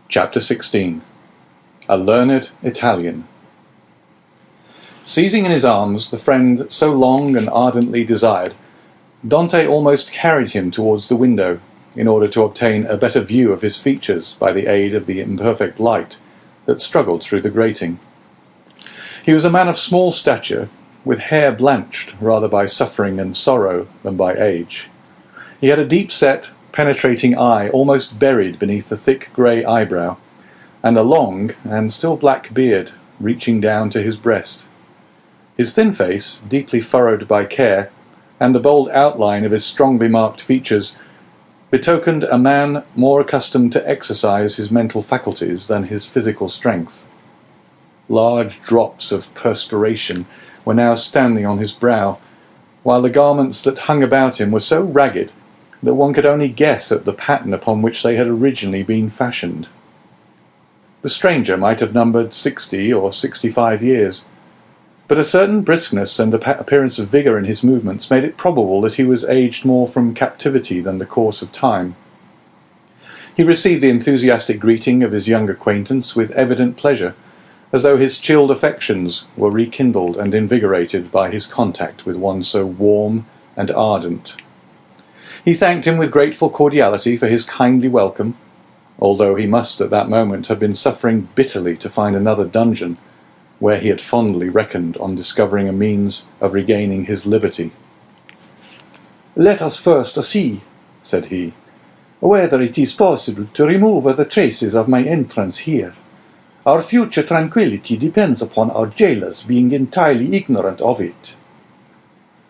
Chapter 16. A Learned Italian. Seizing in his arms the friend so long and ardently desired, Dante almost carried him towards the window in order to obtain a better view of his features by the aid of the imperfect light that struggled through the grating. He was a man of small stature, with hair blanched rather by suffering and sorrow than by age. He had a deep-set, penetrating eye almost buried beneath the thick grey eyebrow, and a long and still black beard reaching down to his breast. His thin face, deeply furrowed by care, and the bold outline of his strongly marked features betokened a man more accustomed to exercise his mental faculties than his physical strength. Large drops of perspiration were now standing on his brow, while the garments that hung about him were so ragged that one could only guess at the pattern upon which they had originally been fashioned. The stranger might have numbered 60 or 65 years, but a certain briskness and appearance of vigour in his movements made it probable that he was aged more from captivity than the course of time. He received the enthusiastic greeting of his young acquaintance with evident pleasure, as though his chilled affections were rekindled and invigorated by his contact with one so warm and ardent. He thanked him with grateful cordiality for his kindly welcome, although he must at that moment have been suffering bitterly to find another dungeon, where he had fondly reckoned on discovering a means of regaining his liberty. "Let us first see," said he, "whether it is possible to remove the traces of my entrance here. Our future tranquillity depends upon our jailers being entirely ignorant of it."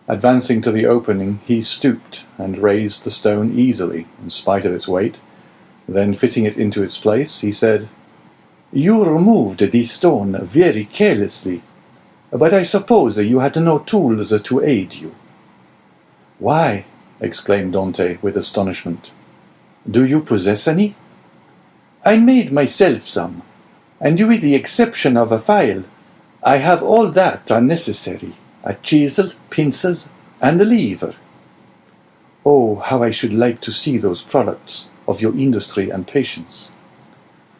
Advancing to the opening, he stooped and raised the stone easily, in spite of its weight. Then, fitting it into its place, he said, "You removed this stone very carelessly, but I suppose you had no tools to aid you." "Why?" exclaimed Dante with astonishment. "Do you possess any?" "I made myself some, and with the exception of a file, I have all that are necessary. A chisel, pincers, and a lever." "Oh, how I should like to see those products of your industry and patience."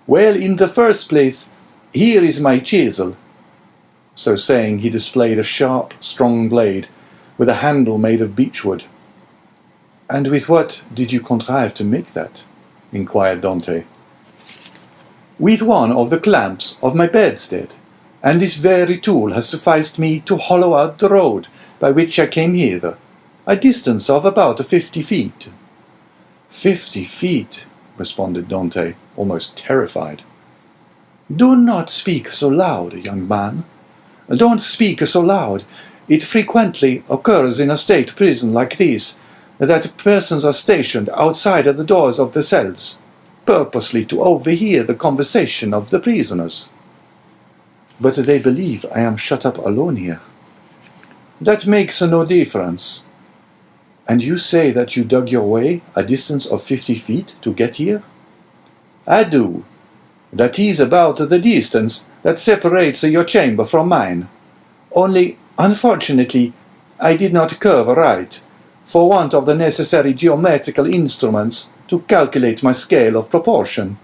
"Well, in the first place, here is my chisel." So saying, he displayed a sharp, strong blade, with a handle made of beechwood. "And with what did you contrive to make that?" inquired Dante. "With one of the clamps of my bedstead, and this very tool has sufficed me to hollow out the road by which I came hither, a distance of about 50 feet. 50 feet, responded Dante, almost terrified. "Do not speak so loud, young man. Don't speak so loud. It frequently occurs in a state prison like this, that persons are stationed outside of the doors of the cells, purposely to overhear the conversation of the prisoners." "But they believe I am shut up alone here." "That makes no difference." "And you say that you dug your way a distance of 50 feet to get here?" "I do. That is about the distance that separates your chamber from mine. Only, unfortunately, I did not curve right, for want of the necessary geometrical instruments to calculate my scale of proportion.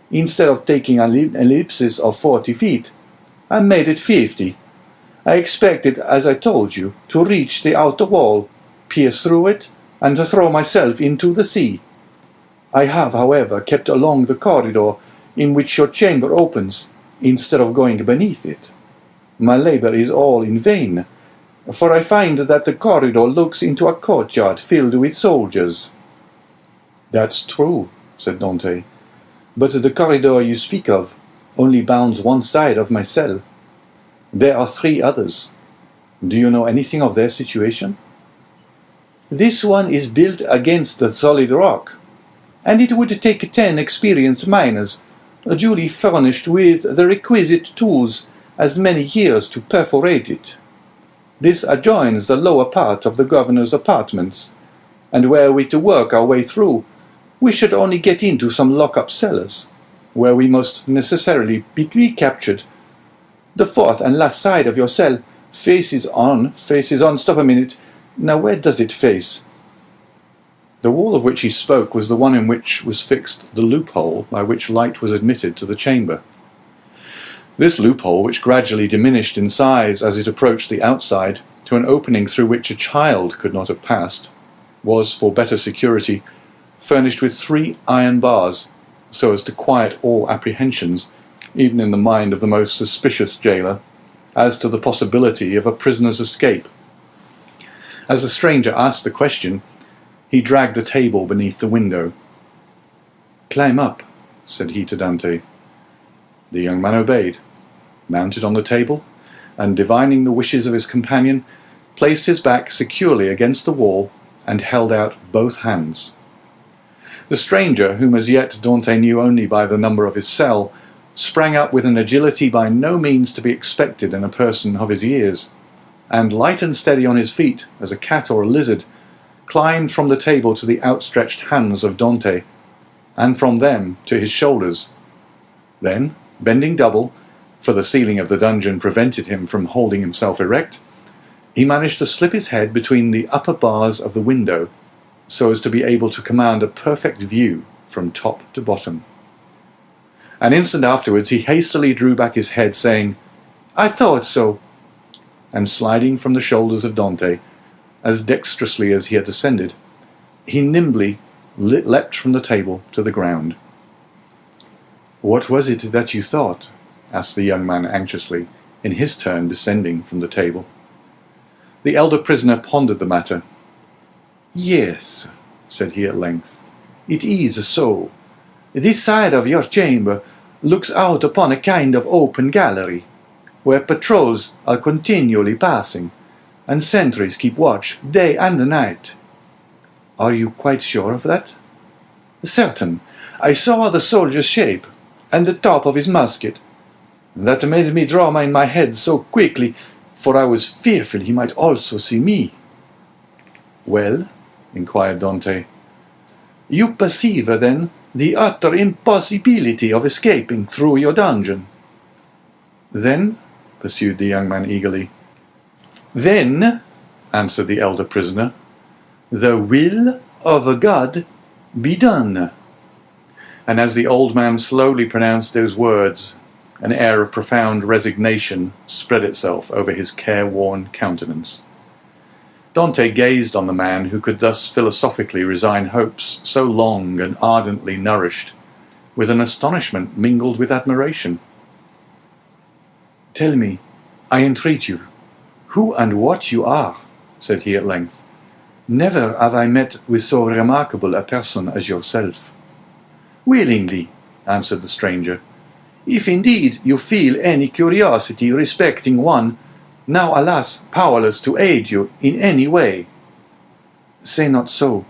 Instead of taking an ellipsis of 40 feet, I made it 50. I expected, as I told you, to reach the outer wall, pierce through it, and to throw myself into the sea. I have, however, kept along the corridor in which your chamber opens, instead of going beneath it. My labour is all in vain, for I find that the corridor looks into a courtyard filled with soldiers." "That's true," said Dante, "but the corridor you speak of only bounds one side of my cell. There are 3 others. Do you know anything of their situation?" "This one is built against the solid rock, and it would take 10 experienced miners, duly furnished with the requisite tools, as many years to perforate it. This adjoins the lower part of the governor's apartments, and were we to work our way through, we should only get into some lock-up cellars, where we must necessarily be recaptured. The 4th and last side of your cell faces on. Stop a minute. Now where does it face?" The wall of which he spoke was the one in which was fixed the loophole by which light was admitted to the chamber. This loophole, which gradually diminished in size as it approached the outside to an opening through which a child could not have passed, was, for better security, furnished with 3 iron bars, so as to quiet all apprehensions, even in the mind of the most suspicious jailer, as to the possibility of a prisoner's escape. As the stranger asked the question, he dragged a table beneath the window. "Climb up," said he to Dante. The young man obeyed, mounted on the table, and divining the wishes of his companion, placed his back securely against the wall and held out both hands. The stranger, whom as yet Dante knew only by the number of his cell, sprang up with an agility by no means to be expected in a person of his years, and light and steady on his feet as a cat or a lizard, climbed from the table to the outstretched hands of Dante, and from them to his shoulders. Then, bending double, for the ceiling of the dungeon prevented him from holding himself erect, he managed to slip his head between the upper bars of the window, so as to be able to command a perfect view from top to bottom. An instant afterwards he hastily drew back his head, saying, "I thought so," and sliding from the shoulders of Dante, as dexterously as he had descended, he nimbly leapt from the table to the ground. "What was it that you thought?" asked the young man anxiously, in his turn descending from the table. The elder prisoner pondered the matter. "Yes," said he at length, "it is so. This side of your chamber looks out upon a kind of open gallery, where patrols are continually passing, and sentries keep watch day and night." "Are you quite sure of that?" "Certain. I saw the soldier's shape, and the top of his musket. That made me draw my head so quickly, for I was fearful he might also see me." "Well?" inquired Dante. "You perceive, then, the utter impossibility of escaping through your dungeon." "Then," pursued the young man eagerly. "Then," answered the elder prisoner, "the will of God be done." And as the old man slowly pronounced those words, an air of profound resignation spread itself over his careworn countenance. Dante gazed on the man who could thus philosophically resign hopes so long and ardently nourished, with an astonishment mingled with admiration. "Tell me, I entreat you, who and what you are," said he at length. "Never have I met with so remarkable a person as yourself." "Willingly," answered the stranger, "if indeed you feel any curiosity respecting one, now alas powerless to aid you in any way." "Say not so.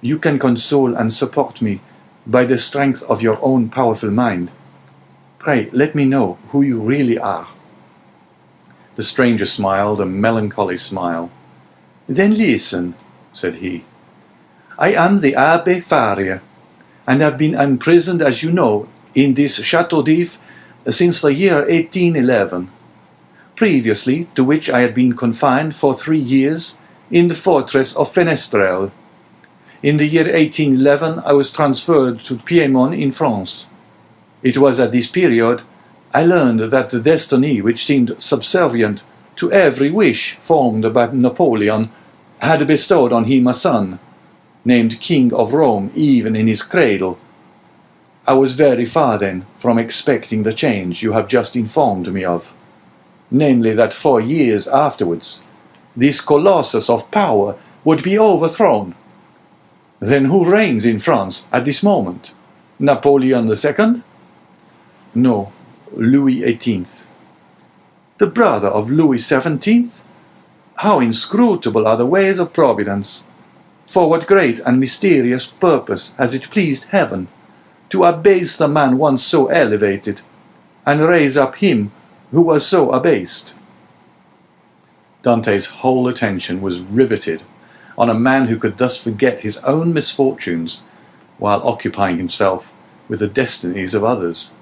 You can console and support me by the strength of your own powerful mind. Pray let me know who you really are." The stranger smiled a melancholy smile. "Then listen," said he. "I am the Abbe Faria, and have been imprisoned, as you know, in this Château d'If since the year 1811. Previously to which I had been confined for 3 years in the fortress of Fenestrelle. In the year 1811 I was transferred to Piedmont in France. It was at this period I learned that the destiny which seemed subservient to every wish formed by Napoleon had bestowed on him a son, named King of Rome even in his cradle. I was very far then from expecting the change you have just informed me of, namely that 4 years afterwards this colossus of power would be overthrown. Then who reigns in France at this moment? Napoleon II? No, Louis XVIII. The brother of Louis XVII? How inscrutable are the ways of Providence! For what great and mysterious purpose has it pleased heaven to abase the man once so elevated, and raise up him who was so abased?" Dante's whole attention was riveted on a man who could thus forget his own misfortunes while occupying himself with the destinies of others.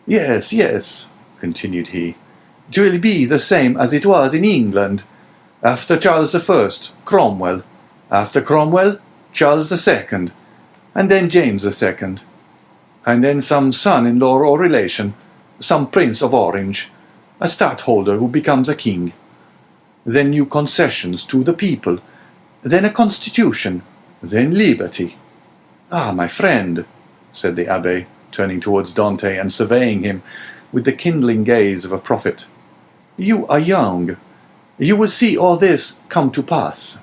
"Yes, yes," continued he, "it will be the same as it was in England. After Charles I, Cromwell. After Cromwell, Charles II, and then James II, and then some son-in-law or relation, some Prince of Orange, a stadtholder who becomes a king. Then new concessions to the people, then a constitution, then liberty. Ah, my friend, said the abbé, turning towards Dante and surveying him with the kindling gaze of a prophet. You are young. You will see all this come to pass.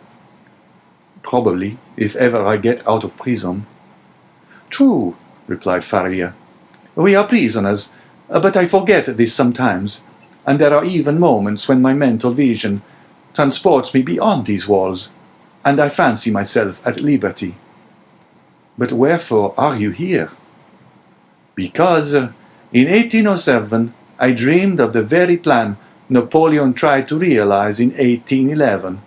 Probably, if ever I get out of prison. True, replied Faria. We are prisoners, but I forget this sometimes, and there are even moments when my mental vision transports me beyond these walls, and I fancy myself at liberty. But wherefore are you here? Because in 1807 I dreamed of the very plan Napoleon tried to realize in 1811.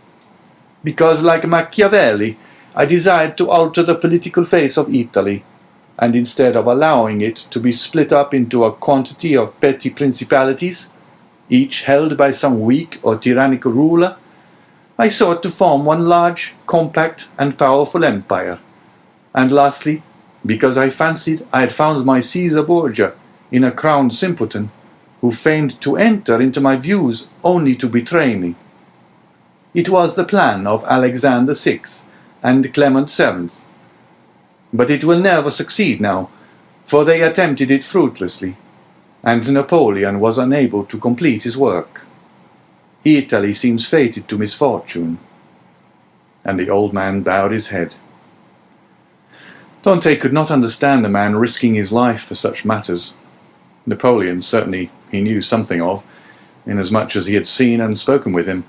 Because, like Machiavelli, I desired to alter the political face of Italy, and instead of allowing it to be split up into a quantity of petty principalities, each held by some weak or tyrannical ruler, I sought to form one large, compact, and powerful empire. And lastly, because I fancied I had found my Caesar Borgia in a crowned simpleton, who feigned to enter into my views only to betray me. It was the plan of Alexander VI and Clement VII. But it will never succeed now, for they attempted it fruitlessly, and Napoleon was unable to complete his work. Italy seems fated to misfortune. And the old man bowed his head. Dante could not understand a man risking his life for such matters. Napoleon certainly he knew something of, inasmuch as he had seen and spoken with him,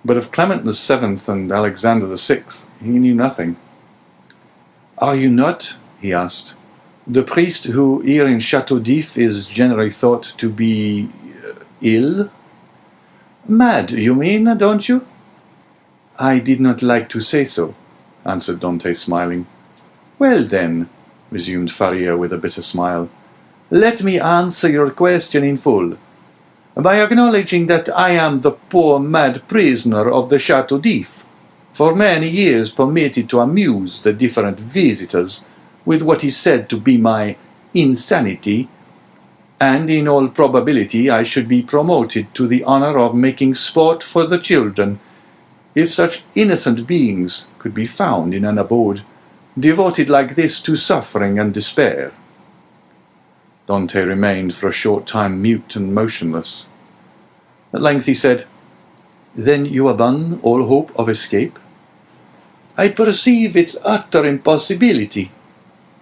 but of Clement VII and Alexander VI he knew nothing. Are you not, he asked, the priest who here in Chateau d'If is generally thought to be ill? Mad, you mean, don't you? I did not like to say so, answered Dante, smiling. Well then, resumed Faria with a bitter smile, let me answer your question in full, by acknowledging that I am the poor mad prisoner of the Chateau d'If, for many years permitted to amuse the different visitors with what is said to be my insanity, and in all probability I should be promoted to the honour of making sport for the children, if such innocent beings could be found in an abode devoted like this to suffering and despair. Dante remained for a short time mute and motionless. At length he said, Then you abandon all hope of escape? I perceive its utter impossibility,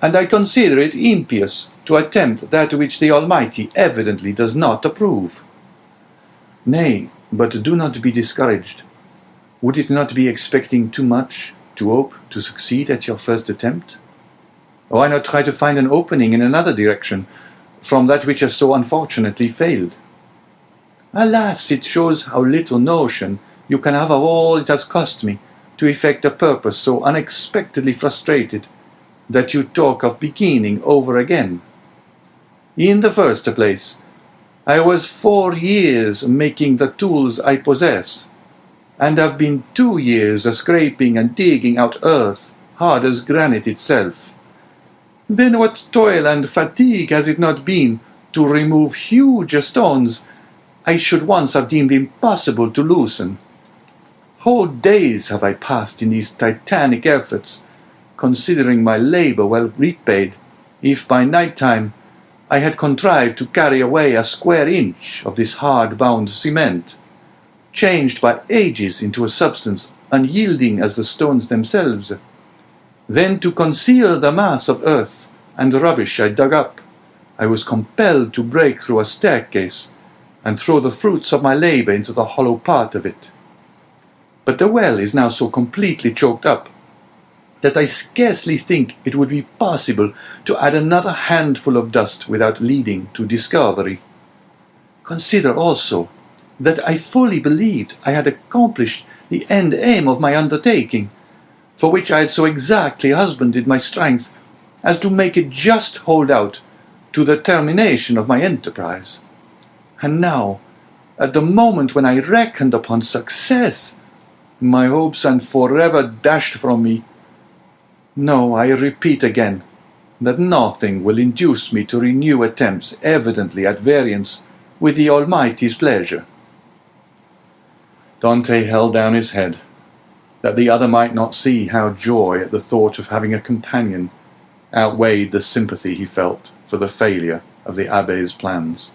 and I consider it impious to attempt that which the Almighty evidently does not approve. Nay, but do not be discouraged. Would it not be expecting too much to hope to succeed at your first attempt? Why not try to find an opening in another direction from that which has so unfortunately failed? Alas, it shows how little notion you can have of all it has cost me to effect a purpose so unexpectedly frustrated, that you talk of beginning over again. In the first place, I was 4 years making the tools I possess, and have been 2 years scraping and digging out earth hard as granite itself. Then what toil and fatigue has it not been to remove huge stones I should once have deemed impossible to loosen? Whole days have I passed in these titanic efforts, considering my labour well repaid, if by night time I had contrived to carry away a square inch of this hard-bound cement, changed by ages into a substance unyielding as the stones themselves. Then to conceal the mass of earth and rubbish I dug up, I was compelled to break through a staircase and throw the fruits of my labour into the hollow part of it. But the well is now so completely choked up that I scarcely think it would be possible to add another handful of dust without leading to discovery. Consider also that I fully believed I had accomplished the end aim of my undertaking, for which I had so exactly husbanded my strength as to make it just hold out to the termination of my enterprise. And now, at the moment when I reckoned upon success, my hopes are forever dashed from me, No, I repeat again, that nothing will induce me to renew attempts evidently at variance with the Almighty's pleasure." Dante held down his head, that the other might not see how joy at the thought of having a companion outweighed the sympathy he felt for the failure of the abbé's plans.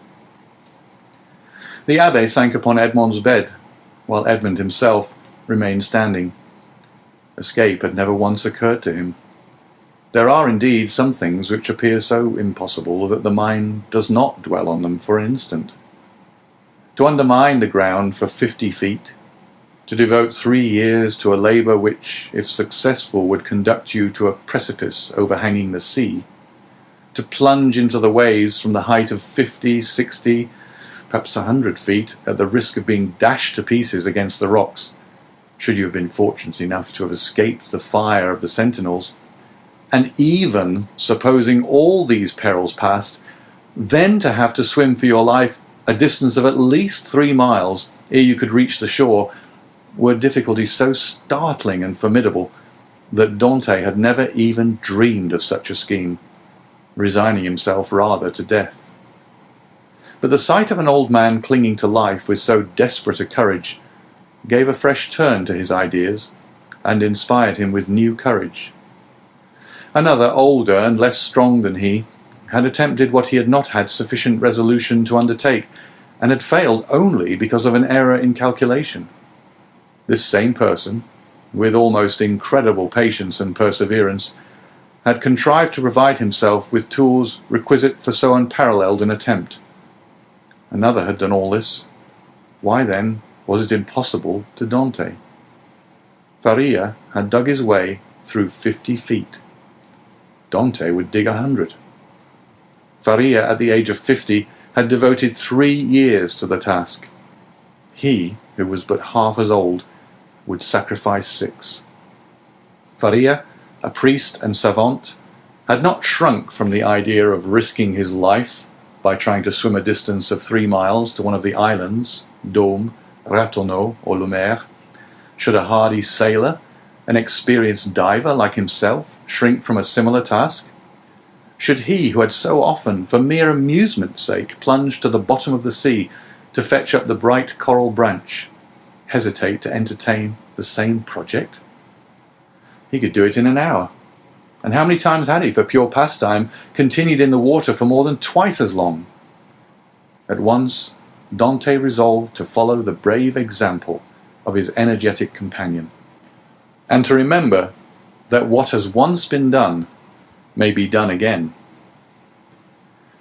The abbé sank upon Edmond's bed, while Edmond himself remained standing. Escape had never once occurred to him. There are indeed some things which appear so impossible that the mind does not dwell on them for an instant. To undermine the ground for 50 feet, to devote 3 years to a labour which, if successful, would conduct you to a precipice overhanging the sea, to plunge into the waves from the height of 50, 60, perhaps 100 feet, at the risk of being dashed to pieces against the rocks, should you have been fortunate enough to have escaped the fire of the sentinels, and even supposing all these perils past, then to have to swim for your life a distance of at least 3 miles ere you could reach the shore, were difficulties so startling and formidable that Dante had never even dreamed of such a scheme, resigning himself rather to death. But the sight of an old man clinging to life with so desperate a courage gave a fresh turn to his ideas and inspired him with new courage. Another, older and less strong than he, had attempted what he had not had sufficient resolution to undertake, and had failed only because of an error in calculation. This same person, with almost incredible patience and perseverance, had contrived to provide himself with tools requisite for so unparalleled an attempt. Another had done all this. Why, then, was it impossible to Dante? Faria had dug his way through 50 feet. Dante would dig 100. Faria, at the age of 50, had devoted 3 years to the task. He, who was but half as old, would sacrifice 6. Faria, a priest and savant, had not shrunk from the idea of risking his life by trying to swim a distance of 3 miles to one of the islands, Dôme, Ratonneau, or Lumière. Should a hardy sailor, an experienced diver like himself, shrink from a similar task? Should he, who had so often, for mere amusement's sake, plunged to the bottom of the sea to fetch up the bright coral branch, hesitate to entertain the same project? He could do it in an hour. And how many times had he, for pure pastime, continued in the water for more than twice as long? At once, Dante resolved to follow the brave example of his energetic companion, and to remember that what has once been done may be done again.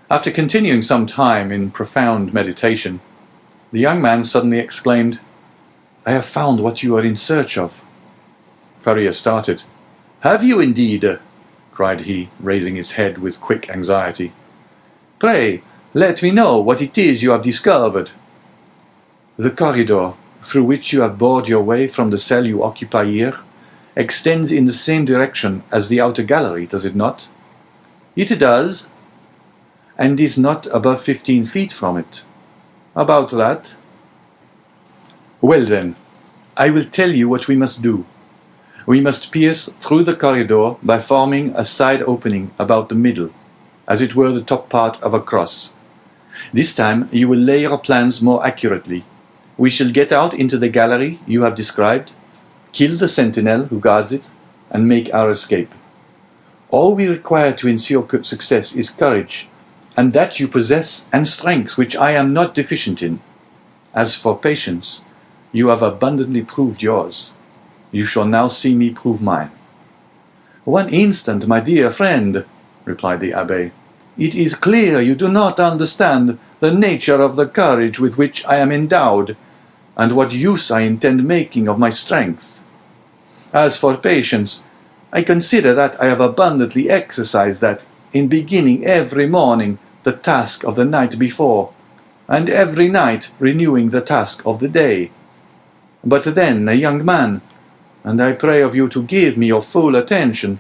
After continuing some time in profound meditation, the young man suddenly exclaimed, "I have found what you are in search of." Faria started. "Have you indeed?" cried he, raising his head with quick anxiety. "Pray, let me know what it is you have discovered." "The corridor through which you have bored your way from the cell you occupy here extends in the same direction as the outer gallery, does it not?" "It does." "And is not above 15 feet from it?" "About that." "Well then, I will tell you what we must do. We must pierce through the corridor by forming a side opening about the middle, as it were the top part of a cross. This time you will lay your plans more accurately. We shall get out into the gallery you have described, kill the sentinel who guards it, and make our escape. All we require to ensure success is courage, and that you possess, and strength which I am not deficient in. As for patience, you have abundantly proved yours. You shall now see me prove mine." "One instant, my dear friend," replied the abbé. "It is clear you do not understand the nature of the courage with which I am endowed, and what use I intend making of my strength. As for patience, I consider that I have abundantly exercised that in beginning every morning the task of the night before, and every night renewing the task of the day. But then, a young man, and I pray of you to give me your full attention,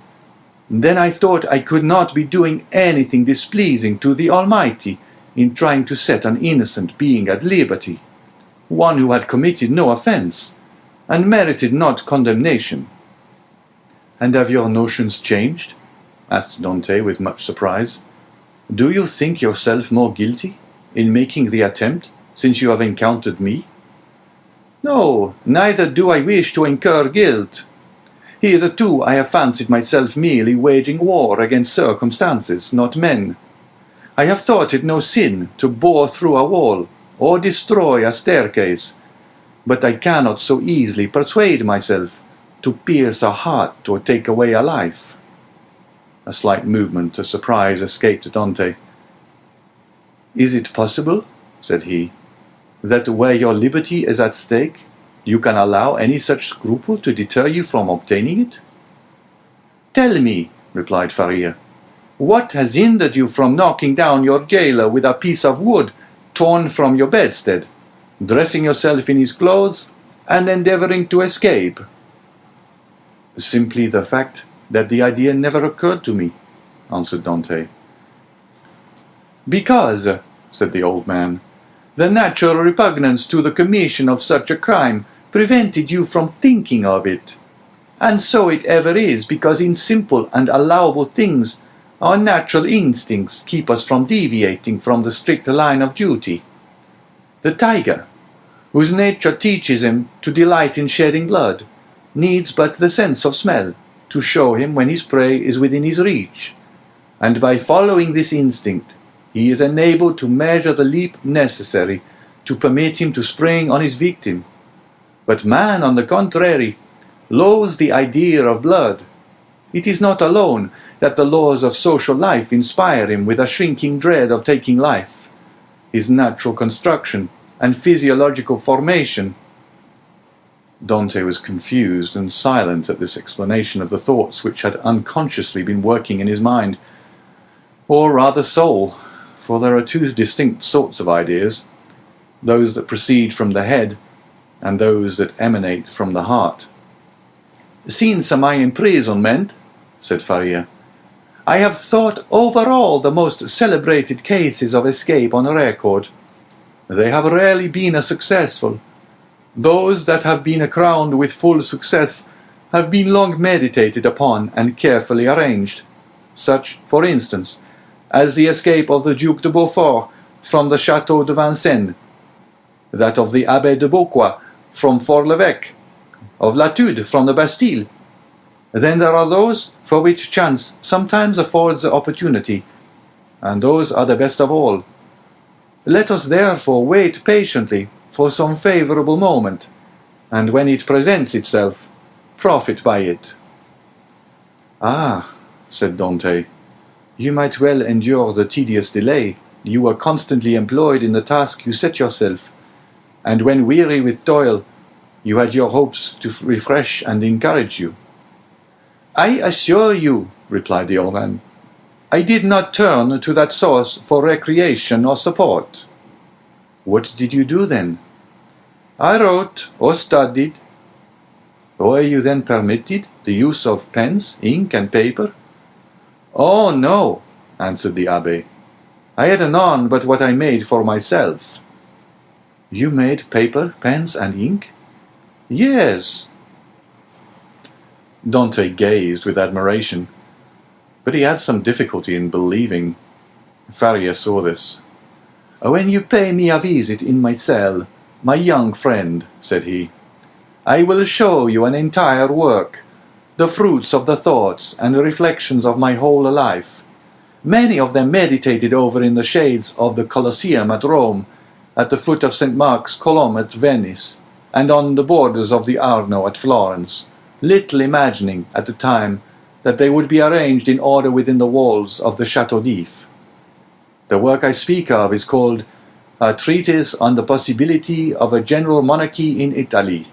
then I thought I could not be doing anything displeasing to the Almighty in trying to set an innocent being at liberty, one who had committed no offence, and merited not condemnation. And have your notions changed? Asked Dante with much surprise. Do you think yourself more guilty in making the attempt since you have encountered me? No, neither do I wish to incur guilt. Hitherto I have fancied myself merely waging war against circumstances, not men. I have thought it no sin to bore through a wall or destroy a staircase, but I cannot so easily persuade myself to pierce a heart or take away a life. A slight movement of surprise escaped Dante. Is it possible, said he, that where your liberty is at stake, you can allow any such scruple to deter you from obtaining it? Tell me, replied Faria, what has hindered you from knocking down your jailer with a piece of wood torn from your bedstead, dressing yourself in his clothes, and endeavouring to escape? Simply the fact that the idea never occurred to me, answered Dante. Because, said the old man, the natural repugnance to the commission of such a crime prevented you from thinking of it. And so it ever is, because in simple and allowable things our natural instincts keep us from deviating from the strict line of duty. The tiger, whose nature teaches him to delight in shedding blood, needs but the sense of smell to show him when his prey is within his reach, and by following this instinct he is enabled to measure the leap necessary to permit him to spring on his victim. But man, on the contrary, loathes the idea of blood. It is not alone that the laws of social life inspire him with a shrinking dread of taking life. His natural construction and physiological formation. Dante was confused and silent at this explanation of the thoughts which had unconsciously been working in his mind, or rather soul, for there are two distinct sorts of ideas, those that proceed from the head and those that emanate from the heart. Since my imprisonment, said Faria, I have thought over all the most celebrated cases of escape on record. They have rarely been successful. Those that have been crowned with full success have been long meditated upon and carefully arranged, such, for instance, as the escape of the Duc de Beaufort from the Château de Vincennes, that of the Abbé de Beauquois from Fort-l'Évêque, of Latude from the Bastille. Then there are those for which chance sometimes affords opportunity, and those are the best of all. Let us therefore wait patiently for some favourable moment, and when it presents itself, profit by it. Ah, said Dante, you might well endure the tedious delay. You were constantly employed in the task you set yourself, and when weary with toil, you had your hopes to refresh and encourage you. I assure you, replied the old man, I did not turn to that source for recreation or support. What did you do then? I wrote or studied. Were you then permitted the use of pens, ink, and paper? Oh, no, answered the abbé. I had none but what I made for myself. You made paper, pens, and ink? Yes. Dante gazed with admiration, but he had some difficulty in believing. Faria saw this. When you pay me a visit in my cell, my young friend, said he, I will show you an entire work, the fruits of the thoughts and reflections of my whole life, many of them meditated over in the shades of the Colosseum at Rome, at the foot of St. Mark's Column at Venice, and on the borders of the Arno at Florence, little imagining at the time that they would be arranged in order within the walls of the Château d'If. The work I speak of is called A Treatise on the Possibility of a General Monarchy in Italy,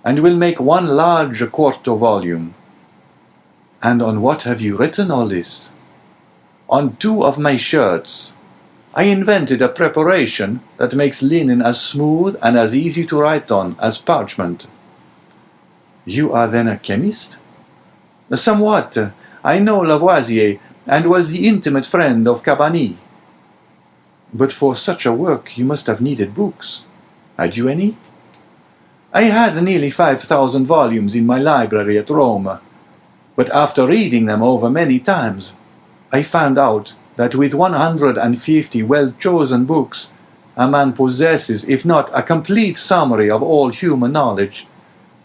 and will make one large quarto volume. And on what have you written all this? On 2 of my shirts. I invented a preparation that makes linen as smooth and as easy to write on as parchment. You are then a chemist? Somewhat. I know Lavoisier, and was the intimate friend of Cabanilles. But for such a work you must have needed books. Had you any? I had nearly 5,000 volumes in my library at Rome. But after reading them over many times, I found out that with 150 well-chosen books, a man possesses, if not a complete summary of all human knowledge,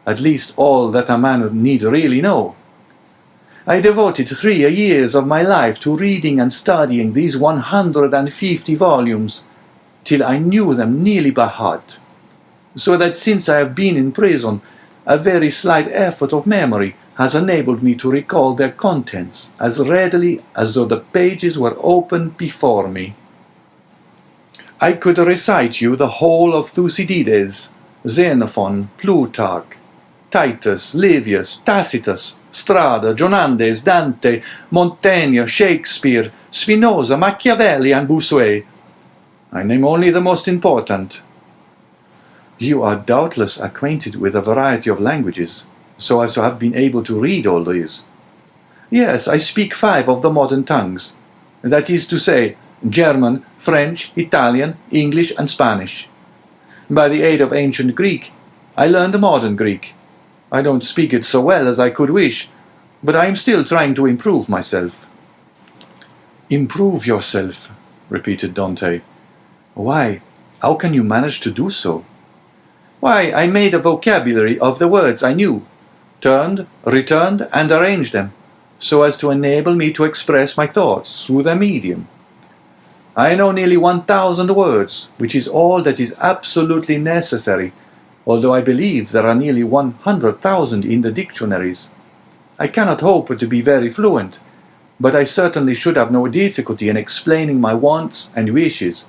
at least all that a man need really know. I devoted 3 years of my life to reading and studying these 150 volumes, till I knew them nearly by heart, so that since I have been in prison, a very slight effort of memory has enabled me to recall their contents as readily as though the pages were open before me. I could recite you the whole of Thucydides, Xenophon, Plutarch, Titus, Livius, Tacitus, Strada, Jonandes, Dante, Montaigne, Shakespeare, Spinoza, Machiavelli, and Bossuet. I name only the most important. You are doubtless acquainted with a variety of languages, so as to have been able to read all these. Yes, I speak 5 of the modern tongues, that is to say, German, French, Italian, English, and Spanish. By the aid of ancient Greek, I learned modern Greek. I don't speak it so well as I could wish, but I am still trying to improve myself. Improve yourself, repeated Dante. Why, how can you manage to do so? Why, I made a vocabulary of the words I knew, turned, returned, and arranged them, so as to enable me to express my thoughts through their medium. I know nearly 1,000 words, which is all that is absolutely necessary, although I believe there are nearly 100,000 in the dictionaries. I cannot hope to be very fluent, but I certainly should have no difficulty in explaining my wants and wishes,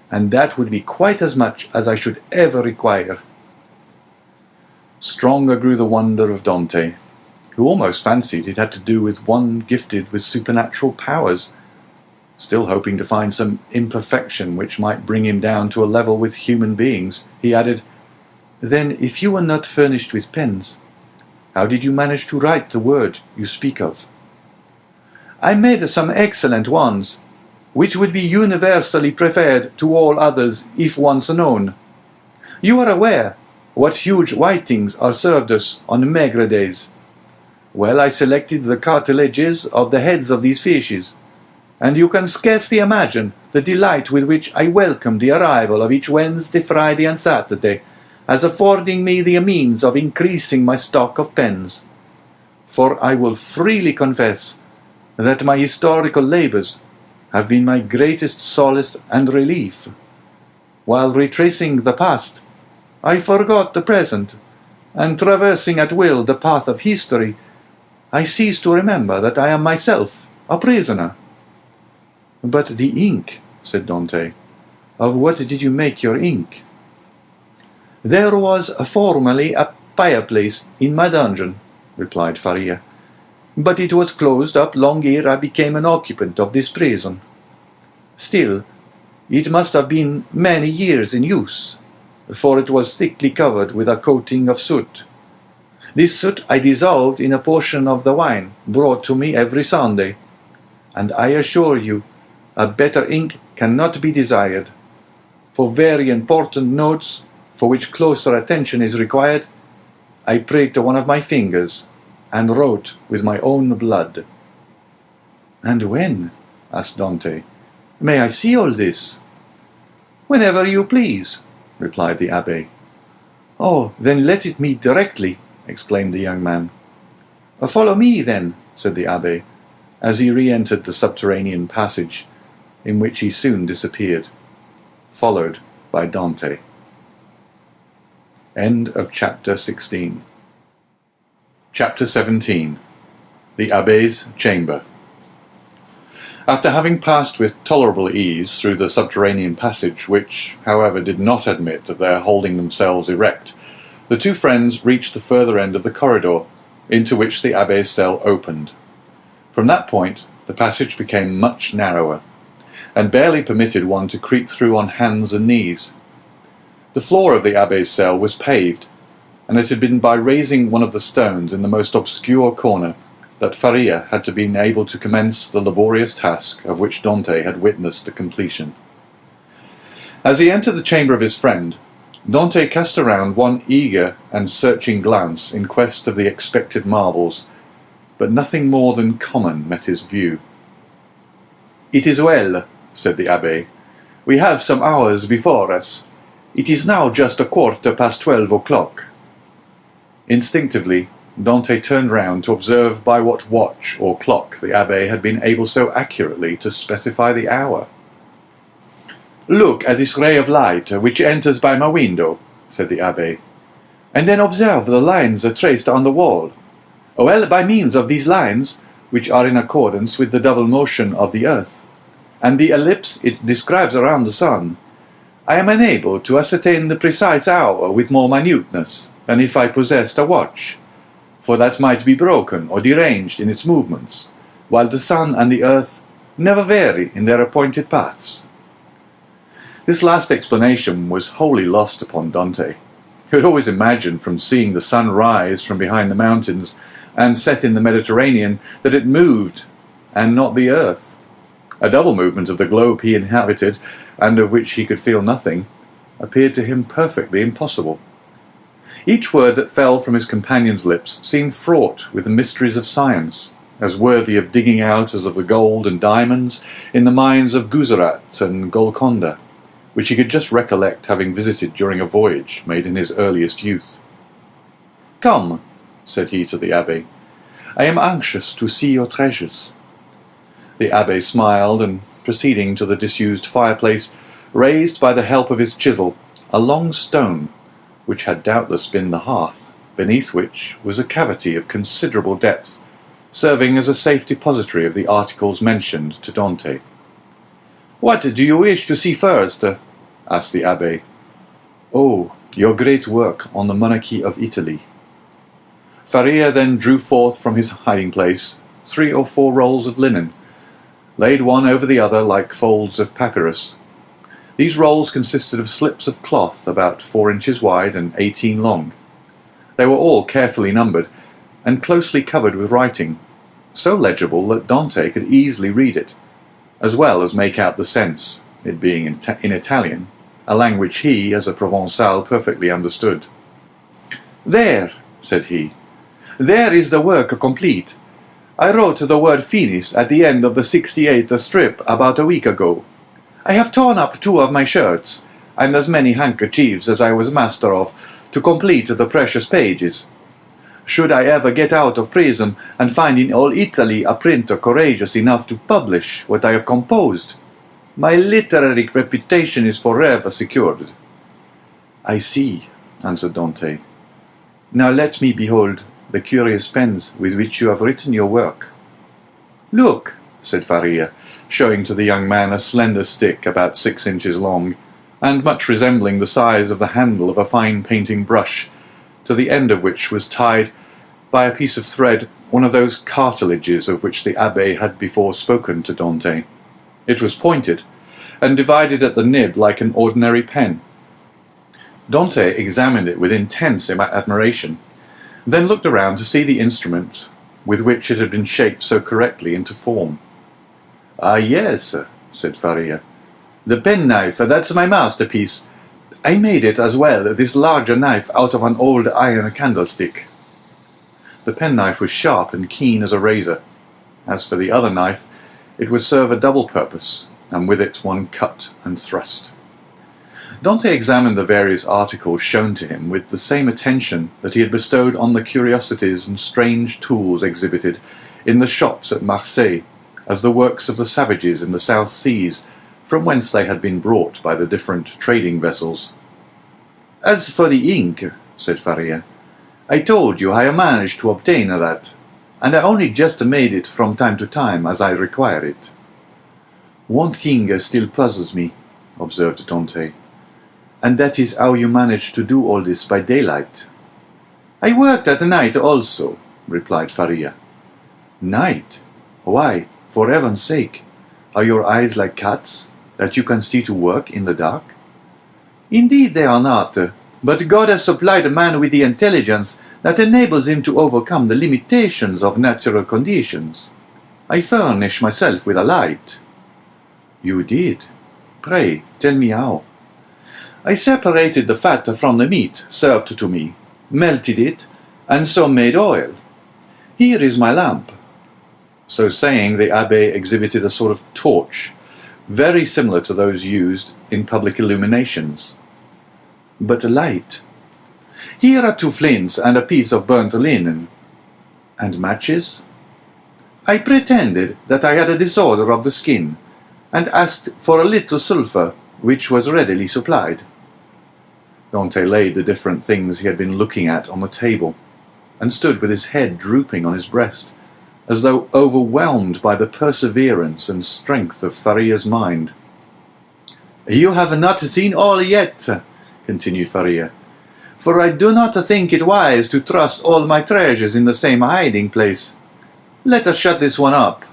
and that would be quite as much as I should ever require. Stronger grew the wonder of Dante, who almost fancied it had to do with one gifted with supernatural powers. Still hoping to find some imperfection which might bring him down to a level with human beings, he added, "Then, if you were not furnished with pens, how did you manage to write the word you speak of?" "I made some excellent ones, which would be universally preferred to all others if once known. You are aware what huge whitings are served us on maigre days. Well, I selected the cartilages of the heads of these fishes, and you can scarcely imagine the delight with which I welcomed the arrival of each Wednesday, Friday, and Saturday, as affording me the means of increasing my stock of pens. For I will freely confess that my historical labours have been my greatest solace and relief. While retracing the past, I forgot the present, and traversing at will the path of history, I cease to remember that I am myself a prisoner." "But the ink," said Dante. "Of what did you make your ink?" "There was formerly a fireplace in my dungeon," replied Faria, "but it was closed up long ere I became an occupant of this prison. Still, it must have been many years in use, for it was thickly covered with a coating of soot. This soot I dissolved in a portion of the wine brought to me every Sunday, and I assure you a better ink cannot be desired. For very important notes, for which closer attention is required, I pricked one of my fingers, and wrote with my own blood." "And when?" asked Dante. "May I see all this?" "Whenever you please," replied the abbé. "Oh, then let it me directly," exclaimed the young man. "Follow me, then," said the abbé, as he re-entered the subterranean passage, in which he soon disappeared, followed by Dante. End of chapter 16. Chapter 17. The Abbé's Chamber. After having passed with tolerable ease through the subterranean passage, which, however, did not admit of their holding themselves erect, the two friends reached the further end of the corridor, into which the abbé's cell opened. From that point, the passage became much narrower, and barely permitted one to creep through on hands and knees. The floor of the abbé's cell was paved, and it had been by raising one of the stones in the most obscure corner that Faria had been able to commence the laborious task of which Dante had witnessed the completion. As he entered the chamber of his friend, Dante cast around one eager and searching glance in quest of the expected marvels, but nothing more than common met his view. "It is well," said the abbé. "We have some hours before us. It is now just 12:15. Instinctively, Dante turned round to observe by what watch or clock the abbé had been able so accurately to specify the hour. "Look at this ray of light which enters by my window," said the abbé, "and then observe the lines traced on the wall. Well, by means of these lines, which are in accordance with the double motion of the earth, and the ellipse it describes around the sun, I am enabled to ascertain the precise hour with more minuteness than if I possessed a watch, for that might be broken or deranged in its movements, while the sun and the earth never vary in their appointed paths." This last explanation was wholly lost upon Dante, who had always imagined from seeing the sun rise from behind the mountains and set in the Mediterranean that it moved, and not the earth. A double movement of the globe he inhabited, and of which he could feel nothing, appeared to him perfectly impossible. Each word that fell from his companion's lips seemed fraught with the mysteries of science, as worthy of digging out as of the gold and diamonds in the mines of Guzerat and Golconda, which he could just recollect having visited during a voyage made in his earliest youth. "Come," said he to the abbé, "I am anxious to see your treasures." The abbé smiled, and proceeding to the disused fireplace, raised by the help of his chisel a long stone, which had doubtless been the hearth, beneath which was a cavity of considerable depth, serving as a safe depository of the articles mentioned to Dante. "What do you wish to see first?" asked the abbé. "Oh, your great work on the Monarchy of Italy." Faria then drew forth from his hiding-place 3 or 4 rolls of linen, laid one over the other like folds of papyrus. These rolls consisted of slips of cloth about 4 inches wide and 18 long. They were all carefully numbered, and closely covered with writing, so legible that Dante could easily read it, as well as make out the sense, it being in Italian, a language he, as a Provençal, perfectly understood. "There," said he, "there is the work complete. I wrote the word finis at the end of the 68th strip about a week ago. I have torn up 2 of my shirts, and as many handkerchiefs as I was master of, to complete the precious pages. Should I ever get out of prison and find in all Italy a printer courageous enough to publish what I have composed, my literary reputation is forever secured." "I see," answered Dante. "Now let me behold the curious pens with which you have written your work." "Look," said Faria, showing to the young man a slender stick about 6 inches long, and much resembling the size of the handle of a fine painting brush, to the end of which was tied, by a piece of thread, one of those cartilages of which the abbé had before spoken to Dante. It was pointed, and divided at the nib like an ordinary pen. Dante examined it with intense admiration, then looked around to see the instrument with which it had been shaped so correctly into form. "Ah, yes," said Faria. "The penknife, that's my masterpiece. I made it as well, this larger knife, out of an old iron candlestick." The penknife was sharp and keen as a razor. As for the other knife, it would serve a double purpose, and with it one cut and thrust. Dante examined the various articles shown to him with the same attention that he had bestowed on the curiosities and strange tools exhibited in the shops at Marseille as the works of the savages in the South Seas, from whence they had been brought by the different trading vessels. "As for the ink," said Faria, "I told you I managed to obtain that, and I only just made it from time to time as I require it." "One thing still puzzles me," observed Dante, "and that is how you managed to do all this by daylight." "I worked at night also," replied Faria. "Night? Why, for heaven's sake, are your eyes like cats, that you can see to work in the dark?" "Indeed they are not, but God has supplied man with the intelligence that enables him to overcome the limitations of natural conditions. I furnish myself with a light." "You did? Pray, tell me how." "I separated the fat from the meat served to me, melted it, and so made oil. Here is my lamp. So saying, the abbé exhibited a sort of torch, very similar to those used in public illuminations. But light. Here are 2 flints and a piece of burnt linen. And matches? I pretended that I had a disorder of the skin, and asked for a little sulphur, which was readily supplied. Dante laid the different things he had been looking at on the table, and stood with his head drooping on his breast, as though overwhelmed by the perseverance and strength of Faria's mind. "You have not seen all yet," continued Faria, "for I do not think it wise to trust all my treasures in the same hiding place. Let us shut this one up."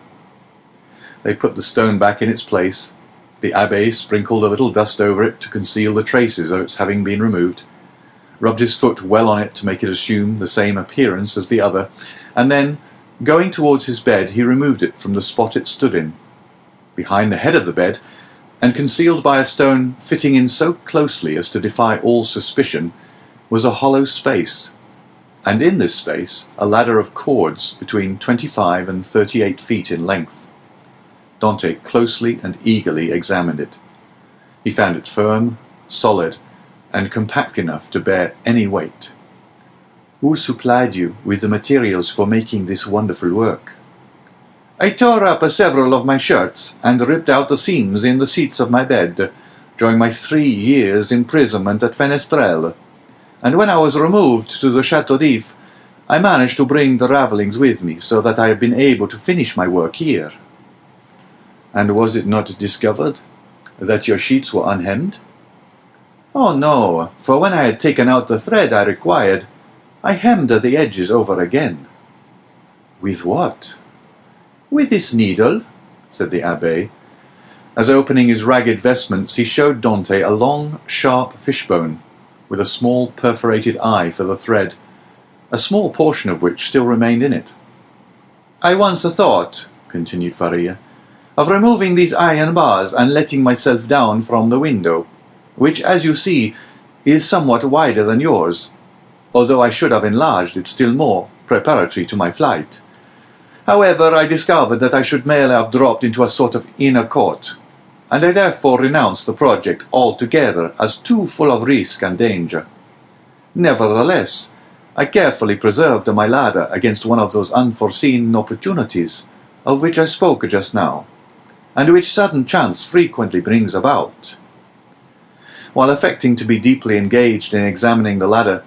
They put the stone back in its place. The abbé sprinkled a little dust over it to conceal the traces of its having been removed, rubbed his foot well on it to make it assume the same appearance as the other, and then, going towards his bed, he removed it from the spot it stood in. Behind the head of the bed, and concealed by a stone fitting in so closely as to defy all suspicion, was a hollow space, and in this space a ladder of cords between 25 and 38 feet in length. Dante closely and eagerly examined it. He found it firm, solid, and compact enough to bear any weight. "Who supplied you with the materials for making this wonderful work?" "I tore up several of my shirts and ripped out the seams in the sheets of my bed during my 3 years' imprisonment at Fenestrelle, and when I was removed to the Château d'If, I managed to bring the ravellings with me so that I have been able to finish my work here." "And was it not discovered that your sheets were unhemmed?" "Oh no, for when I had taken out the thread I required, I hemmed the edges over again." "With what?" "With this needle," said the abbé, as opening his ragged vestments he showed Dante a long, sharp fishbone, with a small perforated eye for the thread, a small portion of which still remained in it. "I once thought," continued Faria, "of removing these iron bars and letting myself down from the window, which, as you see, is somewhat wider than yours, although I should have enlarged it still more, preparatory to my flight. However, I discovered that I should merely have dropped into a sort of inner court, and I therefore renounced the project altogether as too full of risk and danger. Nevertheless, I carefully preserved my ladder against one of those unforeseen opportunities of which I spoke just now, and which sudden chance frequently brings about." While affecting to be deeply engaged in examining the ladder,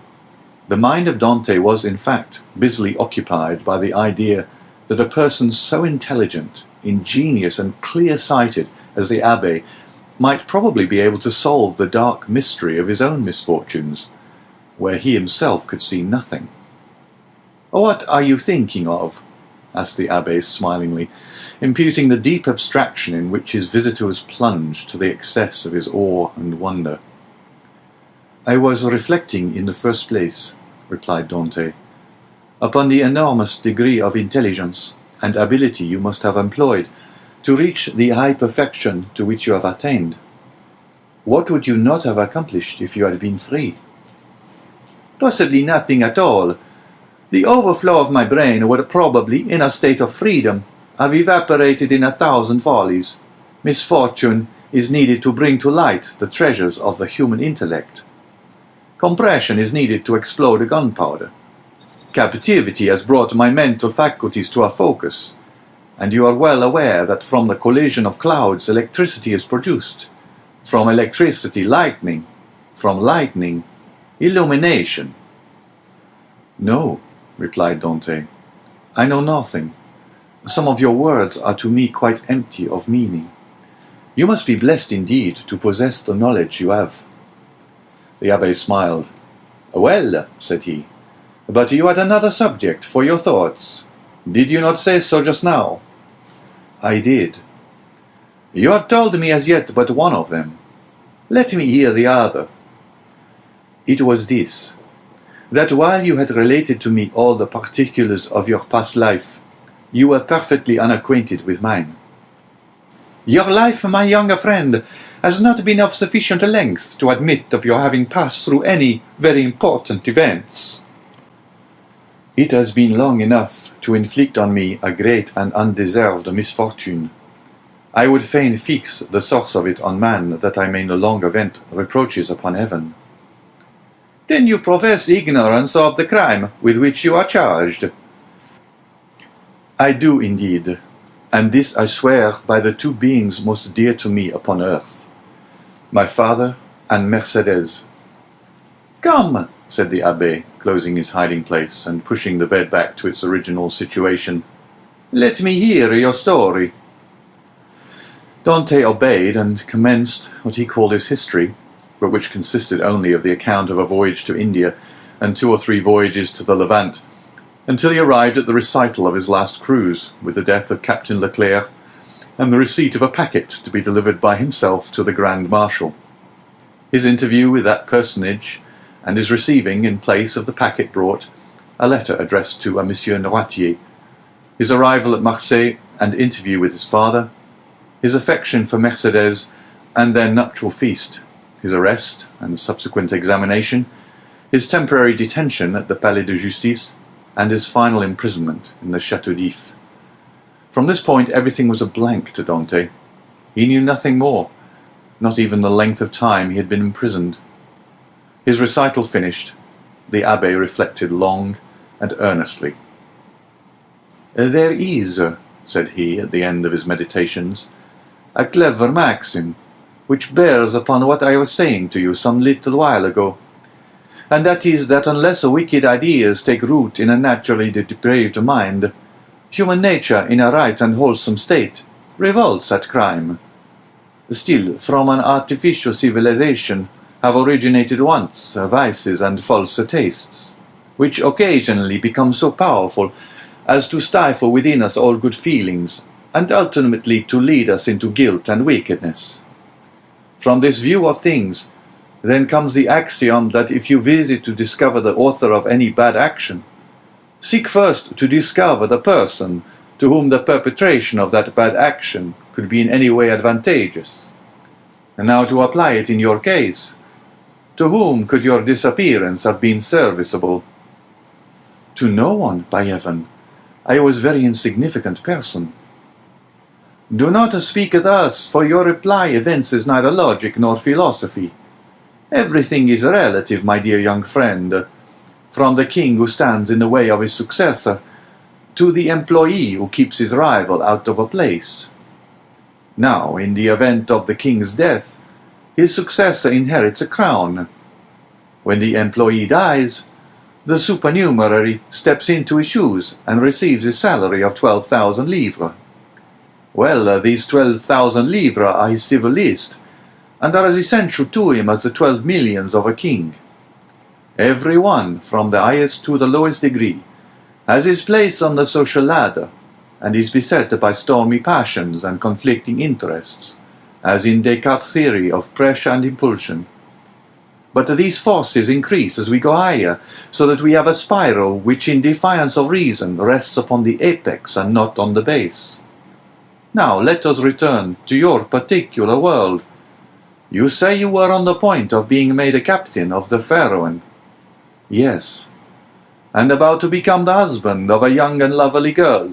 the mind of Dante was, in fact, busily occupied by the idea that a person so intelligent, ingenious, and clear-sighted as the abbé might probably be able to solve the dark mystery of his own misfortunes, where he himself could see nothing. "What are you thinking of?" asked the abbé smilingly, imputing the deep abstraction in which his visitor was plunged to the excess of his awe and wonder. "I was reflecting, in the first place," replied Dante, "upon the enormous degree of intelligence and ability you must have employed to reach the high perfection to which you have attained. What would you not have accomplished if you had been free?" "Possibly nothing at all. The overflow of my brain would probably, in a state of freedom, have evaporated in 1,000 follies. Misfortune is needed to bring to light the treasures of the human intellect. Compression is needed to explode gunpowder. Captivity has brought my mental faculties to a focus, and you are well aware that from the collision of clouds electricity is produced, from electricity lightning, from lightning illumination." "No," replied Dante, "I know nothing. Some of your words are to me quite empty of meaning. You must be blessed indeed to possess the knowledge you have." The abbé smiled. "Well," said he, "but you had another subject for your thoughts. Did you not say so just now?" "I did." "You have told me as yet but one of them. Let me hear the other." "It was this, that while you had related to me all the particulars of your past life, you were perfectly unacquainted with mine." "Your life, my young friend, has not been of sufficient length to admit of your having passed through any very important events." It has been long enough to inflict on me a great and undeserved misfortune. I would fain fix the source of it on man, that I may no longer vent reproaches upon heaven. Then you profess ignorance of the crime with which you are charged. I do indeed, and this I swear by the two beings most dear to me upon earth, my father and Mercedes. Come, said the abbé, closing his hiding place and pushing the bed back to its original situation. Let me hear your story. Dante obeyed and commenced what he called his history, but which consisted only of the account of a voyage to India and 2 or 3 voyages to the Levant, until he arrived at the recital of his last cruise, with the death of Captain Leclerc, and the receipt of a packet to be delivered by himself to the Grand Marshal. His interview with that personage, and his receiving, in place of the packet brought, a letter addressed to a Monsieur Noirtier, his arrival at Marseille and interview with his father, his affection for Mercedes and their nuptial feast, his arrest and subsequent examination, his temporary detention at the Palais de Justice, and his final imprisonment in the Château d'If. From this point everything was a blank to Dante. He knew nothing more, not even the length of time he had been imprisoned. His recital finished, the abbé reflected long and earnestly. "There is," said he at the end of his meditations, "a clever maxim, which bears upon what I was saying to you some little while ago, and that is that unless wicked ideas take root in a naturally depraved mind, human nature in a right and wholesome state revolts at crime. Still, from an artificial civilization have originated wants, vices, and false tastes, which occasionally become so powerful as to stifle within us all good feelings, and ultimately to lead us into guilt and wickedness. From this view of things, then comes the axiom that if you visit to discover the author of any bad action, seek first to discover the person to whom the perpetration of that bad action could be in any way advantageous. And now to apply it in your case, to whom could your disappearance have been serviceable?" "To no one, by heaven. I was a very insignificant person." "Do not speak thus, for your reply evinces neither logic nor philosophy. Everything is relative, my dear young friend, from the king who stands in the way of his successor, to the employee who keeps his rival out of a place. Now, in the event of the king's death, his successor inherits a crown. When the employee dies, the supernumerary steps into his shoes and receives his salary of 12,000 livres. Well, these 12,000 livres are his civil list, and are as essential to him as the 12 millions of a king. Every one, from the highest to the lowest degree, has his place on the social ladder, and is beset by stormy passions and conflicting interests, as in Descartes' theory of pressure and impulsion. But these forces increase as we go higher, so that we have a spiral which, in defiance of reason, rests upon the apex and not on the base. Now let us return to your particular world. You say you were on the point of being made a captain of the Pharaoh. "Yes." "And about to become the husband of a young and lovely girl?"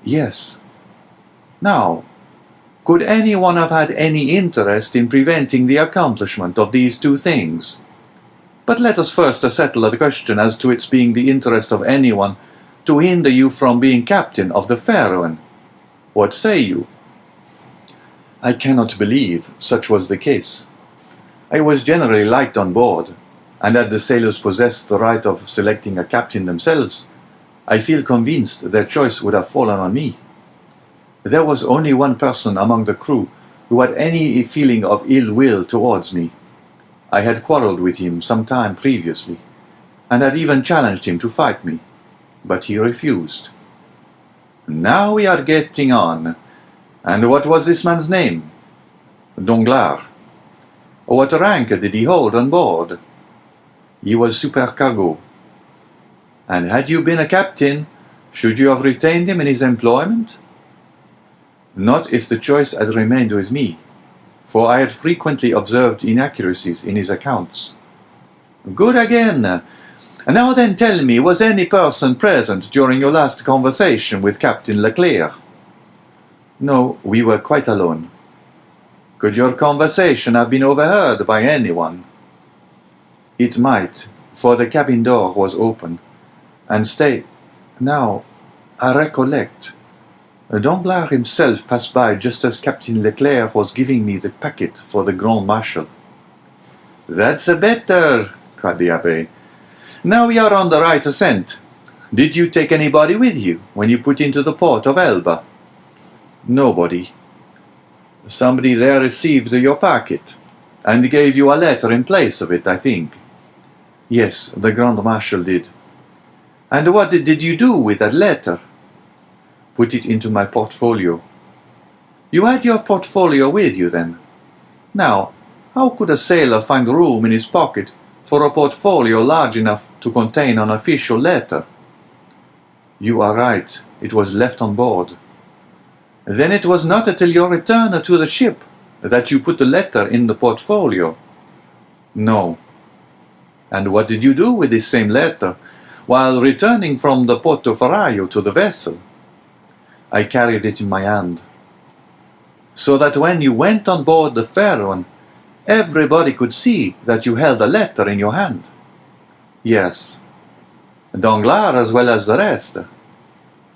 "Yes." Now, could anyone have had any interest in preventing the accomplishment of these two things? But let us first settle the question as to its being the interest of anyone to hinder you from being captain of the Pharaoh. What say you?" "I cannot believe such was the case. I was generally liked on board, and had the sailors possessed the right of selecting a captain themselves, I feel convinced their choice would have fallen on me. There was only one person among the crew who had any feeling of ill will towards me. I had quarrelled with him some time previously, and had even challenged him to fight me, but he refused." "Now we are getting on. And what was this man's name?" "Danglars." "What rank did he hold on board?" "He was supercargo." "And had you been a captain, should you have retained him in his employment?" "Not if the choice had remained with me, for I had frequently observed inaccuracies in his accounts." "Good again. Now then tell me, was any person present during your last conversation with Captain Leclerc? No, we were quite alone. Could your conversation have been overheard by anyone? It might, for the cabin door was open. And stay, now, I recollect. Danglars himself passed by just as Captain Leclerc was giving me the packet for the Grand Marshal. That's better, cried the Abbé. Now we are on the right ascent. Did you take anybody with you when you put into the port of Elba? Nobody. Somebody there received your packet, and gave you a letter in place of it, I think. Yes, the Grand Marshal did. And what did you do with that letter? Put it into my portfolio. You had your portfolio with you, then? Now, how could a sailor find room in his pocket for a portfolio large enough to contain an official letter? You are right, it was left on board. Then it was not until your return to the ship that you put the letter in the portfolio? No. And what did you do with this same letter while returning from the Porto Ferraio to the vessel? I carried it in my hand. So that when you went on board the Pharaon, everybody could see that you held a letter in your hand? Yes. Danglars as well as the rest?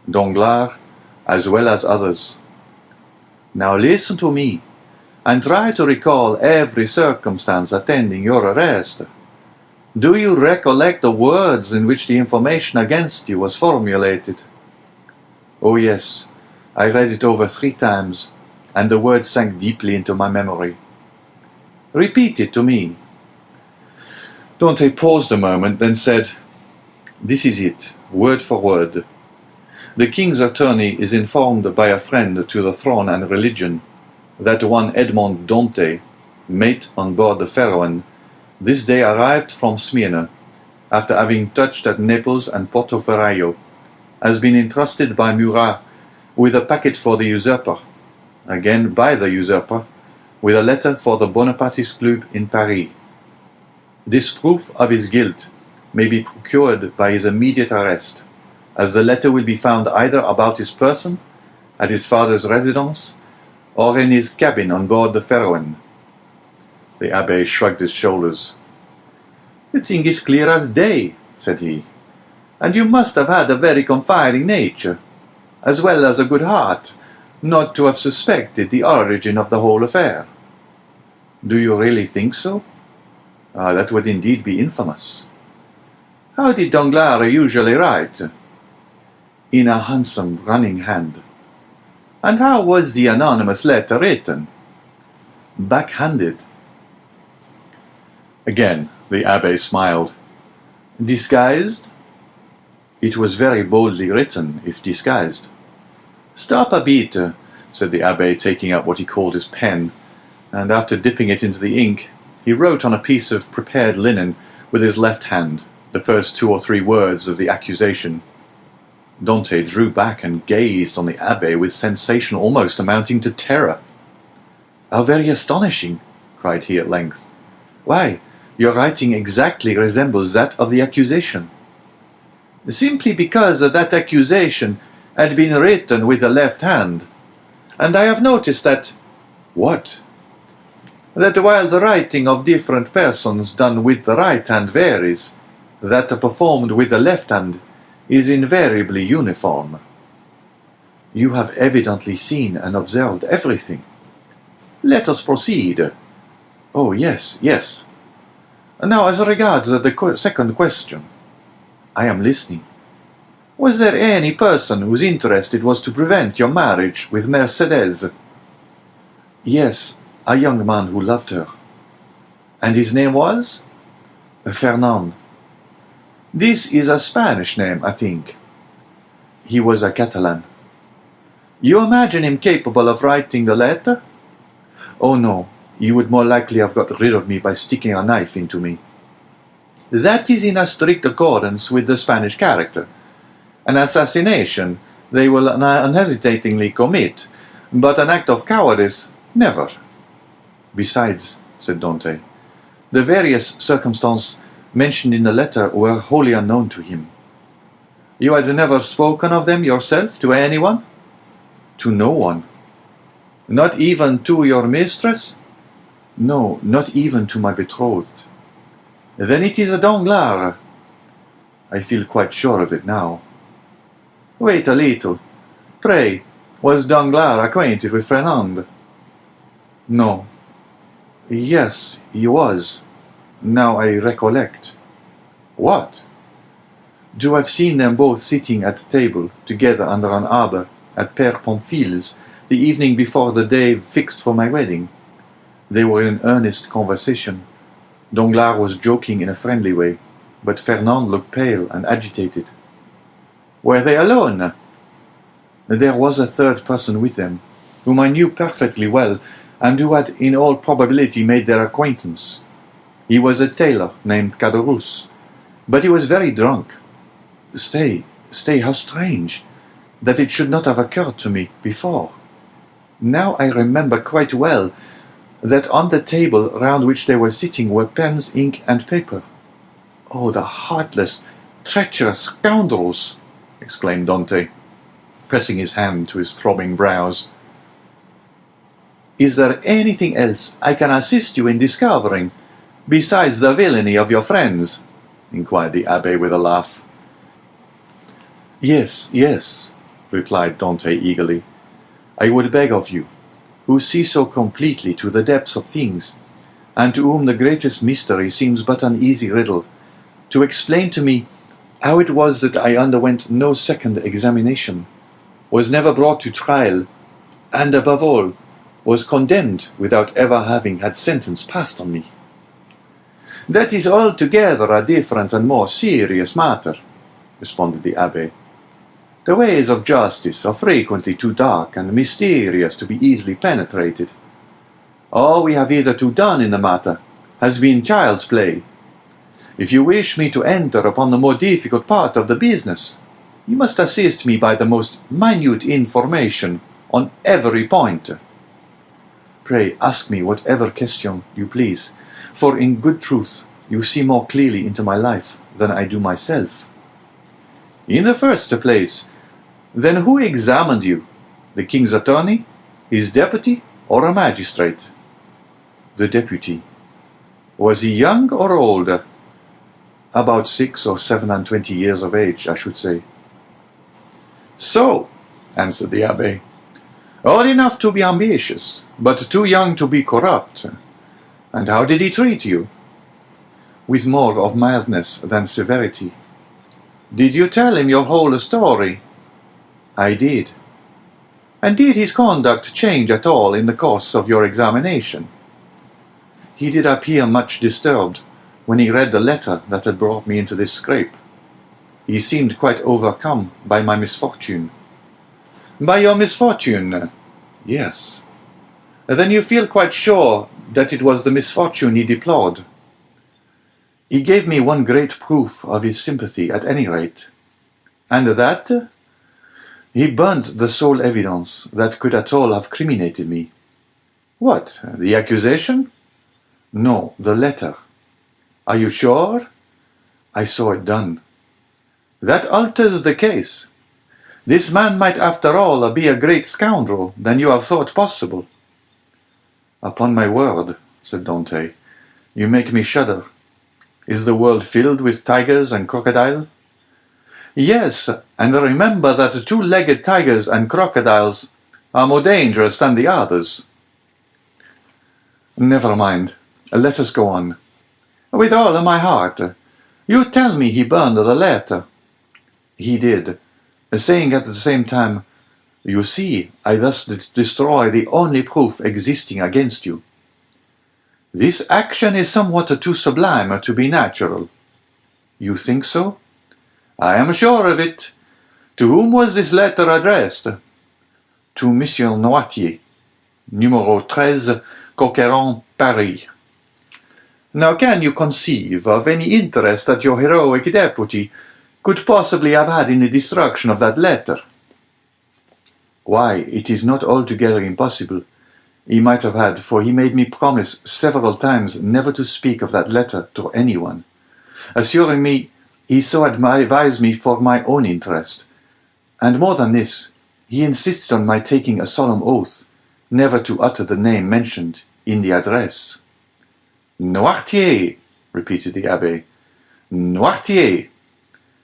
Danglars as well as others. Now listen to me, and try to recall every circumstance attending your arrest. Do you recollect the words in which the information against you was formulated? Oh yes, I read it over 3 times, and the words sank deeply into my memory. Repeat it to me. Dante paused a moment, then said, "This is it, word for word. The king's attorney is informed by a friend to the throne and religion that one Edmond Dante, mate on board the Pharaon, this day arrived from Smyrna, after having touched at Naples and Porto Ferraio, has been entrusted by Murat with a packet for the usurper, again by the usurper, with a letter for the Bonapartist Club in Paris. This proof of his guilt may be procured by his immediate arrest, as the letter will be found either about his person, at his father's residence, or in his cabin on board the Pharaon." The Abbé shrugged his shoulders. "The thing is clear as day," said he, "and you must have had a very confiding nature, as well as a good heart, not to have suspected the origin of the whole affair." "Do you really think so? That would indeed be infamous." "How did Danglars usually write?" "In a handsome running hand." "And how was the anonymous letter written?" "Backhanded." Again the Abbé smiled. "Disguised?" "It was very boldly written, if disguised." "Stop a bit," said the Abbé, taking out what he called his pen, and after dipping it into the ink, he wrote on a piece of prepared linen with his left hand the first 2 or 3 words of the accusation. Dante drew back and gazed on the Abbé with sensation almost amounting to terror. "How very astonishing!" cried he at length. "Why, your writing exactly resembles that of the accusation." "Simply because that accusation had been written with the left hand, and I have noticed that—" "What?" "That while the writing of different persons done with the right hand varies, that performed with the left hand is invariably uniform." "You have evidently seen and observed everything." "Let us proceed." "Oh, yes, yes." "Now, as regards the second question." "I am listening." "Was there any person whose interest it was to prevent your marriage with Mercedes?" "Yes, a young man who loved her." "And his name was?" "Fernand." "This is a Spanish name, I think." "He was a Catalan." "You imagine him capable of writing the letter?" "Oh no, he would more likely have got rid of me by sticking a knife into me." "That is in a strict accordance with the Spanish character. An assassination they will unhesitatingly commit, but an act of cowardice, never." "Besides," said Dante, "the various circumstances mentioned in the letter were wholly unknown to him. You had never spoken of them yourself to anyone? To no one. Not even to your mistress? No, not even to my betrothed. Then it is a Danglars. I feel quite sure of it now. Wait a little. Pray, was Danglars acquainted with Fernand? No. Yes, he was. Now I recollect. What? To have seen them both sitting at table together under an arbour at Père Pamphil's the evening before the day fixed for my wedding. They were in earnest conversation. Danglars was joking in a friendly way, but Fernand looked pale and agitated. Were they alone? There was a third person with them, whom I knew perfectly well, and who had in all probability made their acquaintance. He was a tailor named Caderousse, but he was very drunk. Stay, how strange, that it should not have occurred to me before. Now I remember quite well that on the table round which they were sitting were pens, ink, and paper. Oh, the heartless, treacherous scoundrels! Exclaimed Dante, pressing his hand to his throbbing brows. Is there anything else I can assist you in discovering, besides the villainy of your friends? Inquired the abbé with a laugh. Yes, replied Dante eagerly. I would beg of you, who see so completely to the depths of things, and to whom the greatest mystery seems but an easy riddle, to explain to me how it was that I underwent no second examination, was never brought to trial, and above all, was condemned without ever having had sentence passed on me. That is altogether a different and more serious matter, responded the abbé. The ways of justice are frequently too dark and mysterious to be easily penetrated. All we have hitherto done in the matter has been child's play. If you wish me to enter upon the more difficult part of the business, you must assist me by the most minute information on every point. Pray ask me whatever question you please, for in good truth you see more clearly into my life than I do myself. In the first place, then who examined you? The king's attorney, his deputy, or a magistrate? The deputy. Was he young or older? About 6 or 27 years of age, I should say. So, answered the abbé, old enough to be ambitious, but too young to be corrupt. And how did he treat you? With more of mildness than severity. Did you tell him your whole story? I did. And did his conduct change at all in the course of your examination? He did appear much disturbed when he read the letter that had brought me into this scrape. He seemed quite overcome by my misfortune. By your misfortune? Yes. Then you feel quite sure that it was the misfortune he deplored? He gave me one great proof of his sympathy at any rate. And that? He burnt the sole evidence that could at all have criminated me. What, the accusation? No, the letter. Are you sure? I saw it done. That alters the case. This man might after all be a great scoundrel than you have thought possible. Upon my word, said Dante, you make me shudder. Is the world filled with tigers and crocodiles? Yes, and remember that two-legged tigers and crocodiles are more dangerous than the others. Never mind. Let us go on. With all my heart. You tell me he burned the letter. He did, saying at the same time, you see, I thus destroy the only proof existing against you. This action is somewhat too sublime to be natural. You think so? I am sure of it. To whom was this letter addressed? To Monsieur Noirtier, numero 13, Coqueron, Paris. Now can you conceive of any interest that your heroic deputy could possibly have had in the destruction of that letter? Why, it is not altogether impossible. He might have had, for he made me promise several times never to speak of that letter to anyone. assuring me he so advised me for my own interest. And more than this, he insisted on my taking a solemn oath never to utter the name mentioned in the address. Noirtier, repeated the Abbé. Noirtier.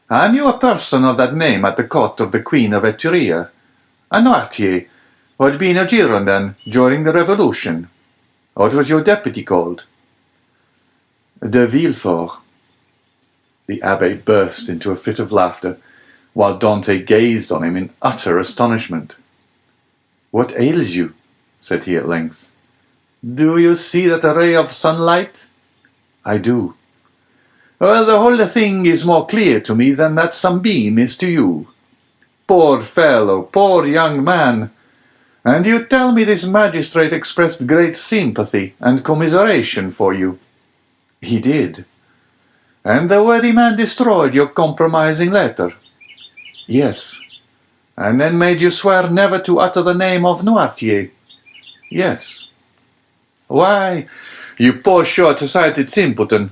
I knew a person of that name at the court of the Queen of Etruria, a Noirtier, who had been a Girondin during the Revolution. What was your deputy called? De Villefort. The Abbé burst into a fit of laughter, while Dante gazed on him in utter astonishment. What ails you? Said he at length. Do you see that ray of sunlight? I do. Well, the whole thing is more clear to me than that sunbeam is to you. Poor fellow, poor young man. And you tell me this magistrate expressed great sympathy and commiseration for you. He did. And the worthy man destroyed your compromising letter? Yes. And then made you swear never to utter the name of Noirtier? Yes. Why, you poor short-sighted simpleton,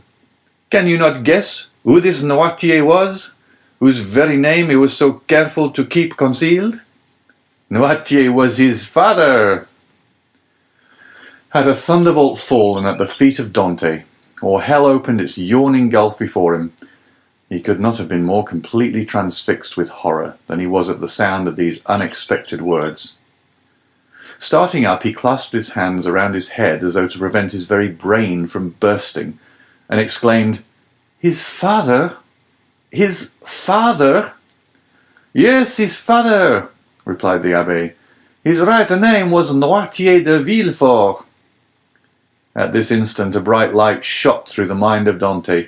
can you not guess who this Noirtier was, whose very name he was so careful to keep concealed? Noirtier was his father. Had a thunderbolt fallen at the feet of Dante, or hell opened its yawning gulf before him, he could not have been more completely transfixed with horror than he was at the sound of these unexpected words. Starting up, he clasped his hands around his head as though to prevent his very brain from bursting, and exclaimed, His father? His father? Yes, his father, replied the Abbé. His right name was Noirtier de Villefort. At this instant a bright light shot through the mind of Dante,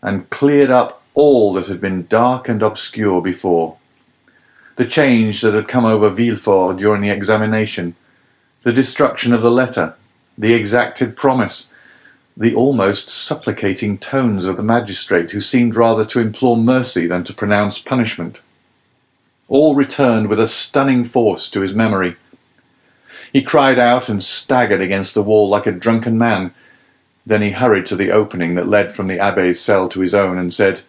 and cleared up all that had been dark and obscure before. The change that had come over Villefort during the examination, the destruction of the letter, the exacted promise, the almost supplicating tones of the magistrate who seemed rather to implore mercy than to pronounce punishment. All returned with a stunning force to his memory. He cried out and staggered against the wall like a drunken man. Then he hurried to the opening that led from the Abbé's cell to his own and said,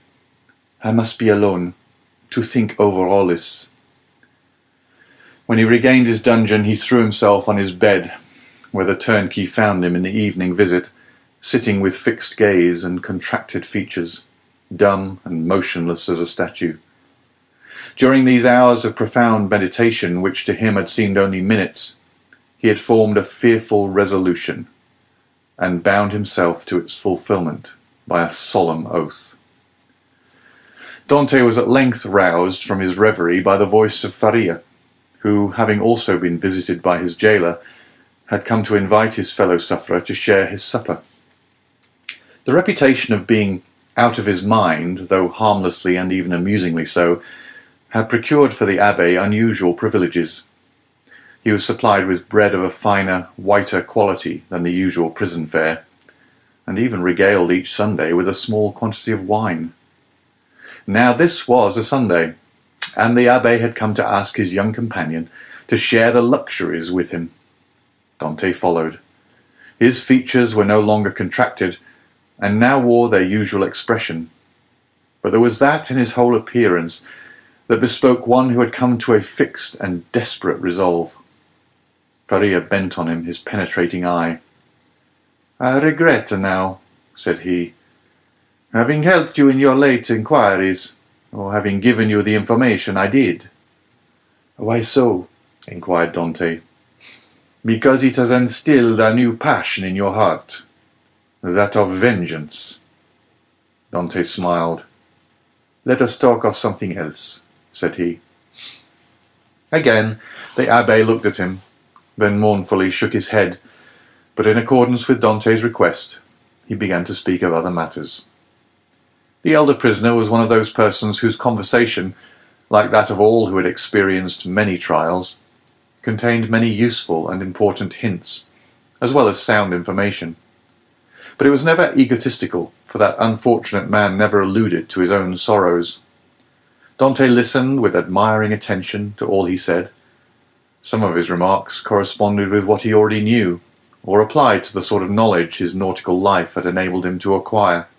I must be alone, to think over all this. When he regained his dungeon, he threw himself on his bed, where the turnkey found him in the evening visit, sitting with fixed gaze and contracted features, dumb and motionless as a statue. During these hours of profound meditation, which to him had seemed only minutes, he had formed a fearful resolution, and bound himself to its fulfilment by a solemn oath. Dante was at length roused from his reverie by the voice of Faria, who, having also been visited by his jailer, had come to invite his fellow-sufferer to share his supper. The reputation of being out of his mind, though harmlessly and even amusingly so, had procured for the Abbé unusual privileges. He was supplied with bread of a finer, whiter quality than the usual prison fare, and even regaled each Sunday with a small quantity of wine. Now this was a Sunday, and the Abbé had come to ask his young companion to share the luxuries with him. Dante followed. His features were no longer contracted, and now wore their usual expression. But there was that in his whole appearance that bespoke one who had come to a fixed and desperate resolve. Faria bent on him his penetrating eye. I regret now, said he, having helped you in your late inquiries, or having given you the information I did. Why so? inquired Dante. Because it has instilled a new passion in your heart, that of vengeance. Dante smiled. Let us talk of something else, said he. Again the Abbé looked at him, then mournfully shook his head, but in accordance with Dante's request, he began to speak of other matters. The elder prisoner was one of those persons whose conversation, like that of all who had experienced many trials, contained many useful and important hints, as well as sound information. But it was never egotistical, for that unfortunate man never alluded to his own sorrows. Dante listened with admiring attention to all he said. Some of his remarks corresponded with what he already knew, or applied to the sort of knowledge his nautical life had enabled him to acquire.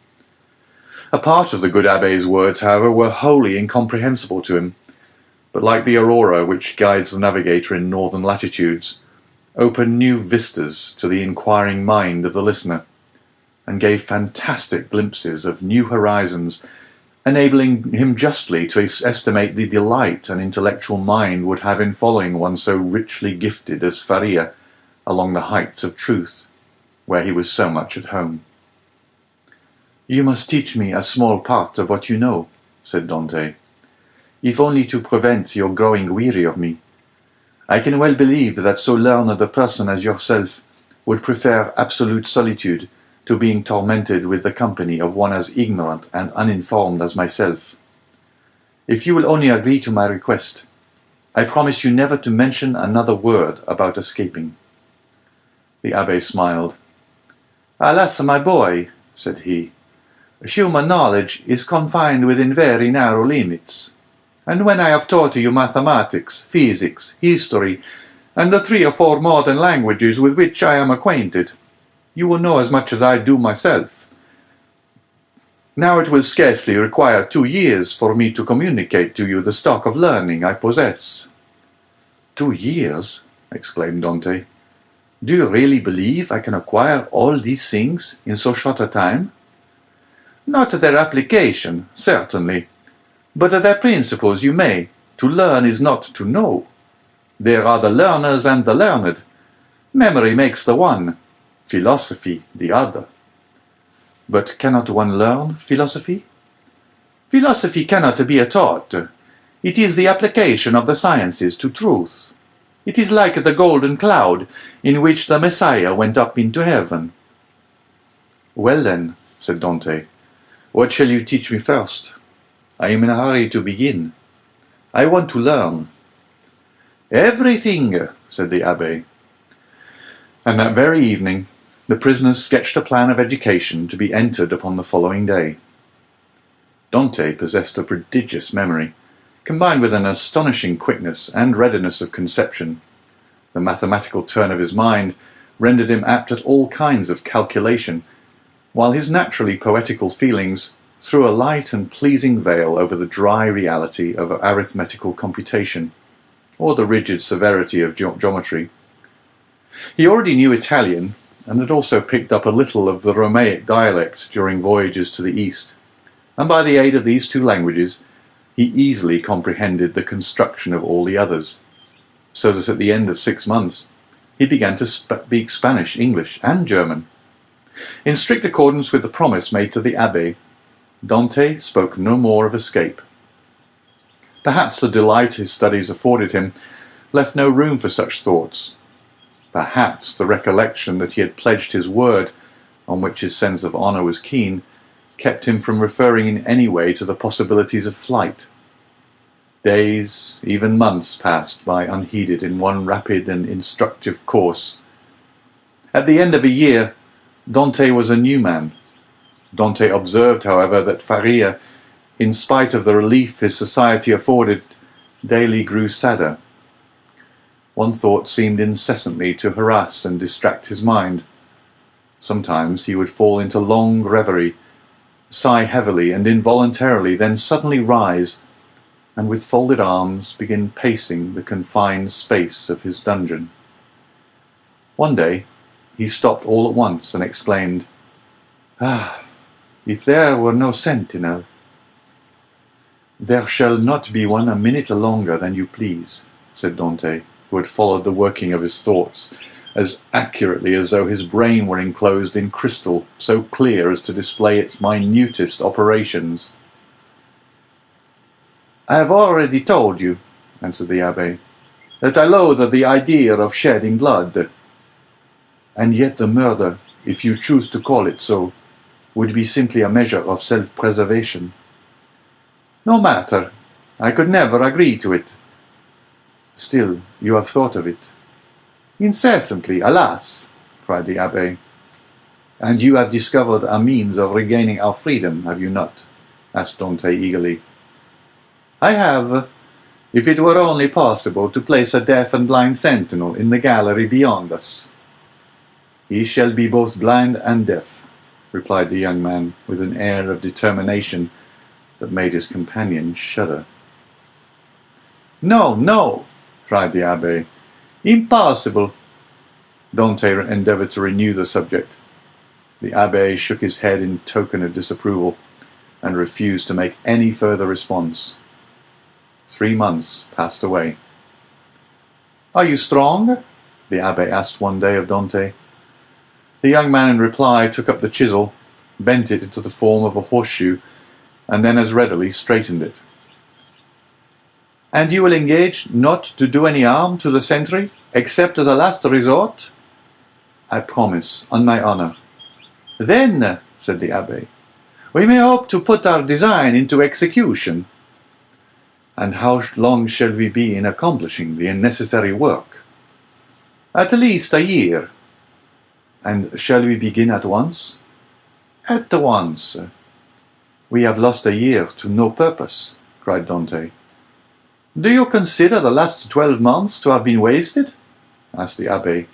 A part of the good abbé's words, however, were wholly incomprehensible to him, but like the aurora which guides the navigator in northern latitudes, opened new vistas to the inquiring mind of the listener, and gave fantastic glimpses of new horizons, enabling him justly to estimate the delight an intellectual mind would have in following one so richly gifted as Faria along the heights of truth, where he was so much at home. "You must teach me a small part of what you know," said Dante, "if only to prevent your growing weary of me. I can well believe that so learned a person as yourself would prefer absolute solitude to being tormented with the company of one as ignorant and uninformed as myself. If you will only agree to my request, I promise you never to mention another word about escaping." The abbé smiled. "Alas, my boy," said he, "human knowledge is confined within very narrow limits, and when I have taught you mathematics, physics, history, and the 3 or 4 modern languages with which I am acquainted, you will know as much as I do myself. Now it will scarcely require 2 years for me to communicate to you the stock of learning I possess." "2 years?" exclaimed Dante. "Do you really believe I can acquire all these things in so short a time?" "Not their application, certainly, but their principles you may. To learn is not to know. There are the learners and the learned. Memory makes the one, philosophy the other." "But cannot one learn philosophy?" "Philosophy cannot be taught. It is the application of the sciences to truth. It is like the golden cloud in which the Messiah went up into heaven." "Well then," said Dante, "what shall you teach me first? I am in a hurry to begin. I want to learn." "Everything," said the abbé. And that very evening the prisoners sketched a plan of education to be entered upon the following day. Dante possessed a prodigious memory, combined with an astonishing quickness and readiness of conception. The mathematical turn of his mind rendered him apt at all kinds of calculation, while his naturally poetical feelings threw a light and pleasing veil over the dry reality of arithmetical computation, or the rigid severity of geometry. He already knew Italian, and had also picked up a little of the Romaic dialect during voyages to the East, and by the aid of these 2 languages he easily comprehended the construction of all the others, so that at the end of 6 months he began to speak Spanish, English, and German. In strict accordance with the promise made to the abbé, Dante spoke no more of escape. Perhaps the delight his studies afforded him left no room for such thoughts. Perhaps the recollection that he had pledged his word, on which his sense of honour was keen, kept him from referring in any way to the possibilities of flight. Days, even months, passed by unheeded in one rapid and instructive course. At the end of a year, Dante was a new man. Dante observed, however, that Faria, in spite of the relief his society afforded, daily grew sadder. One thought seemed incessantly to harass and distract his mind. Sometimes he would fall into long reverie, sigh heavily and involuntarily, then suddenly rise, and with folded arms begin pacing the confined space of his dungeon. One day he stopped all at once and exclaimed, "Ah, if there were no sentinel!" "There shall not be one a minute longer than you please," said Dante, who had followed the working of his thoughts as accurately as though his brain were enclosed in crystal, so clear as to display its minutest operations. "I have already told you," answered the abbé, "that I loathe the idea of shedding blood. And yet the murder, if you choose to call it so, would be simply a measure of self-preservation." "No matter. I could never agree to it." "Still, you have thought of it." "Incessantly, alas!" cried the abbé. "And you have discovered a means of regaining our freedom, have you not?" asked Dante eagerly. "I have. If it were only possible to place a deaf and blind sentinel in the gallery beyond us." "He shall be both blind and deaf," replied the young man, with an air of determination that made his companion shudder. No, no, cried the abbé. Impossible. Dante endeavoured to renew the subject. The abbé shook his head in token of disapproval, and refused to make any further response. 3 months passed away. Are you strong? The abbé asked one day of Dante. The young man in reply took up the chisel, bent it into the form of a horseshoe, and then as readily straightened it. And you will engage not to do any harm to the sentry, except as a last resort? I promise, on my honour. Then, said the abbé, we may hope to put our design into execution. And how long shall we be in accomplishing the necessary work? At least a year. And shall we begin at once? At once. We have lost a year to no purpose, cried Dante. Do you consider the last 12 months to have been wasted? Asked the abbé.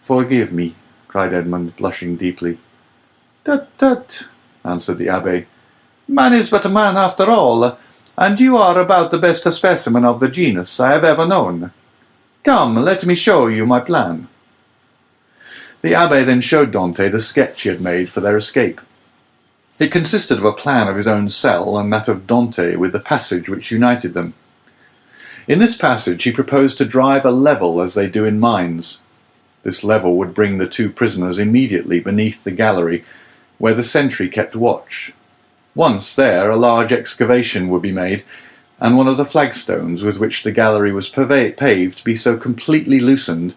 Forgive me, cried Edmund, blushing deeply. Tut, tut, answered the abbé. Man is but a man after all, and you are about the best specimen of the genus I have ever known. Come, let me show you my plan. The abbé then showed Dante the sketch he had made for their escape. It consisted of a plan of his own cell and that of Dante with the passage which united them. In this passage he proposed to drive a level as they do in mines. This level would bring the 2 prisoners immediately beneath the gallery, where the sentry kept watch. Once there, a large excavation would be made, and one of the flagstones with which the gallery was paved be so completely loosened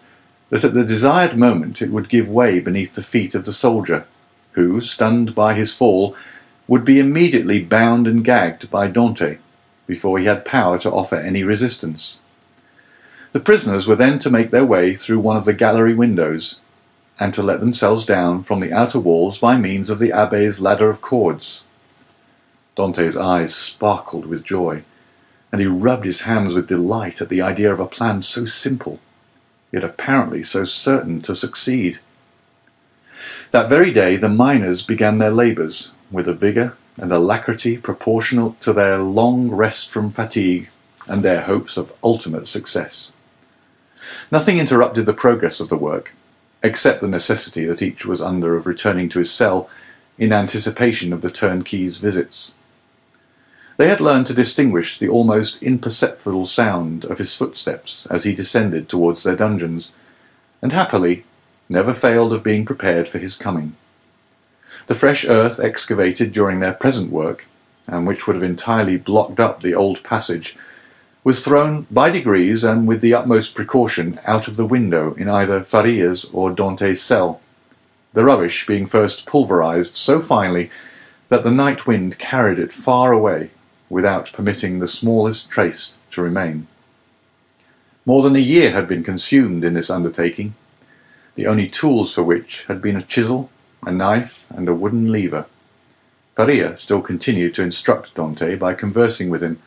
that at the desired moment it would give way beneath the feet of the soldier, who, stunned by his fall, would be immediately bound and gagged by Dante, before he had power to offer any resistance. The prisoners were then to make their way through one of the gallery windows, and to let themselves down from the outer walls by means of the abbé's ladder of cords. Dante's eyes sparkled with joy, and he rubbed his hands with delight at the idea of a plan so simple, yet apparently so certain to succeed. That very day the miners began their labours, with a vigour and alacrity proportional to their long rest from fatigue and their hopes of ultimate success. Nothing interrupted the progress of the work, except the necessity that each was under of returning to his cell in anticipation of the turnkey's visits. They had learned to distinguish the almost imperceptible sound of his footsteps as he descended towards their dungeons, and happily never failed of being prepared for his coming. The fresh earth excavated during their present work, and which would have entirely blocked up the old passage, was thrown by degrees and with the utmost precaution out of the window in either Faria's or Dante's cell, the rubbish being first pulverized so finely that the night wind carried it far away without permitting the smallest trace to remain. More than a year had been consumed in this undertaking, the only tools for which had been a chisel, a knife, and a wooden lever. Faria still continued to instruct Dante by conversing with him,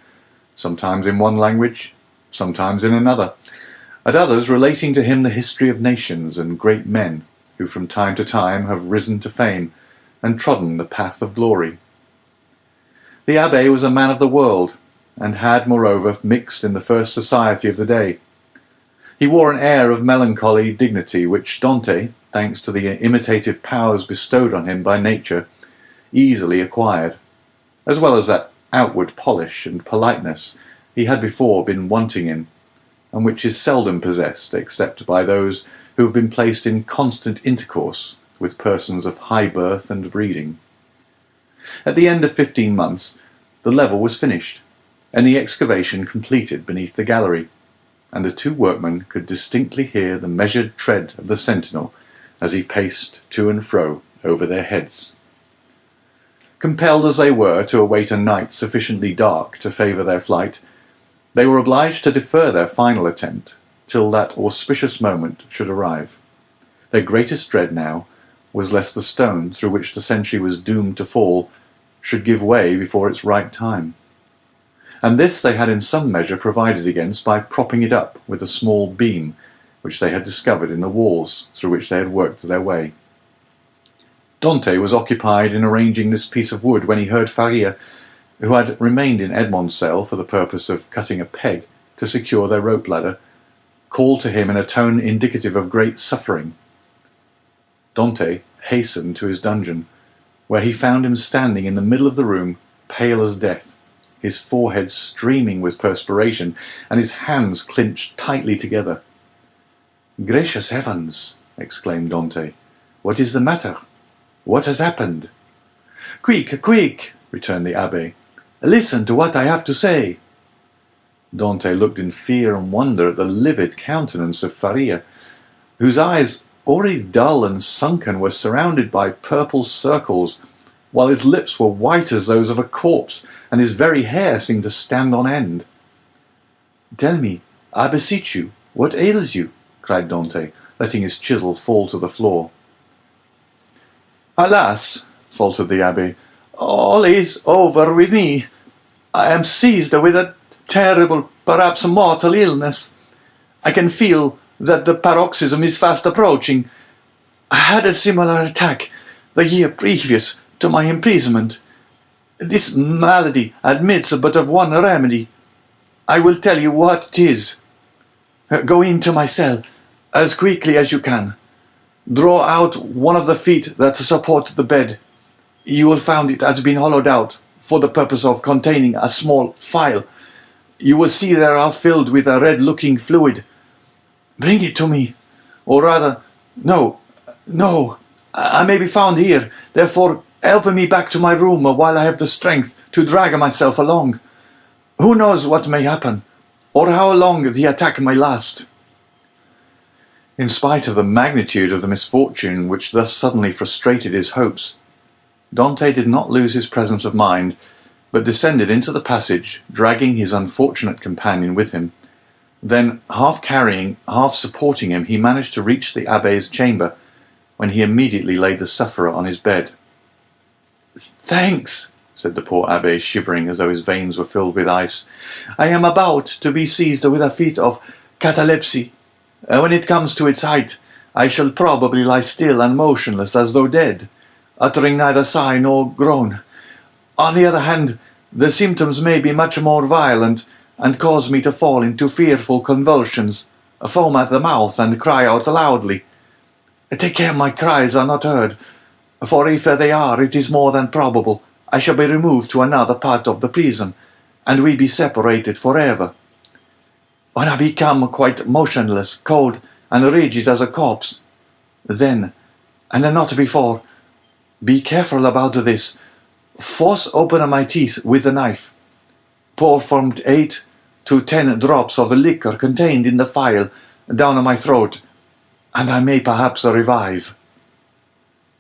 sometimes in one language, sometimes in another, at others relating to him the history of nations and great men who from time to time have risen to fame and trodden the path of glory. The abbé was a man of the world, and had, moreover, mixed in the first society of the day. He wore an air of melancholy dignity which Dante, thanks to the imitative powers bestowed on him by nature, easily acquired, as well as that outward polish and politeness he had before been wanting in, and which is seldom possessed except by those who have been placed in constant intercourse with persons of high birth and breeding. At the end of 15 months, the level was finished, and the excavation completed beneath the gallery, and the 2 workmen could distinctly hear the measured tread of the sentinel as he paced to and fro over their heads. Compelled as they were to await a night sufficiently dark to favour their flight, they were obliged to defer their final attempt till that auspicious moment should arrive. Their greatest dread now was lest the stone through which the sentry was doomed to fall should give way before its right time. And this they had in some measure provided against by propping it up with a small beam which they had discovered in the walls through which they had worked their way. Dante was occupied in arranging this piece of wood when he heard Faria, who had remained in Edmond's cell for the purpose of cutting a peg to secure their rope ladder, call to him in a tone indicative of great suffering. Dante hastened to his dungeon, where he found him standing in the middle of the room, pale as death, his forehead streaming with perspiration, and his hands clinched tightly together. "Gracious heavens!" exclaimed Dante. "What is the matter? What has happened?" "Quick, quick!" returned the abbé. "Listen to what I have to say." Dante looked in fear and wonder at the livid countenance of Faria, whose eyes, already dull and sunken, were surrounded by purple circles, while his lips were white as those of a corpse, and his very hair seemed to stand on end. "Tell me, I beseech you, what ails you?" cried Dante, letting his chisel fall to the floor. "Alas," faltered the abbé, "all is over with me. I am seized with a terrible, perhaps mortal illness. I can feel that the paroxysm is fast approaching. I had a similar attack the year previous to my imprisonment. This malady admits but of one remedy. I will tell you what it is. Go into my cell as quickly as you can. Draw out one of the feet that support the bed. You will find it has been hollowed out for the purpose of containing a small phial. You will see they are filled with a red-looking fluid. Bring it to me. Or rather, no, I may be found here. Therefore, help me back to my room while I have the strength to drag myself along. Who knows what may happen, or how long the attack may last?" In spite of the magnitude of the misfortune which thus suddenly frustrated his hopes, Dante did not lose his presence of mind, but descended into the passage, dragging his unfortunate companion with him. Then, half carrying, half supporting him, he managed to reach the abbé's chamber, when he immediately laid the sufferer on his bed. "Thanks," said the poor abbé, shivering as though his veins were filled with ice. "I am about to be seized with a fit of catalepsy. When it comes to its height, I shall probably lie still and motionless as though dead, uttering neither sigh nor groan. On the other hand, the symptoms may be much more violent, and cause me to fall into fearful convulsions, foam at the mouth, and cry out loudly. Take care my cries are not heard, for if they are, it is more than probable I shall be removed to another part of the prison, and we be separated forever. When I become quite motionless, cold, and rigid as a corpse, then, and not before, be careful about this, force open my teeth with a knife, pour from 8 to 10 drops of the liquor contained in the phial down my throat, and I may perhaps revive."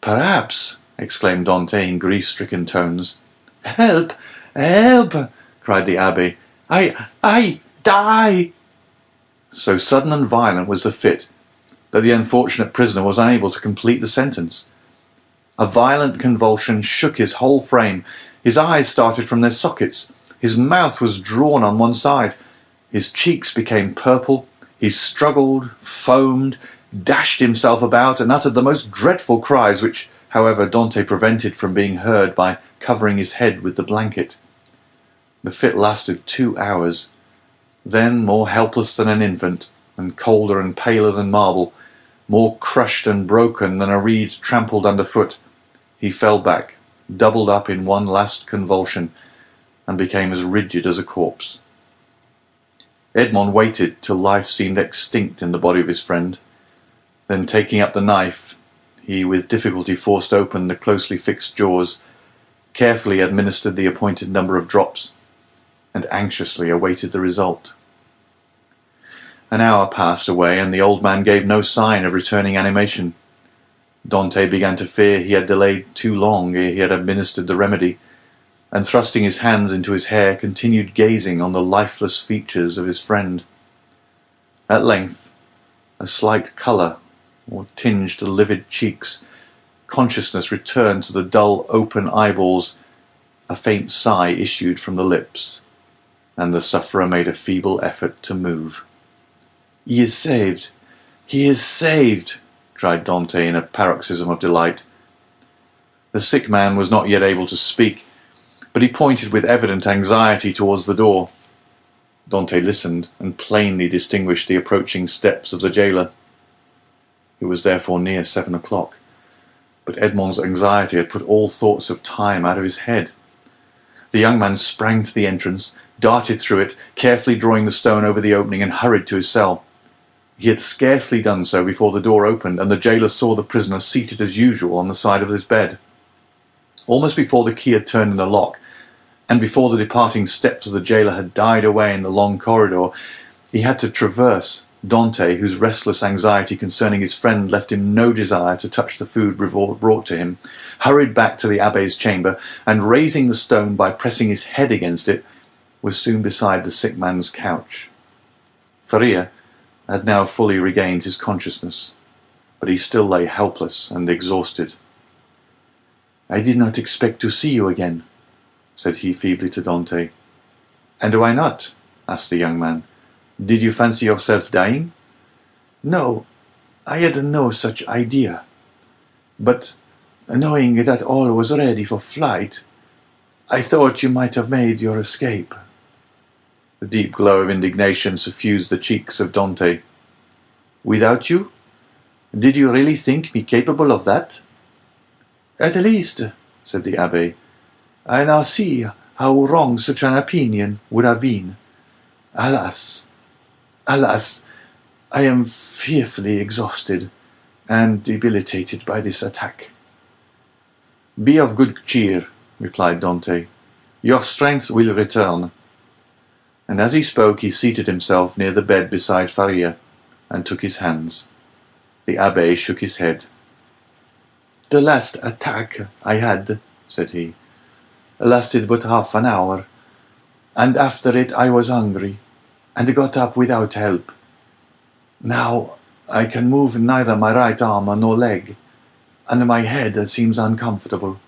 "Perhaps," exclaimed Dante in grief-stricken tones. "Help! Help!" cried the abbé. I die!" So sudden and violent was the fit that the unfortunate prisoner was unable to complete the sentence. A violent convulsion shook his whole frame. His eyes started from their sockets. His mouth was drawn on one side. His cheeks became purple. He struggled, foamed, dashed himself about, and uttered the most dreadful cries, which, however, Dante prevented from being heard by covering his head with the blanket. The fit lasted 2 hours. Then, more helpless than an infant, and colder and paler than marble, more crushed and broken than a reed trampled underfoot, he fell back, doubled up in one last convulsion, and became as rigid as a corpse. Edmond waited till life seemed extinct in the body of his friend. Then, taking up the knife, he with difficulty forced open the closely fixed jaws, carefully administered the appointed number of drops, and anxiously awaited the result. An hour passed away, and the old man gave no sign of returning animation. Dante began to fear he had delayed too long ere he had administered the remedy, and thrusting his hands into his hair, continued gazing on the lifeless features of his friend. At length, a slight colour tinged the livid cheeks. Consciousness returned to the dull, open eyeballs. A faint sigh issued from the lips, and the sufferer made a feeble effort to move. "He is saved! He is saved!" cried Dante in a paroxysm of delight. The sick man was not yet able to speak, but he pointed with evident anxiety towards the door. Dante listened and plainly distinguished the approaching steps of the jailer. It was therefore near 7 o'clock, but Edmond's anxiety had put all thoughts of time out of his head. The young man sprang to the entrance, darted through it, carefully drawing the stone over the opening, and hurried to his cell. He had scarcely done so before the door opened, and the jailer saw the prisoner seated as usual on the side of his bed. Almost before the key had turned in the lock, and before the departing steps of the jailer had died away in the long corridor, he had to traverse Dante, whose restless anxiety concerning his friend left him no desire to touch the food brought to him, hurried back to the abbé's chamber, and raising the stone by pressing his head against it, was soon beside the sick man's couch. Faria had now fully regained his consciousness, but he still lay helpless and exhausted. "I did not expect to see you again," said he feebly to Dante. "And why not?" asked the young man. "Did you fancy yourself dying?" "No, I had no such idea. But, knowing that all was ready for flight, I thought you might have made your escape." A deep glow of indignation suffused the cheeks of Dante. "Without you? Did you really think me capable of that?" "At least," said the abbé, "I now see how wrong such an opinion would have been. Alas, alas, I am fearfully exhausted and debilitated by this attack." "Be of good cheer," replied Dante. "Your strength will return." And as he spoke, he seated himself near the bed beside Faria and took his hands. The abbé shook his head. "The last attack I had," said he, "lasted but half an hour, and after it I was hungry, and got up without help. Now I can move neither my right arm nor leg, and my head seems uncomfortable,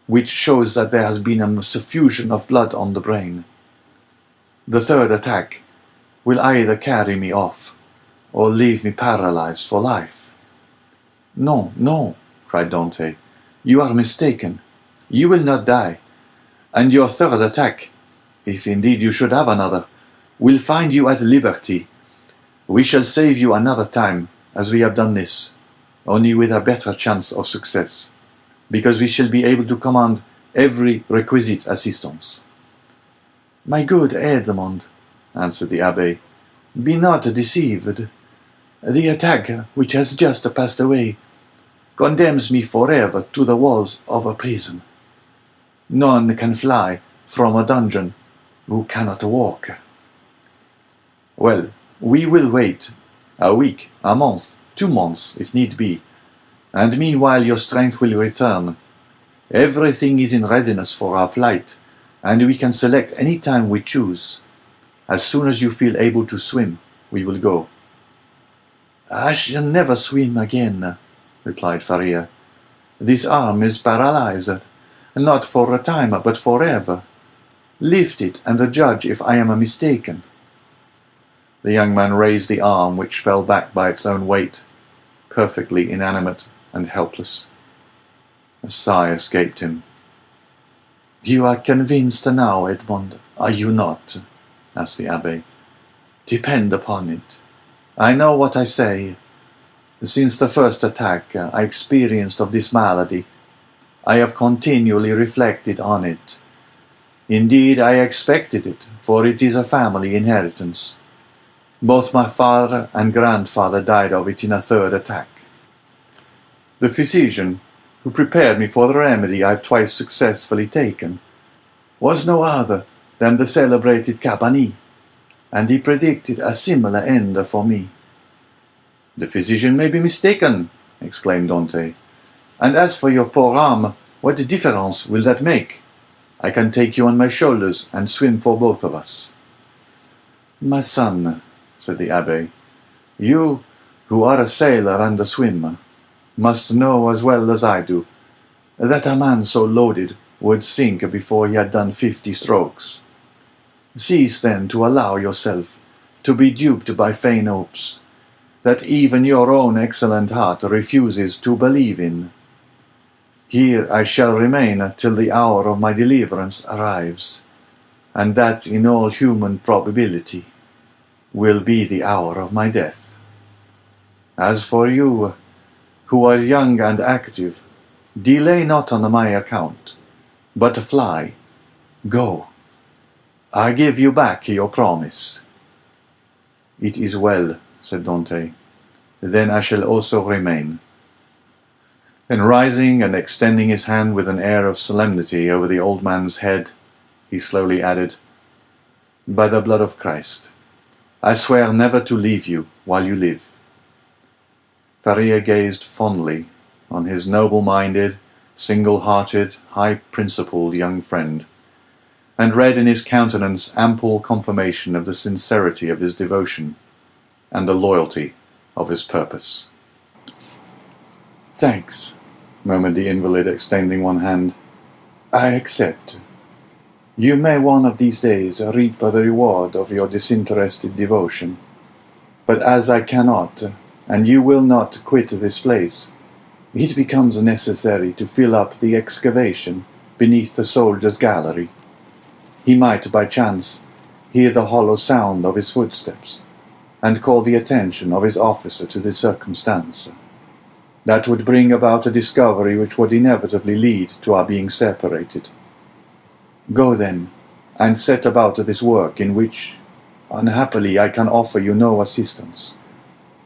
which shows that there has been a suffusion of blood on the brain. The third attack will either carry me off, or leave me paralyzed for life." "No, no," cried Dante, "you are mistaken. You will not die, and your third attack, if indeed you should have another, will find you at liberty. We shall save you another time, as we have done this, only with a better chance of success, because we shall be able to command every requisite assistance." "My good Edmond," answered the abbé, "be not deceived. The attack which has just passed away condemns me forever to the walls of a prison. None can fly from a dungeon who cannot walk." "Well, we will wait a week, a month, 2 months, if need be, and meanwhile your strength will return. Everything is in readiness for our flight, and we can select any time we choose. As soon as you feel able to swim, we will go." "I shall never swim again," replied Faria. "This arm is paralyzed, not for a time, but forever. Lift it and judge if I am mistaken." The young man raised the arm, which fell back by its own weight, perfectly inanimate and helpless. A sigh escaped him. "You are convinced now, Edmond, are you not?" asked the abbé. "Depend upon it. I know what I say. Since the first attack I experienced of this malady, I have continually reflected on it. Indeed, I expected it, for it is a family inheritance. Both my father and grandfather died of it in a third attack. The physician, who prepared me for the remedy I have twice successfully taken, was no other than the celebrated Cabanilles, and he predicted a similar end for me." "The physician may be mistaken," exclaimed Dante. "And as for your poor arm, what difference will that make? I can take you on my shoulders and swim for both of us." "My son," said the abbé, "you, who are a sailor and a swimmer, must know as well as I do that a man so loaded would sink before he had done 50 strokes. Cease then to allow yourself to be duped by vain hopes that even your own excellent heart refuses to believe in." Here I shall remain till the hour of my deliverance arrives, and that in all human probability will be the hour of my death. As for you, who are young and active, delay not on my account, but fly, go. I give you back your promise." "It is well," said Dante. "Then I shall also remain." Then rising and extending his hand with an air of solemnity over the old man's head, he slowly added, "By the blood of Christ, I swear never to leave you while you live." Faria gazed fondly on his noble-minded, single-hearted, high-principled young friend, and read in his countenance ample confirmation of the sincerity of his devotion and the loyalty of his purpose. "Thanks," murmured the invalid, extending one hand. "I accept. You may one of these days reap the reward of your disinterested devotion. But as I cannot, and you will not quit this place, it becomes necessary to fill up the excavation beneath the soldier's gallery. He might, by chance, hear the hollow sound of his footsteps, and call the attention of his officer to the circumstance. That would bring about a discovery which would inevitably lead to our being separated. Go then, and set about this work in which, unhappily, I can offer you no assistance.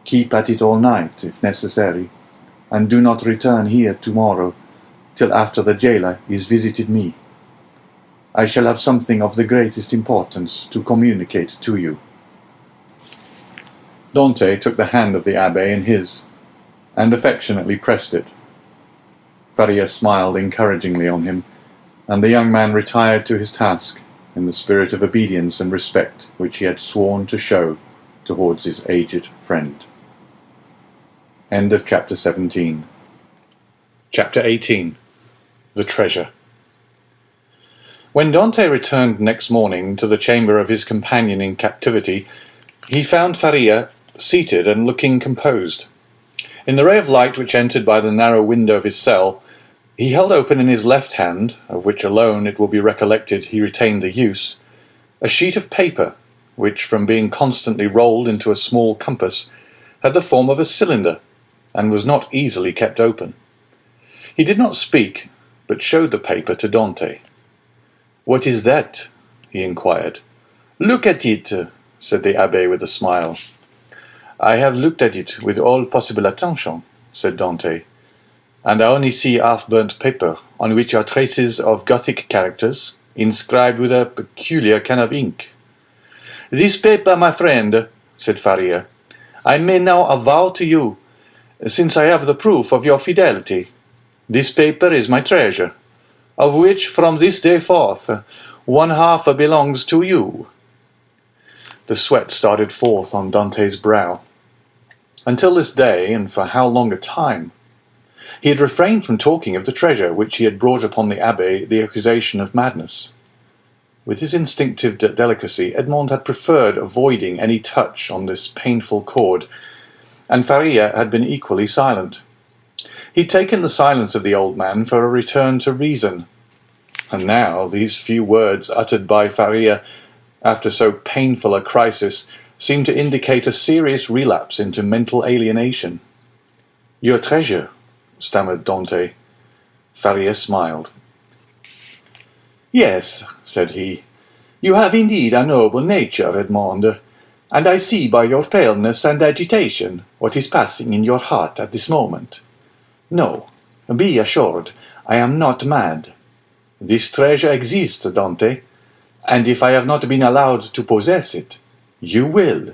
Keep at it all night, if necessary, and do not return here tomorrow till after the jailer is visited me. I shall have something of the greatest importance to communicate to you." Dante took the hand of the abbé in his, and affectionately pressed it. Faria smiled encouragingly on him, and the young man retired to his task in the spirit of obedience and respect which he had sworn to show towards his aged friend. End of chapter 17. Chapter 18. The Treasure. When Dante returned next morning to the chamber of his companion in captivity, he found Faria seated and looking composed. In the ray of light which entered by the narrow window of his cell, he held open in his left hand, of which alone it will be recollected he retained the use, a sheet of paper, which, from being constantly rolled into a small compass, had the form of a cylinder, and was not easily kept open. He did not speak, but showed the paper to Dante. "What is that?" he inquired. "Look at it," said the abbé with a smile. "I have looked at it with all possible attention," said Dante, "and I only see half-burnt paper on which are traces of Gothic characters, inscribed with a peculiar kind of ink." "This paper, my friend," said Faria, "I may now avow to you, since I have the proof of your fidelity. This paper is my treasure, of which from this day forth one half belongs to you." The sweat started forth on Dante's brow. Until this day, and for how long a time? He had refrained from talking of the treasure which he had brought upon the abbé the accusation of madness. With his instinctive delicacy, Edmond had preferred avoiding any touch on this painful chord, and Faria had been equally silent. He had taken the silence of the old man for a return to reason, and now these few words uttered by Faria after so painful a crisis seemed to indicate a serious relapse into mental alienation. "Your treasure," stammered Dante. Faria smiled. "Yes," said he, "you have indeed a noble nature, Edmond, and I see by your paleness and agitation what is passing in your heart at this moment. No, be assured, I am not mad. This treasure exists, Dante, and if I have not been allowed to possess it, you will.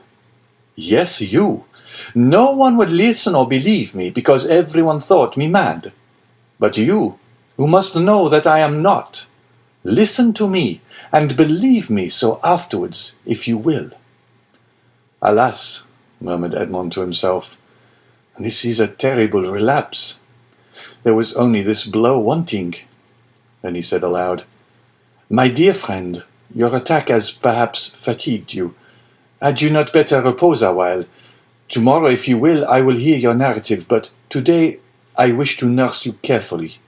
Yes, you. No one would listen or believe me, because everyone thought me mad. But you, who must know that I am not, listen to me, and believe me so afterwards, if you will." "Alas," murmured Edmond to himself, "this is a terrible relapse. There was only this blow wanting." Then he said aloud, "My dear friend, your attack has perhaps fatigued you. Had you not better repose a while? Tomorrow, if you will, I will hear your narrative, but today I wish to nurse you carefully.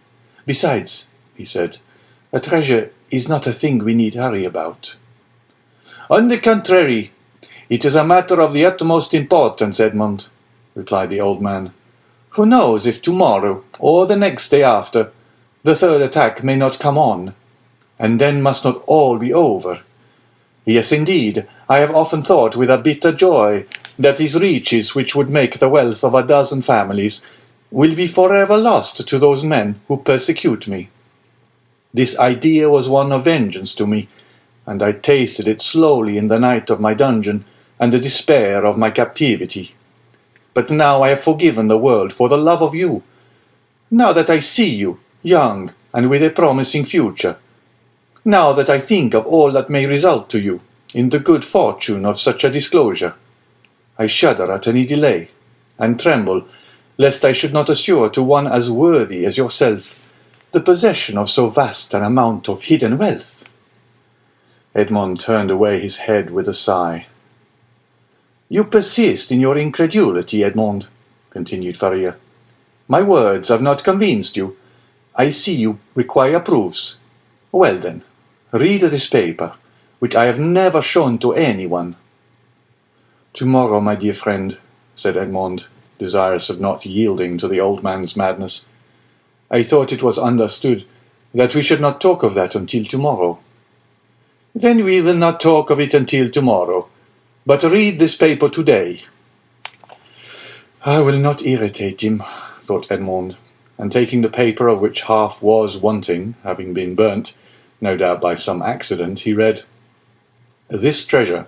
Besides, he said, a treasure is not a thing we need hurry about. On the contrary, it is a matter of the utmost importance, Edmund, replied the old man. Who knows if tomorrow, or the next day after, the third attack may not come on, and then must not all be over. Yes, indeed, I have often thought with a bitter joy that these riches which would make the wealth of a dozen families will be forever lost to those men who persecute me. This idea was one of vengeance to me, and I tasted it slowly in the night of my dungeon and the despair of my captivity. But now I have forgiven the world for the love of you. Now that I see you, young and with a promising future, now that I think of all that may result to you in the good fortune of such a disclosure, I shudder at any delay, and tremble lest I should not assure to one as worthy as yourself the possession of so vast an amount of hidden wealth. Edmond turned away his head with a sigh. You persist in your incredulity, Edmond, continued Faria. My words have not convinced you. I see you require proofs. Well then, read this paper, which I have never shown to anyone. Tomorrow, my dear friend, said Edmond, desirous of not yielding to the old man's madness. I thought it was understood that we should not talk of that until tomorrow. Then we will not talk of it until tomorrow, but read this paper today. I will not irritate him, thought Edmond, and taking the paper, of which half was wanting, having been burnt, no doubt by some accident, he read, This treasure,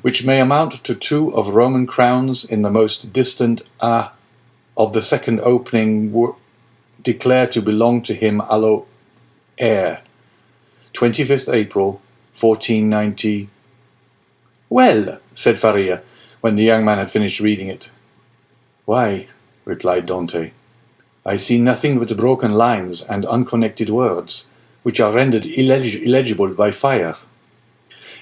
which may amount to 2 of Roman crowns in the most distant of the second opening, declare to belong to him allo heir, 25th April, 1490. Well, said Faria, when the young man had finished reading it. Why, replied Dante, I see nothing but broken lines and unconnected words, which are rendered illegible by fire.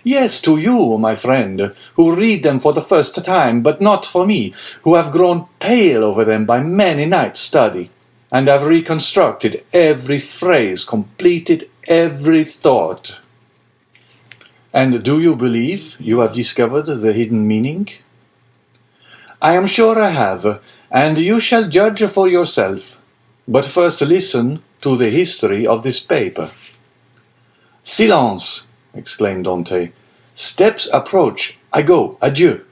Yes, to you, my friend, who read them for the first time, but not for me, who have grown pale over them by many nights' study, and have reconstructed every phrase, completed every thought. And do you believe you have discovered the hidden meaning? I am sure I have, and you shall judge for yourself. But first listen to the history of this paper. Silence! exclaimed Dante. Steps approach. I go. Adieu.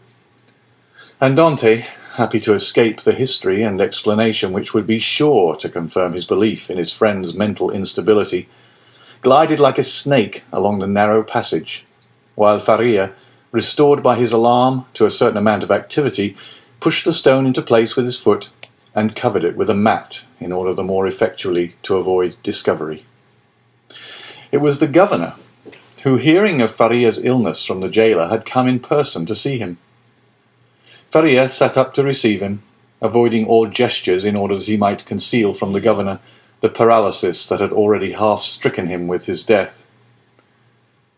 And Dante, happy to escape the history and explanation which would be sure to confirm his belief in his friend's mental instability, glided like a snake along the narrow passage, while Faria, restored by his alarm to a certain amount of activity, pushed the stone into place with his foot and covered it with a mat in order the more effectually to avoid discovery. It was the governor, who, hearing of Faria's illness from the jailer, had come in person to see him. Faria sat up to receive him, avoiding all gestures in order that he might conceal from the governor the paralysis that had already half stricken him with his death.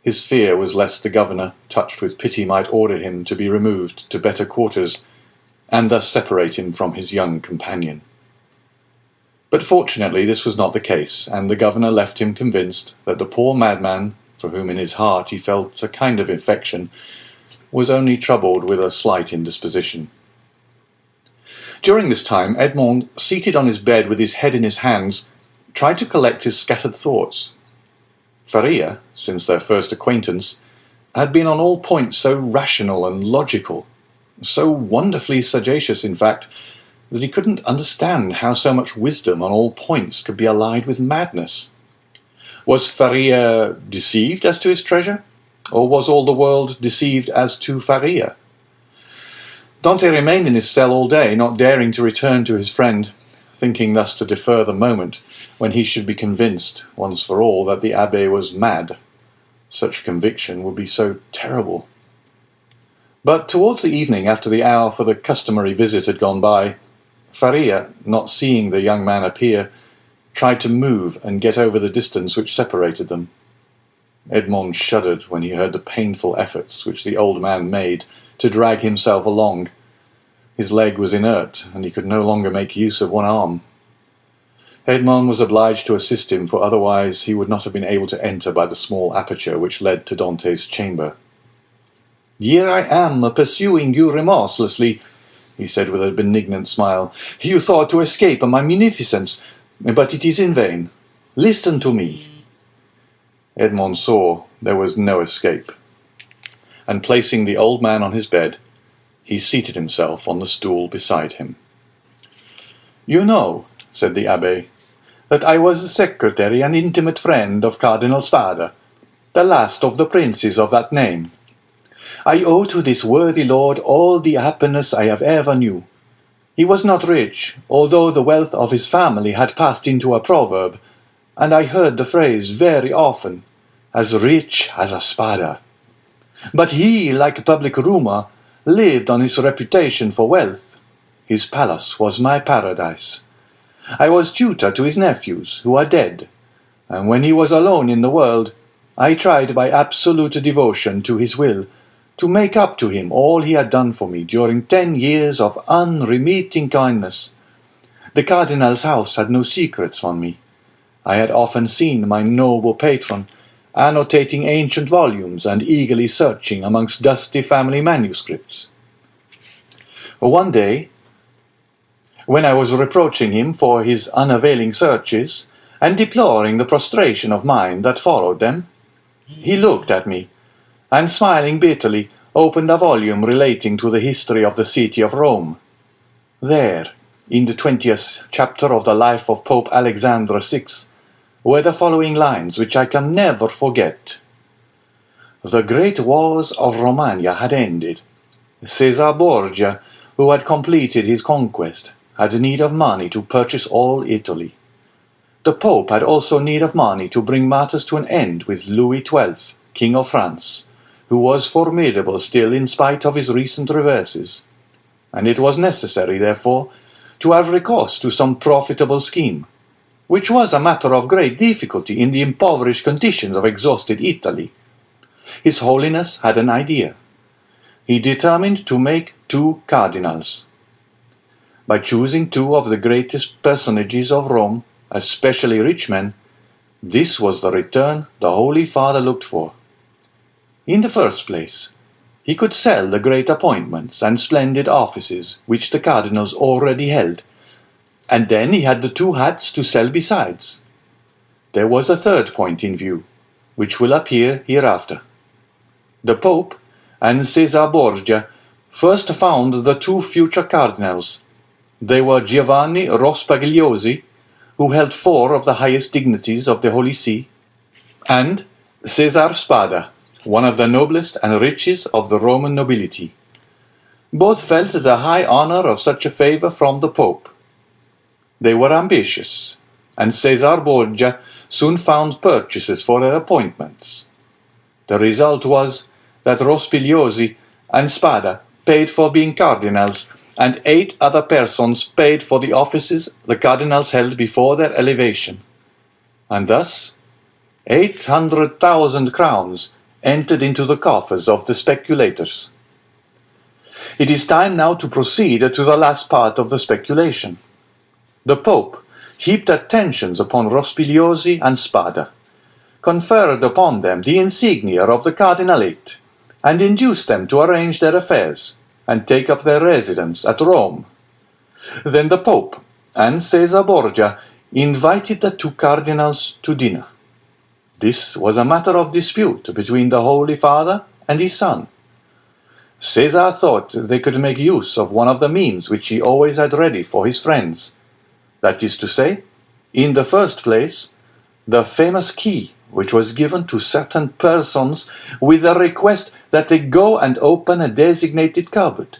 His fear was lest the governor, touched with pity, might order him to be removed to better quarters, and thus separate him from his young companion. But fortunately this was not the case, and the governor left him convinced that the poor madman, for whom in his heart he felt a kind of affection, was only troubled with a slight indisposition. During this time Edmond, seated on his bed with his head in his hands, tried to collect his scattered thoughts. Faria, since their first acquaintance, had been on all points so rational and logical, so wonderfully sagacious, in fact, that he couldn't understand how so much wisdom on all points could be allied with madness. Was Faria deceived as to his treasure, or was all the world deceived as to Faria? Dante remained in his cell all day, not daring to return to his friend, thinking thus to defer the moment when he should be convinced, once for all, that the abbé was mad. Such conviction would be so terrible. But towards the evening, after the hour for the customary visit had gone by, Faria, not seeing the young man appear, tried to move and get over the distance which separated them. Edmond shuddered when he heard the painful efforts which the old man made to drag himself along. His leg was inert, and he could no longer make use of one arm. Edmond was obliged to assist him, for otherwise he would not have been able to enter by the small aperture which led to Dante's chamber. "Here I am, pursuing you remorselessly," he said with a benignant smile. "You thought to escape my munificence, but it is in vain. Listen to me." Edmond saw there was no escape, and placing the old man on his bed, he seated himself on the stool beside him. "You know," said the abbé, "that I was the secretary and intimate friend of Cardinal Spada, the last of the princes of that name. I owe to this worthy lord all the happiness I have ever knew. He was not rich, although the wealth of his family had passed into a proverb, and I heard the phrase very often, as rich as a Spada. But he, like public rumour, lived on his reputation for wealth. His palace was my paradise. I was tutor to his nephews, who are dead, and when he was alone in the world, I tried by absolute devotion to his will to make up to him all he had done for me during 10 years of unremitting kindness. The cardinal's house had no secrets from me. I had often seen my noble patron annotating ancient volumes and eagerly searching amongst dusty family manuscripts. One day, when I was reproaching him for his unavailing searches, and deploring the prostration of mind that followed them, he looked at me, and smiling bitterly, opened a volume relating to the history of the city of Rome. There, in the 20th chapter of the life of Pope Alexandre VI, were the following lines which I can never forget. "The great wars of Romagna had ended. Caesar Borgia, who had completed his conquest, had need of money to purchase all Italy. The Pope had also need of money to bring matters to an end with Louis XII, King of France, who was formidable still in spite of his recent reverses, and it was necessary, therefore, to have recourse to some profitable scheme, which was a matter of great difficulty in the impoverished conditions of exhausted Italy. His Holiness had an idea. He determined to make 2 cardinals. By choosing 2 of the greatest personages of Rome, especially rich men, this was the return the Holy Father looked for. In the first place, he could sell the great appointments and splendid offices which the cardinals already held, and then he had the 2 hats to sell besides. There was a third point in view, which will appear hereafter. The Pope and Caesar Borgia first found the 2 future cardinals. They were Giovanni Rospagliosi, who held 4 of the highest dignities of the Holy See, and Cesar Spada, one of the noblest and richest of the Roman nobility. Both felt the high honor of such a favor from the Pope. They were ambitious, and Caesar Borgia soon found purchasers for their appointments. The result was that Rospigliosi and Spada paid for being cardinals, and 8 other persons paid for the offices the cardinals held before their elevation. And thus 800,000 crowns entered into the coffers of the speculators. It is time now to proceed to the last part of the speculation. The Pope heaped attentions upon Rospigliosi and Spada, conferred upon them the insignia of the cardinalate, and induced them to arrange their affairs and take up their residence at Rome. Then the Pope and Caesar Borgia invited the 2 cardinals to dinner. This was a matter of dispute between the Holy Father and his son. Caesar thought they could make use of one of the means which he always had ready for his friends. That is to say, in the first place, the famous key which was given to certain persons with a request that they go and open a designated cupboard.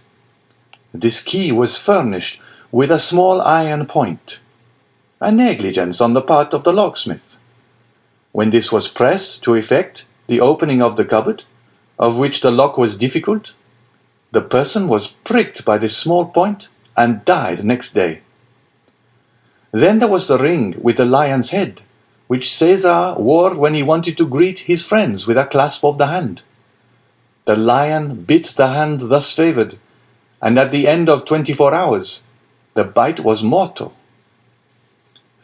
This key was furnished with a small iron point, a negligence on the part of the locksmith. When this was pressed to effect the opening of the cupboard, of which the lock was difficult, the person was pricked by this small point and died next day. Then there was the ring with the lion's head, which Caesar wore when he wanted to greet his friends with a clasp of the hand. The lion bit the hand thus favored, and at the end of 24 hours, the bite was mortal.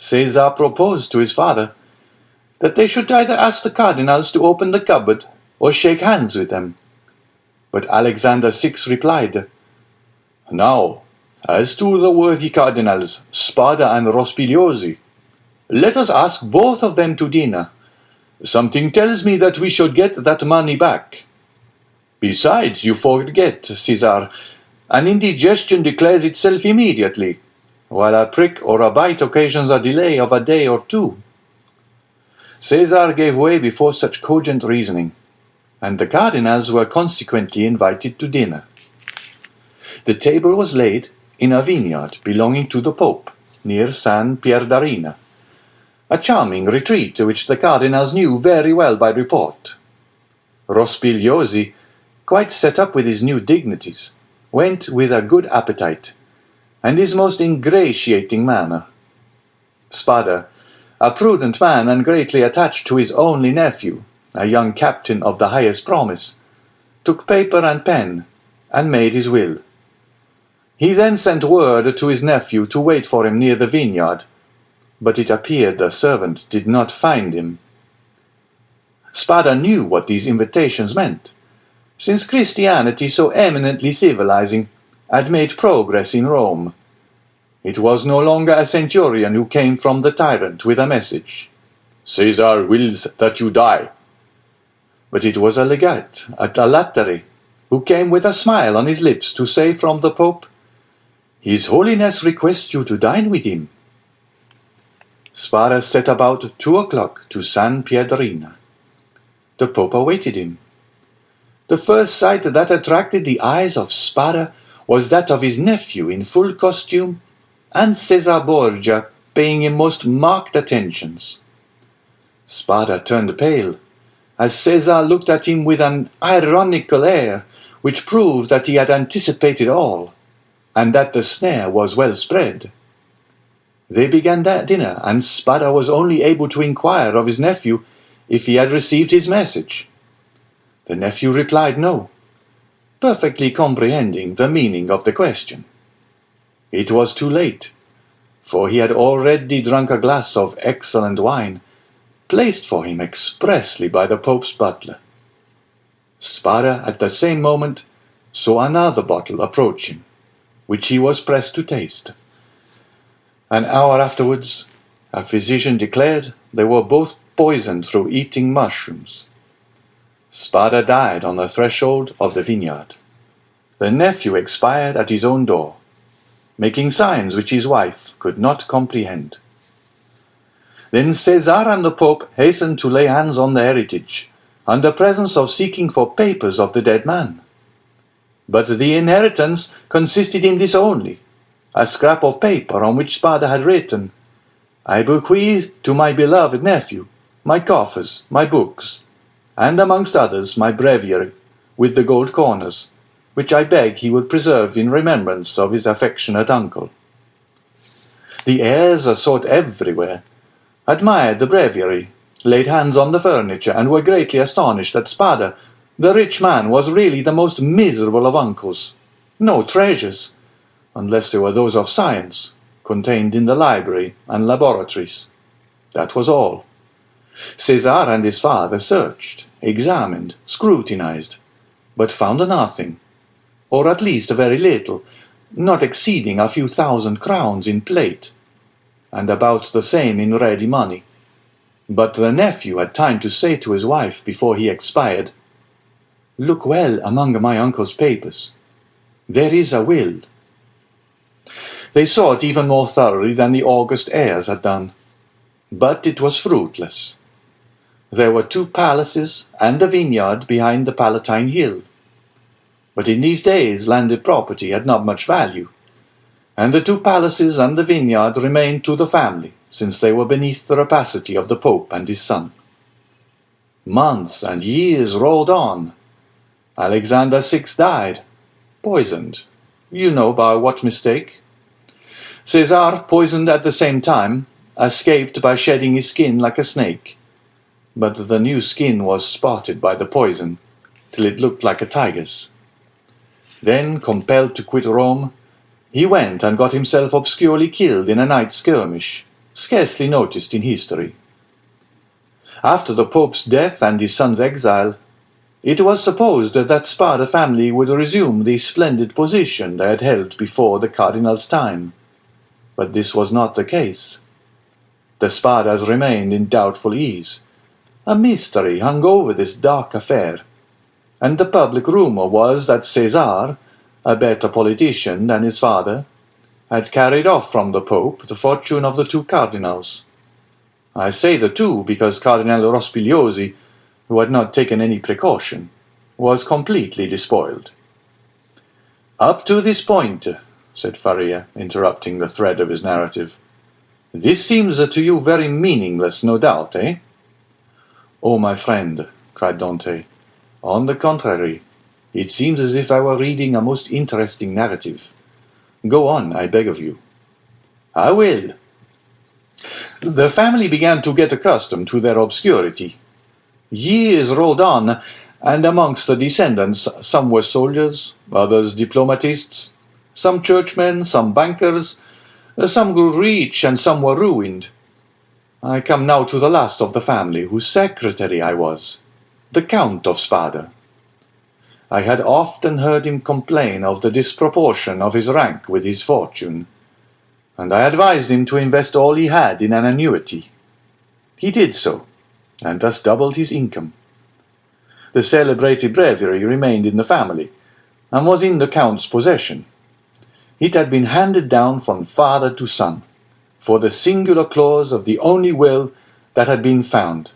Caesar proposed to his father that they should either ask the cardinals to open the cupboard or shake hands with them. But Alexander VI replied, "Now, as to the worthy cardinals, Spada and Rospigliosi, let us ask both of them to dinner. Something tells me that we should get that money back. Besides, you forget, Caesar, an indigestion declares itself immediately, while a prick or a bite occasions a delay of a day or two." Caesar gave way before such cogent reasoning, and the cardinals were consequently invited to dinner. The table was laid in a vineyard belonging to the Pope, near San Pierdarina, a charming retreat which the cardinals knew very well by report. Rospigliosi, quite set up with his new dignities, went with a good appetite, and his most ingratiating manner. Spada, a prudent man and greatly attached to his only nephew, a young captain of the highest promise, took paper and pen, and made his will. He then sent word to his nephew to wait for him near the vineyard, but it appeared the servant did not find him. Spada knew what these invitations meant, since Christianity, so eminently civilizing, had made progress in Rome. It was no longer a centurion who came from the tyrant with a message, "Caesar wills that you die," but it was a legate at a Lattari who came with a smile on his lips to say from the Pope, "His Holiness requests you to dine with him." Spada set about 2 o'clock to San Pierdarina. The Pope awaited him. The first sight that attracted the eyes of Spada was that of his nephew in full costume, and Caesar Borgia paying him most marked attentions. Spada turned pale, as Caesar looked at him with an ironical air, which proved that he had anticipated all, and that the snare was well spread. They began their dinner, and Spada was only able to inquire of his nephew if he had received his message. The nephew replied no, perfectly comprehending the meaning of the question. It was too late, for he had already drunk a glass of excellent wine, placed for him expressly by the Pope's butler. Spada at the same moment saw another bottle approach him, which he was pressed to taste. An hour afterwards, a physician declared they were both poisoned through eating mushrooms. Spada died on the threshold of the vineyard. The nephew expired at his own door, making signs which his wife could not comprehend. Then Caesar and the Pope hastened to lay hands on the heritage, under presence of seeking for papers of the dead man. But the inheritance consisted in this only, a scrap of paper on which Spada had written, "I bequeath to my beloved nephew my coffers, my books, and amongst others my breviary, with the gold corners, which I beg he would preserve in remembrance of his affectionate uncle." The heirs sought everywhere, admired the breviary, laid hands on the furniture, and were greatly astonished that Spada, the rich man, was really the most miserable of uncles. No treasures, unless they were those of science, contained in the library and laboratories. That was all. Caesar and his father searched, examined, scrutinized, but found nothing, or at least very little, not exceeding a few thousand crowns in plate, and about the same in ready money. But the nephew had time to say to his wife before he expired, "Look well among my uncle's papers. There is a will." They sought even more thoroughly than the august heirs had done, but it was fruitless. There were 2 palaces and a vineyard behind the Palatine Hill. But in these days landed property had not much value, and the 2 palaces and the vineyard remained to the family, since they were beneath the rapacity of the Pope and his son. Months and years rolled on. Alexander VI died, poisoned. You know by what mistake. Caesar, poisoned at the same time, escaped by shedding his skin like a snake. But the new skin was spotted by the poison, till it looked like a tiger's. Then, compelled to quit Rome, he went and got himself obscurely killed in a night skirmish, scarcely noticed in history. After the Pope's death and his son's exile, it was supposed that Spada family would resume the splendid position they had held before the Cardinal's time. But this was not the case. The Spadas remained in doubtful ease. A mystery hung over this dark affair, and the public rumour was that Cesar, a better politician than his father, had carried off from the Pope the fortune of the two cardinals. I say the two because Cardinal Rospigliosi, who had not taken any precaution, was completely despoiled. "Up to this point," said Faria, interrupting the thread of his narrative, "this seems to you very meaningless, no doubt, eh?" "Oh, my friend," cried Dante, "on the contrary, it seems as if I were reading a most interesting narrative. Go on, I beg of you." "I will. The family began to get accustomed to their obscurity. Years rolled on, and amongst the descendants some were soldiers, others diplomatists, some churchmen, some bankers, some grew rich and some were ruined. I come now to the last of the family, whose secretary I was, the Count of Spada. I had often heard him complain of the disproportion of his rank with his fortune, and I advised him to invest all he had in an annuity. He did so, and thus doubled his income. The celebrated breviary remained in the family, and was in the Count's possession. It had been handed down from father to son, for the singular clause of the only will that had been found,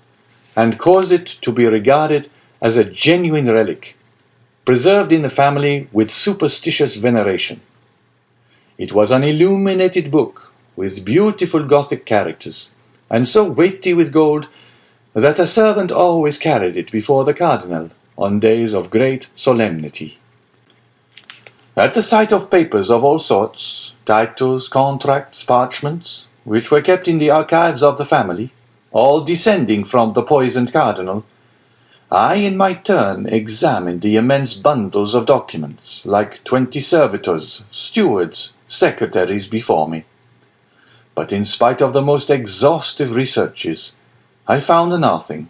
and caused it to be regarded as a genuine relic, preserved in the family with superstitious veneration. It was an illuminated book, with beautiful Gothic characters, and so weighty with gold that a servant always carried it before the cardinal on days of great solemnity. At the sight of papers of all sorts, titles, contracts, parchments, which were kept in the archives of the family, all descending from the poisoned cardinal, I in my turn examined the immense bundles of documents, like 20 servitors, stewards, secretaries before me. But in spite of the most exhaustive researches, I found nothing.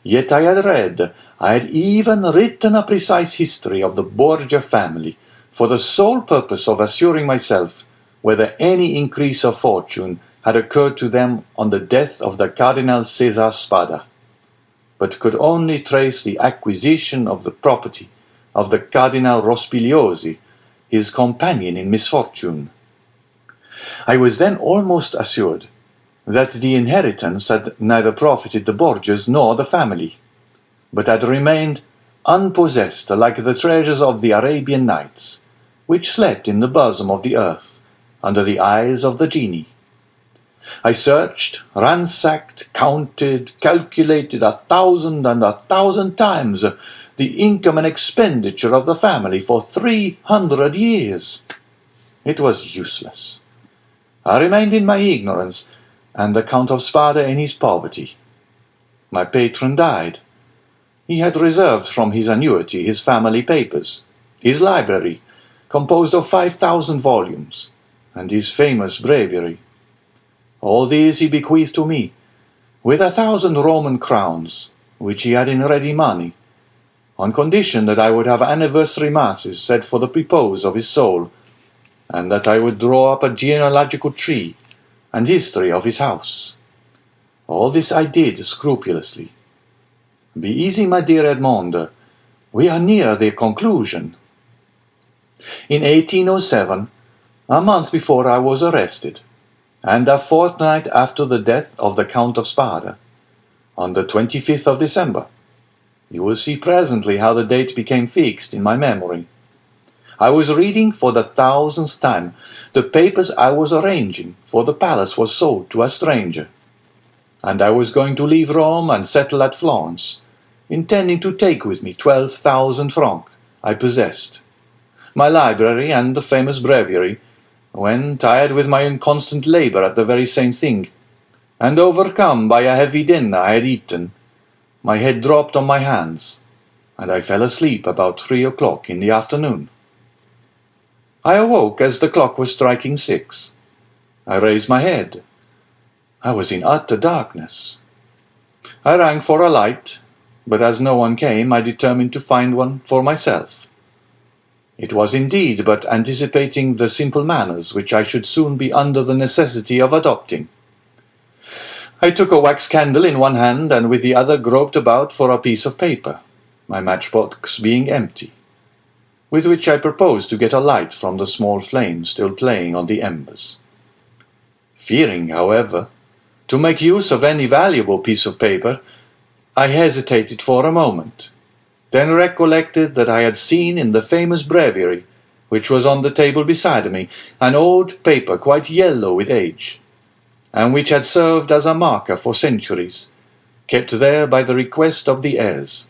Yet I had even written a precise history of the Borgia family, for the sole purpose of assuring myself whether any increase of fortune had occurred to them on the death of the Cardinal Cesar Spada, but could only trace the acquisition of the property of the Cardinal Rospigliosi, his companion in misfortune. I was then almost assured that the inheritance had neither profited the Borgias nor the family, but had remained unpossessed like the treasures of the Arabian Nights, which slept in the bosom of the earth, under the eyes of the genie. I searched, ransacked, counted, calculated 1,000 times the income and expenditure of the family for 300 years. It was useless. I remained in my ignorance, and the Count of Spada in his poverty. My patron died. He had reserved from his annuity his family papers, his library, composed of 5,000 volumes, and his famous breviary. All these he bequeathed to me, with 1,000 Roman crowns, which he had in ready money, on condition that I would have anniversary masses said for the repose of his soul, and that I would draw up a genealogical tree and history of his house. All this I did scrupulously. Be easy, my dear Edmond, we are near the conclusion. In 1807, a month before I was arrested, and a fortnight after the death of the Count of Spada, on the 25th of December. You will see presently how the date became fixed in my memory. I was reading for the 1,000th time the papers I was arranging, for the palace was sold to a stranger, and I was going to leave Rome and settle at Florence, intending to take with me 12,000 francs I possessed, my library and the famous breviary, when, tired with my inconstant labour at the very same thing, and overcome by a heavy dinner I had eaten, my head dropped on my hands, and I fell asleep about 3 o'clock in the afternoon. I awoke as the clock was striking 6. I raised my head. I was in utter darkness. I rang for a light, but as no one came, I determined to find one for myself. It was indeed but anticipating the simple manners which I should soon be under the necessity of adopting. I took a wax candle in one hand, and with the other groped about for a piece of paper, my matchbox being empty, with which I proposed to get a light from the small flame still playing on the embers. Fearing, however, to make use of any valuable piece of paper, I hesitated for a moment, then recollected that I had seen in the famous breviary, which was on the table beside me, an old paper quite yellow with age, and which had served as a marker for centuries, kept there by the request of the heirs.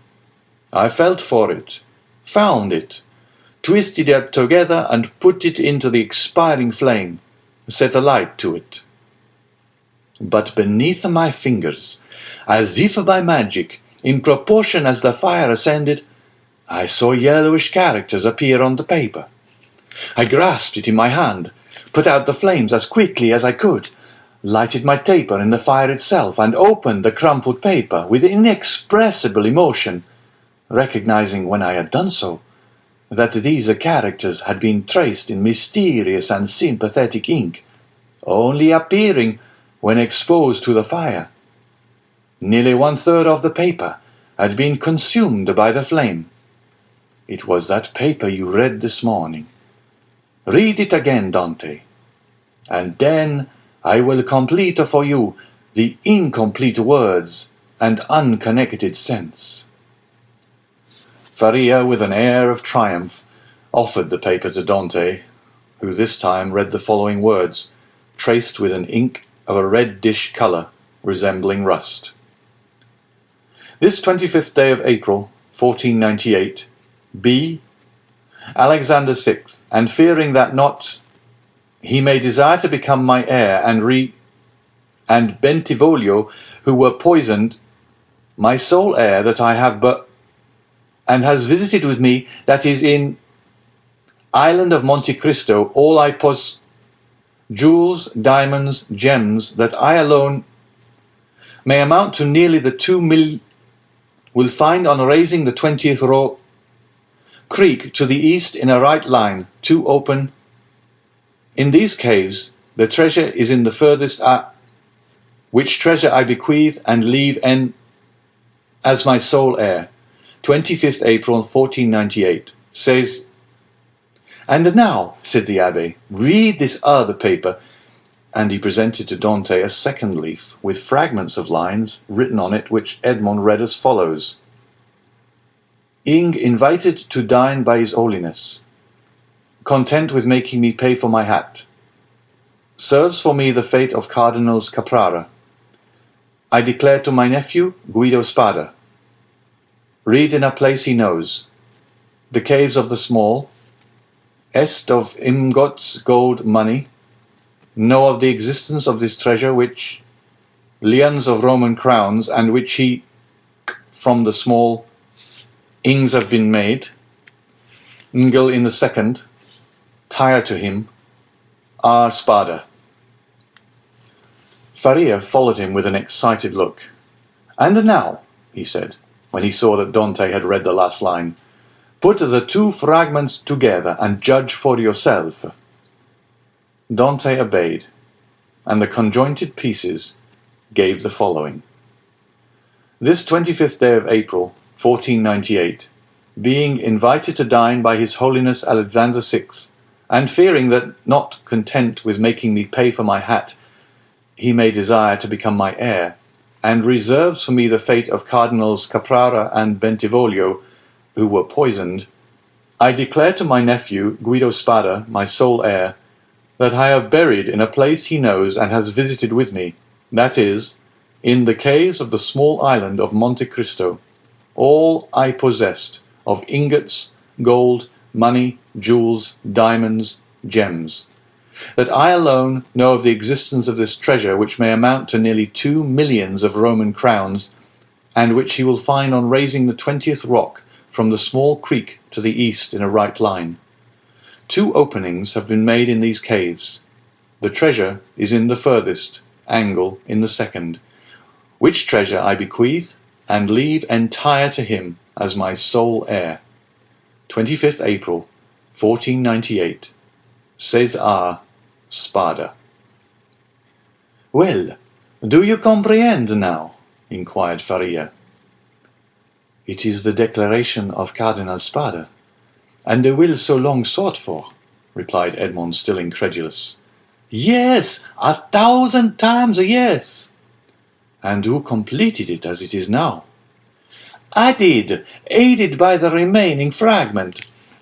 I felt for it, found it, twisted it together, and put it into the expiring flame, set a light to it. But beneath my fingers, as if by magic, in proportion as the fire ascended, I saw yellowish characters appear on the paper. I grasped it in my hand, put out the flames as quickly as I could, lighted my taper in the fire itself, and opened the crumpled paper with inexpressible emotion, recognizing when I had done so that these characters had been traced in mysterious and sympathetic ink, only appearing when exposed to the fire. Nearly 1/3 of the paper had been consumed by the flame. It was that paper you read this morning. Read it again, Dante, and then I will complete for you the incomplete words and unconnected sense. Faria, with an air of triumph, offered the paper to Dante, who this time read the following words, traced with an ink of a reddish colour resembling rust. This 25th day of April, 1498, B. Alexander VI, and fearing that not he may desire to become my heir, and Bentivoglio, who were poisoned, my sole heir that I have but, and has visited with me, that is in island of Monte Cristo, all I possess, jewels, diamonds, gems, that I alone may amount to nearly the 2 million, will find on raising the 20th row creek to the east in a right line, 2 open. In these caves the treasure is in the furthest, which treasure I bequeath and leave as my sole heir. 25th April 1498, says, "And now," said the abbé, "read this other paper," and he presented to Dante a second leaf, with fragments of lines written on it, which Edmond read as follows. "Ing invited to dine by his holiness, content with making me pay for my hat, serves for me the fate of Cardinals Caprara. I declare to my nephew, Guido Spada, read in a place he knows, the caves of the small, est of ingots, gold, money, know of the existence of this treasure which, lions of Roman crowns, and which he, from the small, ings have been made, Ngel in the second, tire to him, R. Spada." Faria followed him with an excited look. "And now," he said, when he saw that Dante had read the last line, "put the 2 fragments together and judge for yourself." Dante obeyed, and the conjointed pieces gave the following. This 25th day of April, 1498, being invited to dine by His Holiness Alexander VI, and fearing that, not content with making me pay for my hat, he may desire to become my heir, and reserves for me the fate of Cardinals Caprara and Bentivoglio, who were poisoned, I declare to my nephew, Guido Spada, my sole heir, that I have buried in a place he knows and has visited with me, that is, in the caves of the small island of Monte Cristo, all I possessed of ingots, gold, money, jewels, diamonds, gems, that I alone know of the existence of this treasure, which may amount to nearly 2 millions of Roman crowns, and which he will find on raising the 20th rock from the small creek to the east in a right line. 2 openings have been made in these caves. The treasure is in the furthest, angle in the second, which treasure I bequeath and leave entire to him as my sole heir. 25th April, 1498. César, Spada. "Well, do you comprehend now?" inquired Faria. "It is the declaration of Cardinal Spada, and the will so long sought for," replied Edmond, still incredulous. "Yes, 1,000 times yes." "And who completed it as it is now?" "I did, aided by the remaining fragment.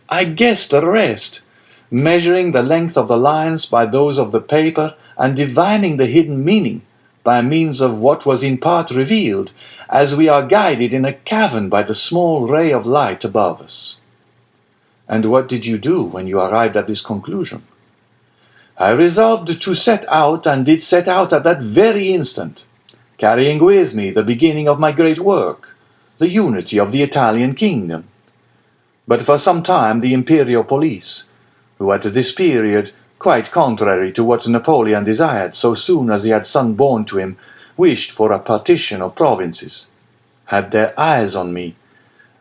I guessed the rest, measuring the length of the lines by those of the paper, and divining the hidden meaning by means of what was in part revealed, as we are guided in a cavern by the small ray of light above us." "And what did you do when you arrived at this conclusion?" "I resolved to set out, and did set out at that very instant, carrying with me the beginning of my great work, the unity of the Italian kingdom. But for some time the imperial police, who at this period, quite contrary to what Napoleon desired so soon as he had son born to him, wished for a partition of provinces, had their eyes on me,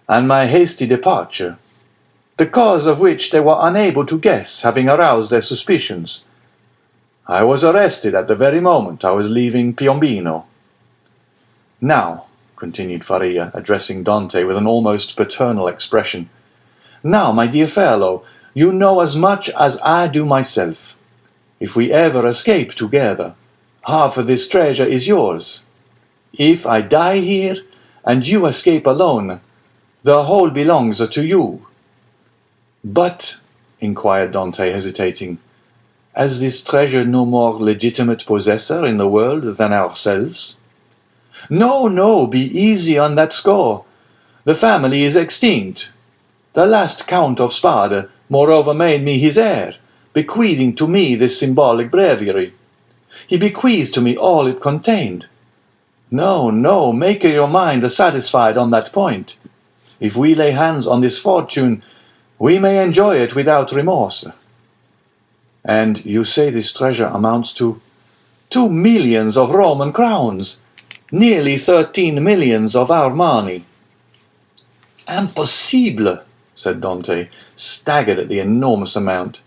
and my hasty departure, the cause of which they were unable to guess, having aroused their suspicions. I was arrested at the very moment I was leaving Piombino. Now," continued Faria, addressing Dante with an almost paternal expression, "now, my dear fellow, you know as much as I do myself. If we ever escape together, half of this treasure is yours. If I die here, and you escape alone, the whole belongs to you." "But," inquired Dante, hesitating, "has this treasure no more legitimate possessor in the world than ourselves?" "No, no, be easy on that score. The family is extinct. The last Count of Spada, moreover, made me his heir, bequeathing to me this symbolic breviary. He bequeathed to me all it contained. No, no, make your mind satisfied on that point. If we lay hands on this fortune, we may enjoy it without remorse." "And you say this treasure amounts to—" "2 millions of Roman crowns, nearly 13 millions of our money." "Impossible," said Dante, staggered at the enormous amount.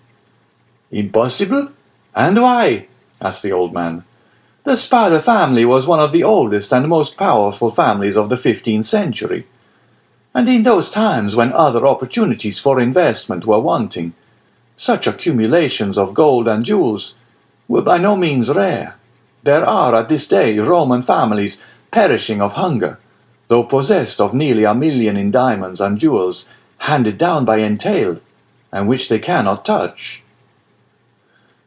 "Impossible? And why?" asked the old man. "The Spada family was one of the oldest and most powerful families of the 15th century, and in those times when other opportunities for investment were wanting, such accumulations of gold and jewels were by no means rare. There are at this day Roman families perishing of hunger, though possessed of nearly 1 million in diamonds and jewels, handed down by entail, and which they cannot touch."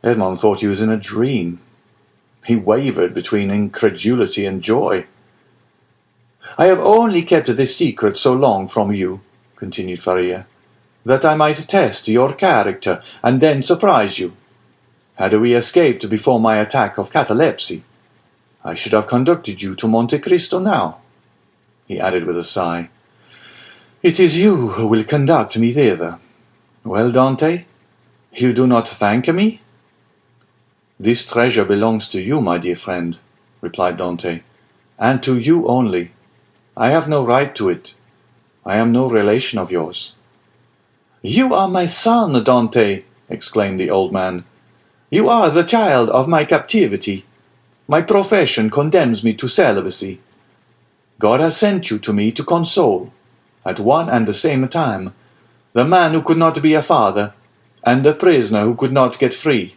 Edmond thought he was in a dream. He wavered between incredulity and joy. "I have only kept this secret so long from you," continued Faria, "that I might test your character, and then surprise you. Had we escaped before my attack of catalepsy, I should have conducted you to Monte Cristo now," he added with a sigh. "It is you who will conduct me thither. Well, Dante, you do not thank me?" "This treasure belongs to you, my dear friend," replied Dante, "and to you only. I have no right to it. I am no relation of yours." "You are my son, Dante," exclaimed the old man. "You are the child of my captivity. My profession condemns me to celibacy. God has sent you to me to console, at one and the same time, the man who could not be a father, and the prisoner who could not get free."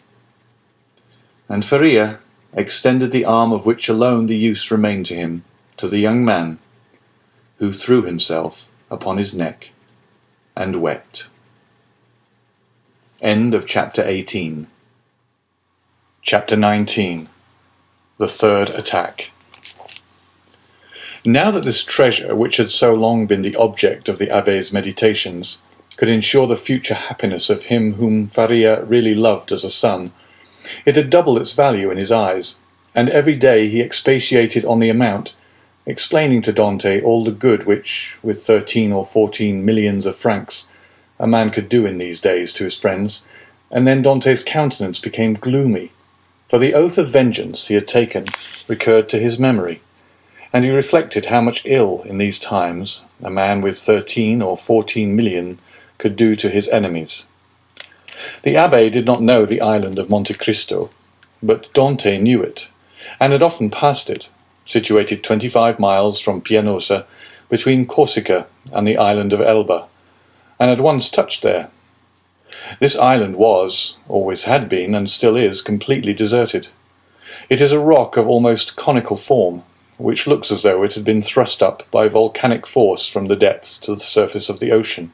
And Faria extended the arm of which alone the use remained to him, to the young man, who threw himself upon his neck and wept. End of chapter 18. Chapter 19. The Third Attack. Now that this treasure, which had so long been the object of the abbe's meditations, could ensure the future happiness of him whom Faria really loved as a son, it had doubled its value in his eyes, and every day he expatiated on the amount, explaining to Dante all the good which, with 13 or 14 millions of francs, a man could do in these days to his friends, and then Dante's countenance became gloomy, For the oath of vengeance he had taken recurred to his memory, and he reflected how much ill in these times a man with 13 or 14 million could do to his enemies. The abbé did not know the island of Monte Cristo, but Dante knew it, and had often passed it, situated 25 miles from Pianosa, between Corsica and the island of Elba, and had once touched there. This island was, always had been, and still is, completely deserted. It is a rock of almost conical form, which looks as though it had been thrust up by volcanic force from the depths to the surface of the ocean.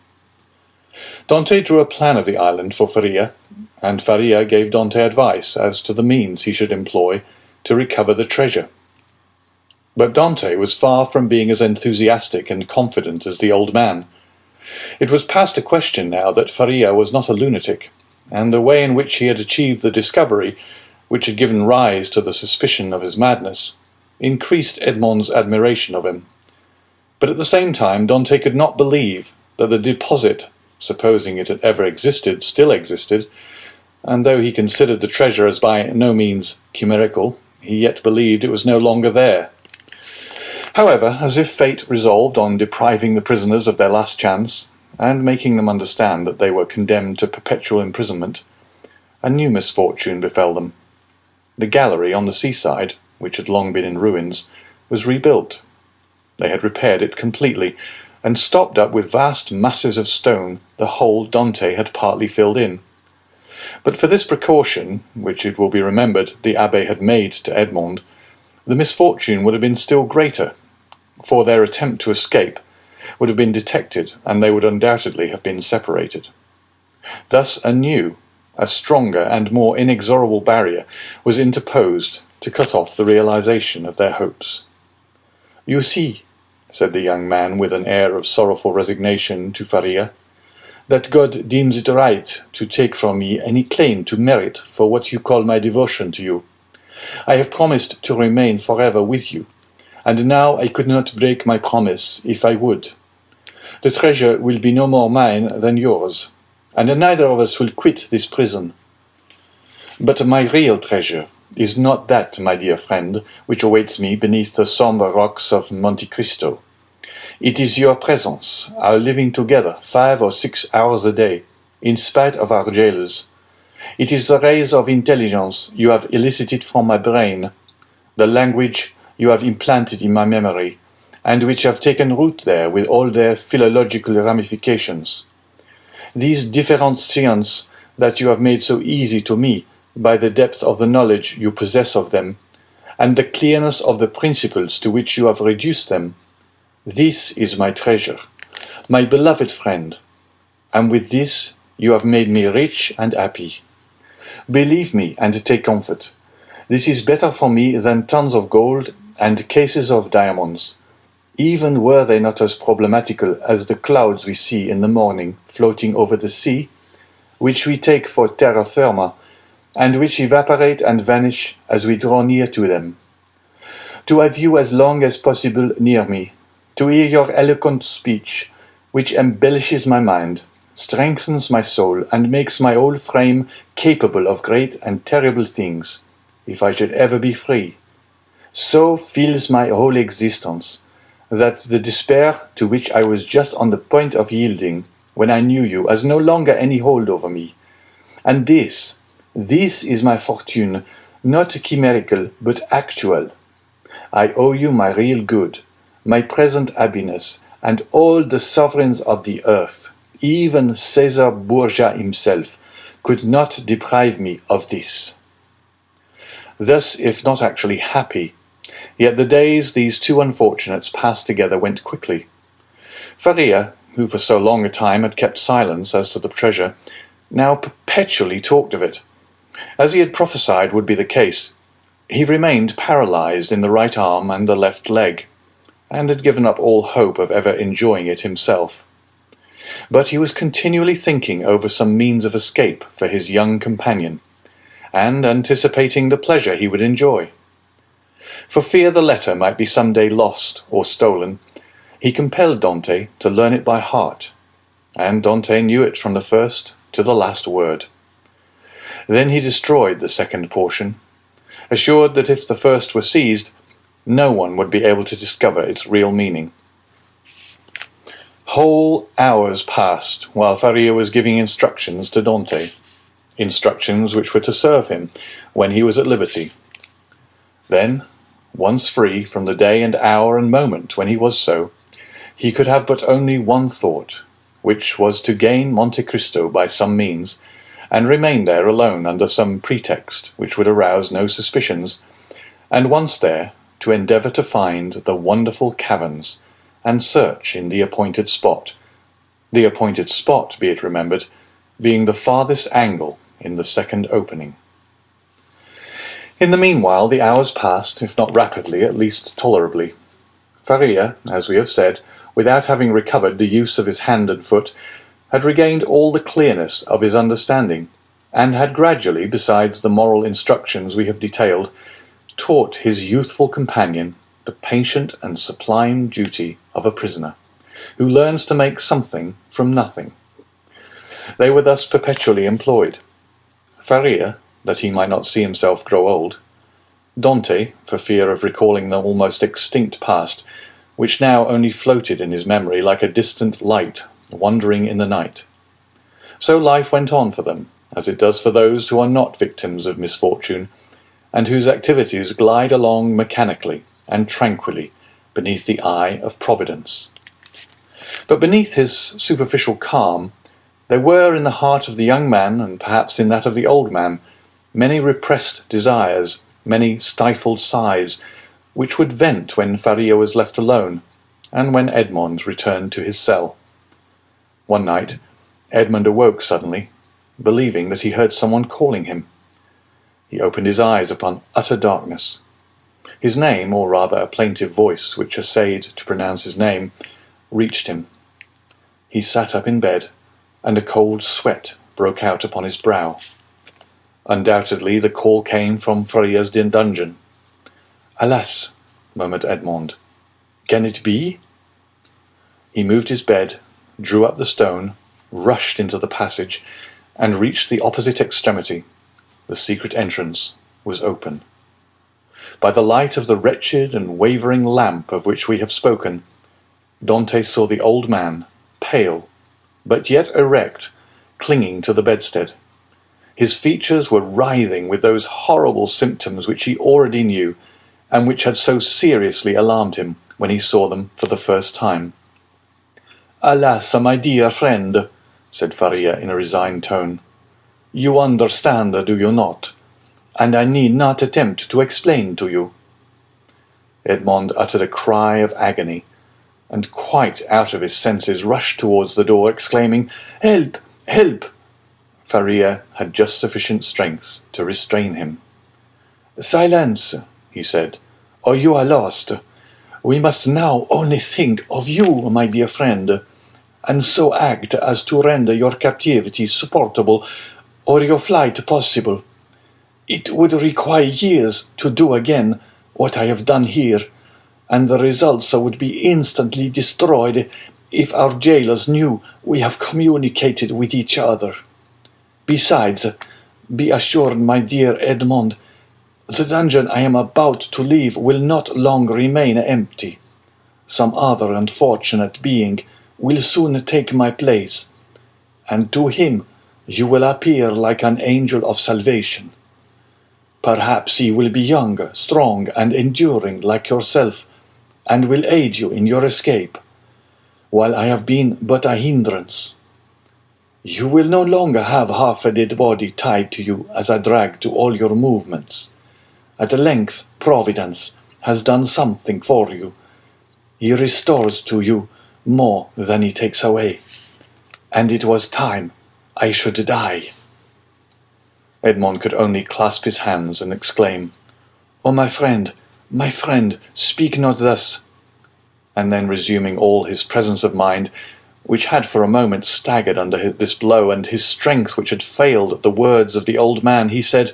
Dante drew a plan of the island for Faria, and Faria gave Dante advice as to the means he should employ to recover the treasure. But Dante was far from being as enthusiastic and confident as the old man. It was past a question now that Faria was not a lunatic, and the way in which he had achieved the discovery, which had given rise to the suspicion of his madness, increased Edmond's admiration of him. But at the same time Dante could not believe that the deposit, supposing it had ever existed, still existed, and though he considered the treasure as by no means chimerical, he yet believed it was no longer there. However, as if fate resolved on depriving the prisoners of their last chance, and making them understand that they were condemned to perpetual imprisonment, a new misfortune befell them. The gallery on the seaside, which had long been in ruins, was rebuilt. They had repaired it completely, and stopped up with vast masses of stone the hole Dante had partly filled in. But for this precaution, which it will be remembered the abbé had made to Edmond, the misfortune would have been still greater, for their attempt to escape would have been detected, and they would undoubtedly have been separated. Thus a new, a stronger and more inexorable barrier was interposed to cut off the realization of their hopes. "You see," said the young man with an air of sorrowful resignation to Faria, "that God deems it right to take from me any claim to merit for what you call my devotion to you. I have promised to remain forever with you, and now I could not break my promise if I would. The treasure will be no more mine than yours, and neither of us will quit this prison. But my real treasure is not that, my dear friend, which awaits me beneath the sombre rocks of Monte Cristo. It is your presence, our living together 5 or 6 hours a day, in spite of our jailers. It is the rays of intelligence you have elicited from my brain, the language you have implanted in my memory, and which have taken root there with all their philological ramifications. These differentiations that you have made so easy to me by the depth of the knowledge you possess of them, and the clearness of the principles to which you have reduced them, this is my treasure, my beloved friend, and with this you have made me rich and happy. Believe me and take comfort. This is better for me than tons of gold and cases of diamonds, even were they not as problematical as the clouds we see in the morning floating over the sea, which we take for terra firma, and which evaporate and vanish as we draw near to them. To have you as long as possible near me, to hear your eloquent speech, which embellishes my mind, strengthens my soul, and makes my whole frame capable of great and terrible things, if I should ever be free, so fills my whole existence, that the despair to which I was just on the point of yielding when I knew you has no longer any hold over me. And this is my fortune, not chimerical, but actual. I owe you my real good, my present happiness, and all the sovereigns of the earth, even Caesar Borgia himself, could not deprive me of this." Thus, if not actually happy, yet the days these two unfortunates passed together went quickly. Faria, who for so long a time had kept silence as to the treasure, now perpetually talked of it. As he had prophesied would be the case, he remained paralyzed in the right arm and the left leg, and had given up all hope of ever enjoying it himself. But he was continually thinking over some means of escape for his young companion, and anticipating the pleasure he would enjoy. For fear the letter might be some day lost or stolen, he compelled Dante to learn it by heart, and Dante knew it from the first to the last word. Then he destroyed the second portion, assured that if the first were seized, no one would be able to discover its real meaning. Whole hours passed while Faria was giving instructions to Dante, instructions which were to serve him when he was at liberty. Then, once free from the day and hour and moment when he was so, he could have but only one thought, which was to gain Monte Cristo by some means, and remain there alone under some pretext which would arouse no suspicions, and once there, to endeavour to find the wonderful caverns, and search in the appointed spot, be it remembered, being the farthest angle in the second opening. In the meanwhile the hours passed, if not rapidly, at least tolerably. Faria, as we have said, without having recovered the use of his hand and foot, had regained all the clearness of his understanding, and had gradually, besides the moral instructions we have detailed, taught his youthful companion the patient and sublime duty of a prisoner, who learns to make something from nothing. They were thus perpetually employed. Faria, that he might not see himself grow old; Dante, for fear of recalling the almost extinct past, which now only floated in his memory like a distant light wandering in the night. So life went on for them, as it does for those who are not victims of misfortune, and whose activities glide along mechanically and tranquilly beneath the eye of Providence. But beneath his superficial calm, there were in the heart of the young man, and perhaps in that of the old man, many repressed desires, many stifled sighs, which would vent when Faria was left alone, and when Edmond returned to his cell. One night, Edmond awoke suddenly, believing that he heard someone calling him. He opened his eyes upon utter darkness. His name, or rather a plaintive voice which essayed to pronounce his name, reached him. He sat up in bed, and a cold sweat broke out upon his brow. Undoubtedly the call came from Faria's dungeon. "Alas," murmured Edmond, "can it be?" He moved his bed, drew up the stone, rushed into the passage, and reached the opposite extremity. The secret entrance was open. By the light of the wretched and wavering lamp of which we have spoken, Dante saw the old man, pale, but yet erect, clinging to the bedstead. His features were writhing with those horrible symptoms which he already knew, and which had so seriously alarmed him when he saw them for the first time. "Alas, my dear friend," said Faria in a resigned tone, "you understand, do you not? And I need not attempt to explain to you." Edmond uttered a cry of agony, and quite out of his senses rushed towards the door, exclaiming, "Help! Help!" Faria had just sufficient strength to restrain him. "Silence," he said, "or you are lost. We must now only think of you, my dear friend, and so act as to render your captivity supportable, or your flight possible. It would require years to do again what I have done here, and the results would be instantly destroyed if our jailers knew we have communicated with each other. Besides, be assured, my dear Edmond, the dungeon I am about to leave will not long remain empty. Some other unfortunate being will soon take my place, and to him you will appear like an angel of salvation. Perhaps he will be young, strong, and enduring like yourself, and will aid you in your escape, while I have been but a hindrance. You will no longer have half a dead body tied to you as a drag to all your movements. At length Providence has done something for you. He restores to you more than he takes away, and it was time I should die." Edmond could only clasp his hands and exclaim, "Oh, my friend, speak not thus!" And then, resuming all his presence of mind, which had for a moment staggered under this blow, and his strength which had failed at the words of the old man, he said,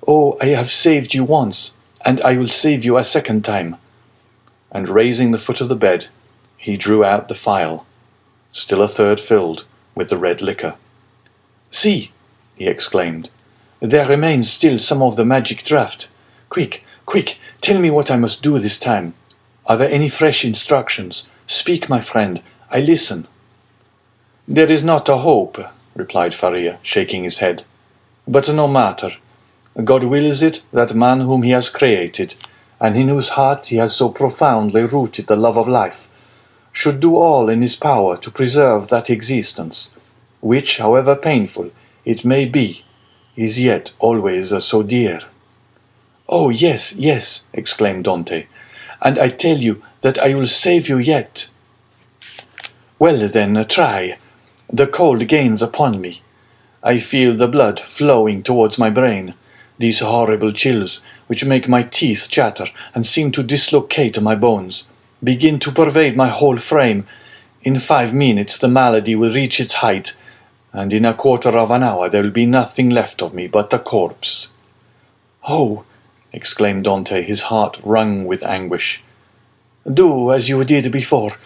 "Oh, I have saved you once, and I will save you a second time." And raising the foot of the bed, he drew out the phial, still a third filled with the red liquor. "See," he exclaimed, "there remains still some of the magic draught. Quick, quick, tell me what I must do this time. Are there any fresh instructions? Speak, my friend, I listen. There is not a hope, replied Faria, shaking his head. But no matter. God wills it that man whom he has created, and in whose heart he has so profoundly rooted the love of life, should do all in his power to preserve that existence, which, however painful it may be, is yet always so dear. Oh, yes, yes, exclaimed Dante, and I tell you that I will save you yet. Well then, try. The cold gains upon me. I feel the blood flowing towards my brain, these horrible chills, which make my teeth chatter and seem to dislocate my bones, begin to pervade my whole frame. In 5 minutes the malady will reach its height, and in a quarter of an hour there will be nothing left of me but a corpse. Oh, exclaimed Dante, his heart wrung with anguish. Do as you did before,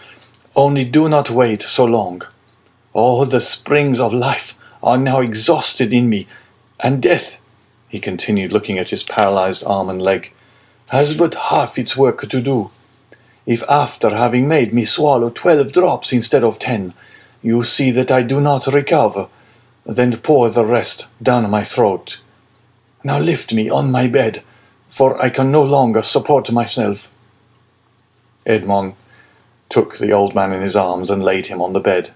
only do not wait so long. All the springs of life are now exhausted in me, and death, he continued, looking at his paralyzed arm and leg, has but half its work to do. If after having made me swallow 12 drops instead of 10, you see that I do not recover, then pour the rest down my throat. Now lift me on my bed, for I can no longer support myself. Edmond took the old man in his arms and laid him on the bed.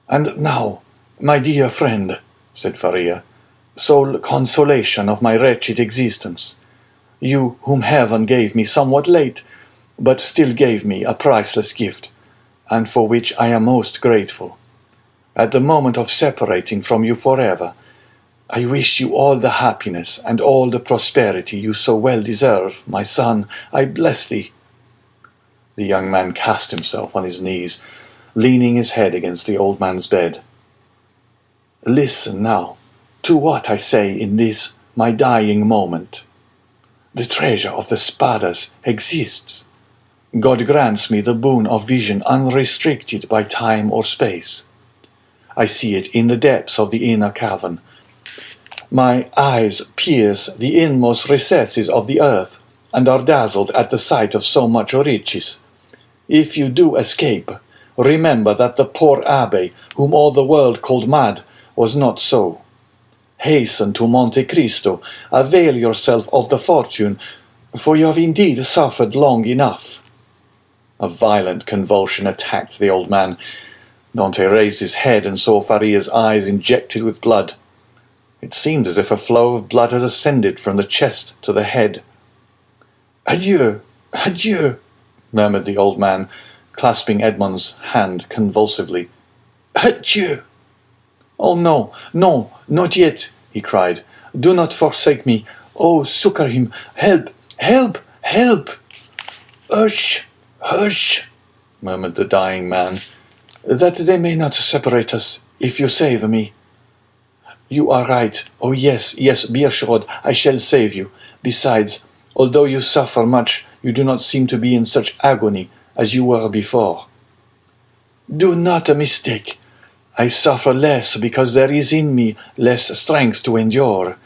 And now, my dear friend, said Faria, sole consolation of my wretched existence, you whom heaven gave me somewhat late, but still gave me a priceless gift, and for which I am most grateful. At the moment of separating from you forever, I wish you all the happiness and all the prosperity you so well deserve, my son. I bless thee. The young man cast himself on his knees, leaning his head against the old man's bed. Listen now to what I say in this my dying moment. The treasure of the Spadas exists. God grants me the boon of vision unrestricted by time or space. I see it in the depths of the inner cavern. My eyes pierce the inmost recesses of the earth, and are dazzled at the sight of so much riches. If you do escape, remember that the poor abbé, whom all the world called mad, was not so. Hasten to Monte Cristo, avail yourself of the fortune, for you have indeed suffered long enough. A violent convulsion attacked the old man. Dante raised his head and saw Faria's eyes injected with blood. It seemed as if a flow of blood had ascended from the chest to the head. Adieu, adieu, murmured the old man, clasping Edmond's hand convulsively. Adieu. Oh, no, no, not yet, he cried. Do not forsake me. Oh, succor him. Help, help, help. Hush, hush, murmured the dying man, that they may not separate us, if you save me. You are right. Oh, yes, yes, be assured, I shall save you. Besides, although you suffer much, you do not seem to be in such agony as you were before. Do not mistake. I suffer less because there is in me less strength to endure.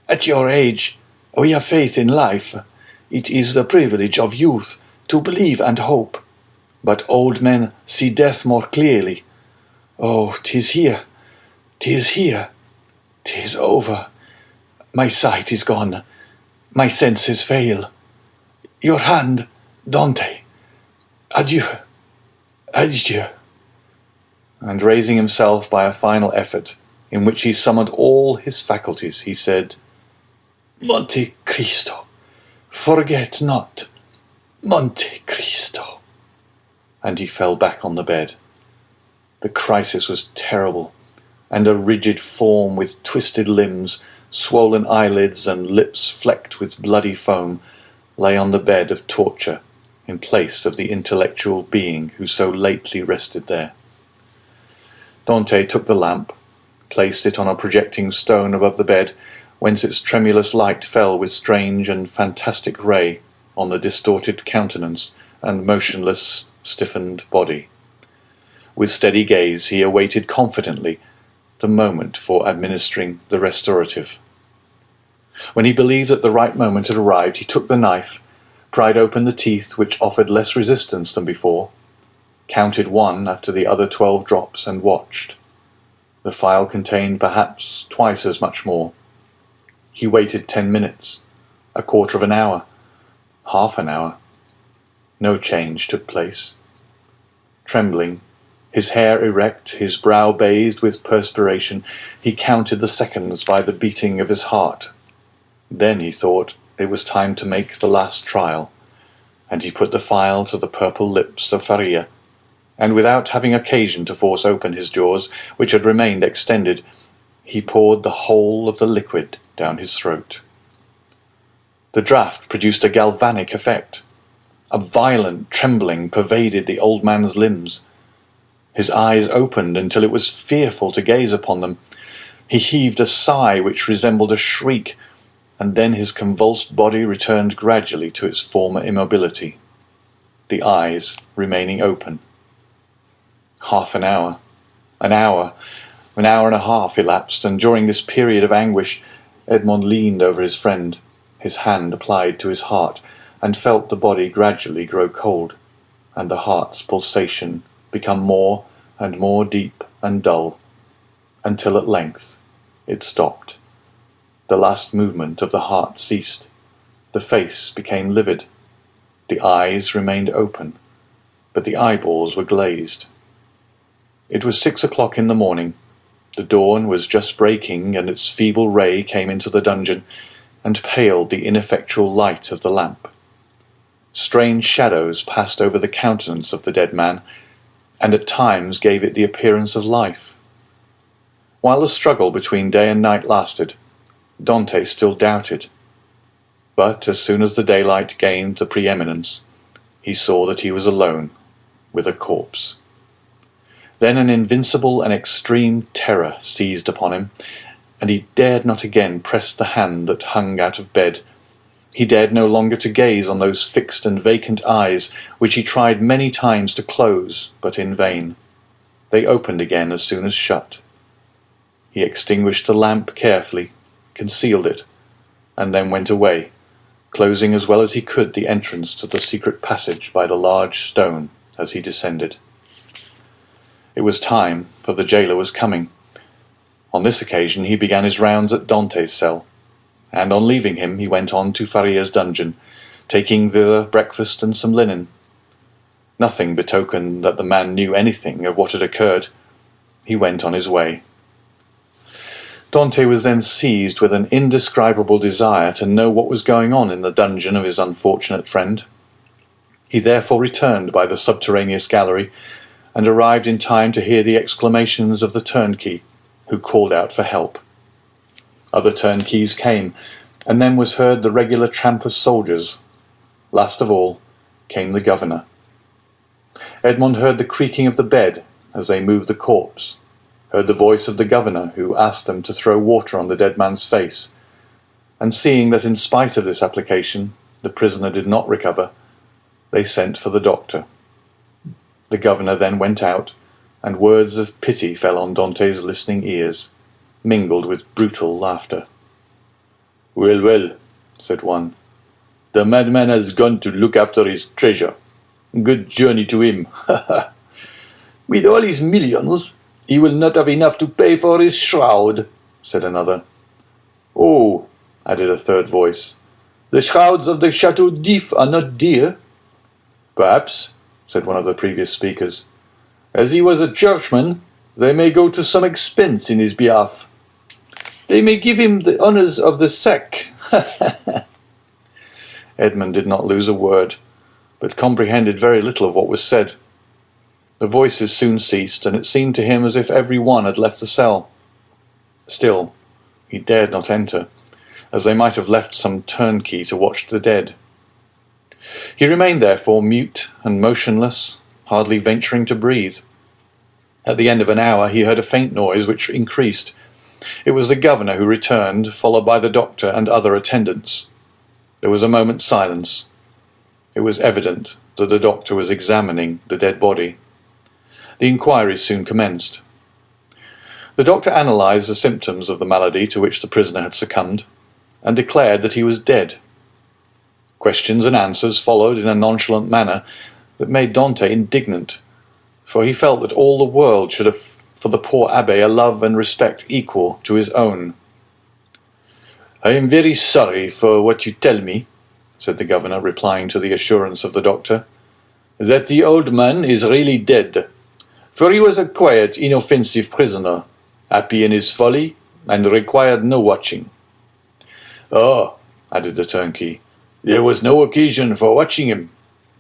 At your age, we have faith in life. It is the privilege of youth to believe and hope. But old men see death more clearly. Oh, 'tis here, 'tis here, 'tis over. My sight is gone, my senses fail. Your hand, Dante. Adieu, adieu. And raising himself by a final effort, in which he summoned all his faculties, he said, Monte Cristo, forget not, Monte Cristo. And he fell back on the bed. The crisis was terrible, and a rigid form with twisted limbs, swollen eyelids, and lips flecked with bloody foam lay on the bed of torture in place of the intellectual being who so lately rested there. Dante took the lamp, placed it on a projecting stone above the bed, whence its tremulous light fell with strange and fantastic ray on the distorted countenance and motionless, stiffened body. With steady gaze he awaited confidently the moment for administering the restorative. When he believed that the right moment had arrived, he took the knife, pried open the teeth which offered less resistance than before, counted one after the other 12 drops, and watched. The phial contained perhaps twice as much more. He waited 10 minutes, a quarter of an hour, half an hour. No change took place. Trembling, his hair erect, his brow bathed with perspiration, he counted the seconds by the beating of his heart. Then he thought it was time to make the last trial, and he put the phial to the purple lips of Faria, and without having occasion to force open his jaws, which had remained extended, he poured the whole of the liquid down his throat. The draught produced a galvanic effect. A violent trembling pervaded the old man's limbs. His eyes opened until it was fearful to gaze upon them. He heaved a sigh which resembled a shriek, and then his convulsed body returned gradually to its former immobility, the eyes remaining open. Half an hour, an hour and a half elapsed, and during this period of anguish, Edmond leaned over his friend, his hand applied to his heart, and felt the body gradually grow cold, and the heart's pulsation become more and more deep and dull, until at length it stopped. The last movement of the heart ceased. The face became livid. The eyes remained open, but the eyeballs were glazed. It was 6 o'clock in the morning. The dawn was just breaking, and its feeble ray came into the dungeon, and paled the ineffectual light of the lamp. Strange shadows passed over the countenance of the dead man, and at times gave it the appearance of life. While the struggle between day and night lasted, Dante still doubted. But as soon as the daylight gained the preeminence, he saw that he was alone with a corpse. Then an invincible and extreme terror seized upon him, and he dared not again press the hand that hung out of bed. He dared no longer to gaze on those fixed and vacant eyes, which he tried many times to close, but in vain. They opened again as soon as shut. He extinguished the lamp carefully, concealed it, and then went away, closing as well as he could the entrance to the secret passage by the large stone as he descended. It was time, for the jailer was coming. On this occasion he began his rounds at Dante's cell, and on leaving him he went on to Faria's dungeon, taking thither breakfast and some linen. Nothing betokened that the man knew anything of what had occurred. He went on his way. Dante was then seized with an indescribable desire to know what was going on in the dungeon of his unfortunate friend. He therefore returned by the subterraneous gallery, and arrived in time to hear the exclamations of the turnkey, who called out for help. Other turnkeys came, and then was heard the regular tramp of soldiers. Last of all came the governor. Edmond heard the creaking of the bed as they moved the corpse, heard the voice of the governor, who asked them to throw water on the dead man's face, and seeing that in spite of this application the prisoner did not recover, they sent for the doctor. The governor then went out, and words of pity fell on Dante's listening ears, mingled with brutal laughter. "Well, well," said one, "the madman has gone to look after his treasure. Good journey to him. With all his millions, he will not have enough to pay for his shroud," said another. "Oh," added a third voice, "the shrouds of the Chateau d'If are not dear." "Perhaps," said one of the previous speakers. "As he was a churchman, they may go to some expense in his behalf. They may give him the honours of the sack." Edmond did not lose a word, but comprehended very little of what was said. The voices soon ceased, and it seemed to him as if every one had left the cell. Still, he dared not enter, as they might have left some turnkey to watch the dead. He remained therefore mute and motionless, hardly venturing to breathe. At the end of an hour he heard a faint noise which increased. It was the governor who returned, followed by the doctor and other attendants. There was a moment's silence. It was evident that the doctor was examining the dead body. The inquiries soon commenced. The doctor analysed the symptoms of the malady to which the prisoner had succumbed, and declared that he was dead. Questions and answers followed in a nonchalant manner that made Dante indignant, for he felt that all the world should have for the poor abbé a love and respect equal to his own. "I am very sorry for what you tell me," said the governor, replying to the assurance of the doctor, "that the old man is really dead, for he was a quiet, inoffensive prisoner, happy in his folly, and required no watching." "Oh," added the turnkey, "there was no occasion for watching him.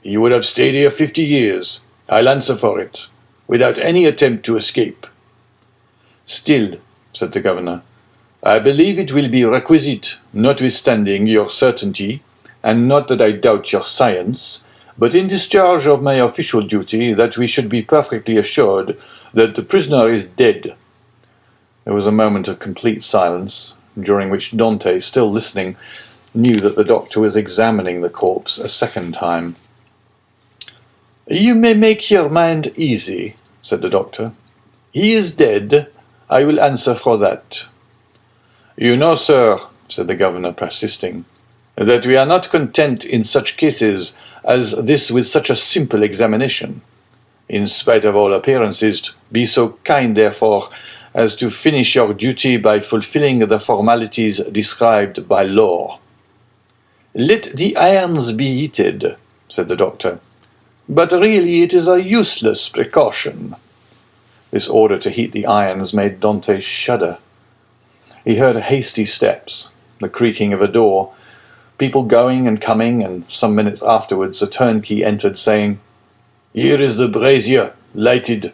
He would have stayed here 50 years, I'll answer for it, without any attempt to escape." "Still," said the governor, "I believe it will be requisite, notwithstanding your certainty, and not that I doubt your science, but in discharge of my official duty, that we should be perfectly assured that the prisoner is dead." There was a moment of complete silence, during which Dante, still listening, knew that the doctor was examining the corpse a second time. "You may make your mind easy," said the doctor. "He is dead. I will answer for that." "You know, sir," said the governor, persisting, "that we are not content in such cases as this with such a simple examination. In spite of all appearances, be so kind, therefore, as to finish your duty by fulfilling the formalities described by law." "Let the irons be heated," said the doctor. "But really it is a useless precaution." This order to heat the irons made Dante shudder. He heard hasty steps, the creaking of a door, people going and coming, and some minutes afterwards a turnkey entered, saying, "Here is the brazier, lighted."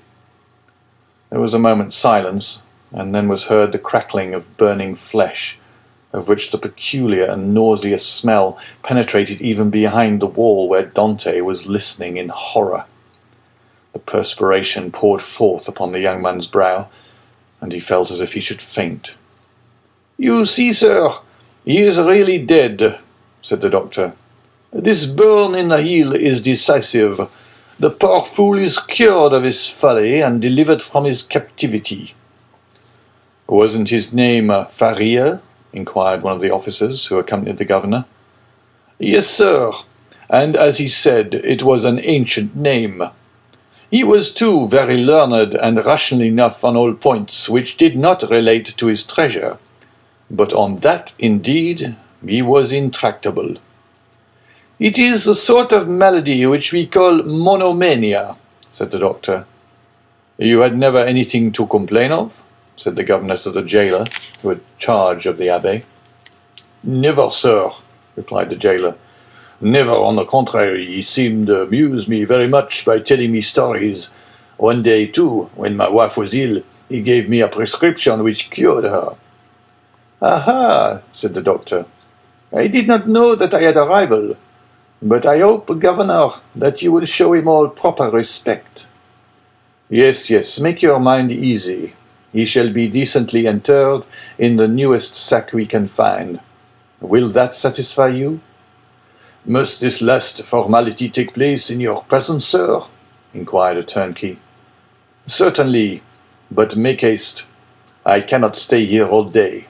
There was a moment's silence, and then was heard the crackling of burning flesh, of which the peculiar and nauseous smell penetrated even behind the wall where Dante was listening in horror. The perspiration poured forth upon the young man's brow, and he felt as if he should faint. "You see, sir, he is really dead," said the doctor. "This burn in the heel is decisive. The poor fool is cured of his folly and delivered from his captivity." "Wasn't his name Faria?" inquired one of the officers who accompanied the governor. "Yes, sir, and as he said, it was an ancient name. He was too very learned and rational enough on all points which did not relate to his treasure, but on that, indeed, he was intractable. It is the sort of malady which we call monomania," said the doctor. "You had never anything to complain of?" said the governor to the jailer, who had charge of the abbé. "Never, sir," replied the jailer. "Never, on the contrary, he seemed to amuse me very much by telling me stories. One day, too, when my wife was ill, he gave me a prescription which cured her." "Aha," said the doctor. "I did not know that I had a rival, but I hope, governor, that you will show him all proper respect." "Yes, yes, make your mind easy. He shall be decently interred in the newest sack we can find. Will that satisfy you?" "Must this last formality take place in your presence, sir?" inquired a turnkey. "Certainly, but make haste. I cannot stay here all day."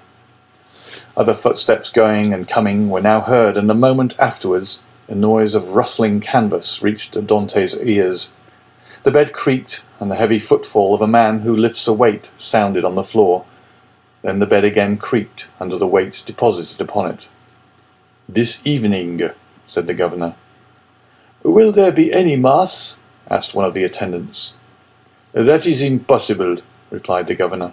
Other footsteps going and coming were now heard, and a moment afterwards a noise of rustling canvas reached Dante's ears. The bed creaked, and the heavy footfall of a man who lifts a weight sounded on the floor. Then the bed again creaked under the weight deposited upon it. "This evening," said the governor. "Will there be any mass?" asked one of the attendants. "That is impossible," replied the governor.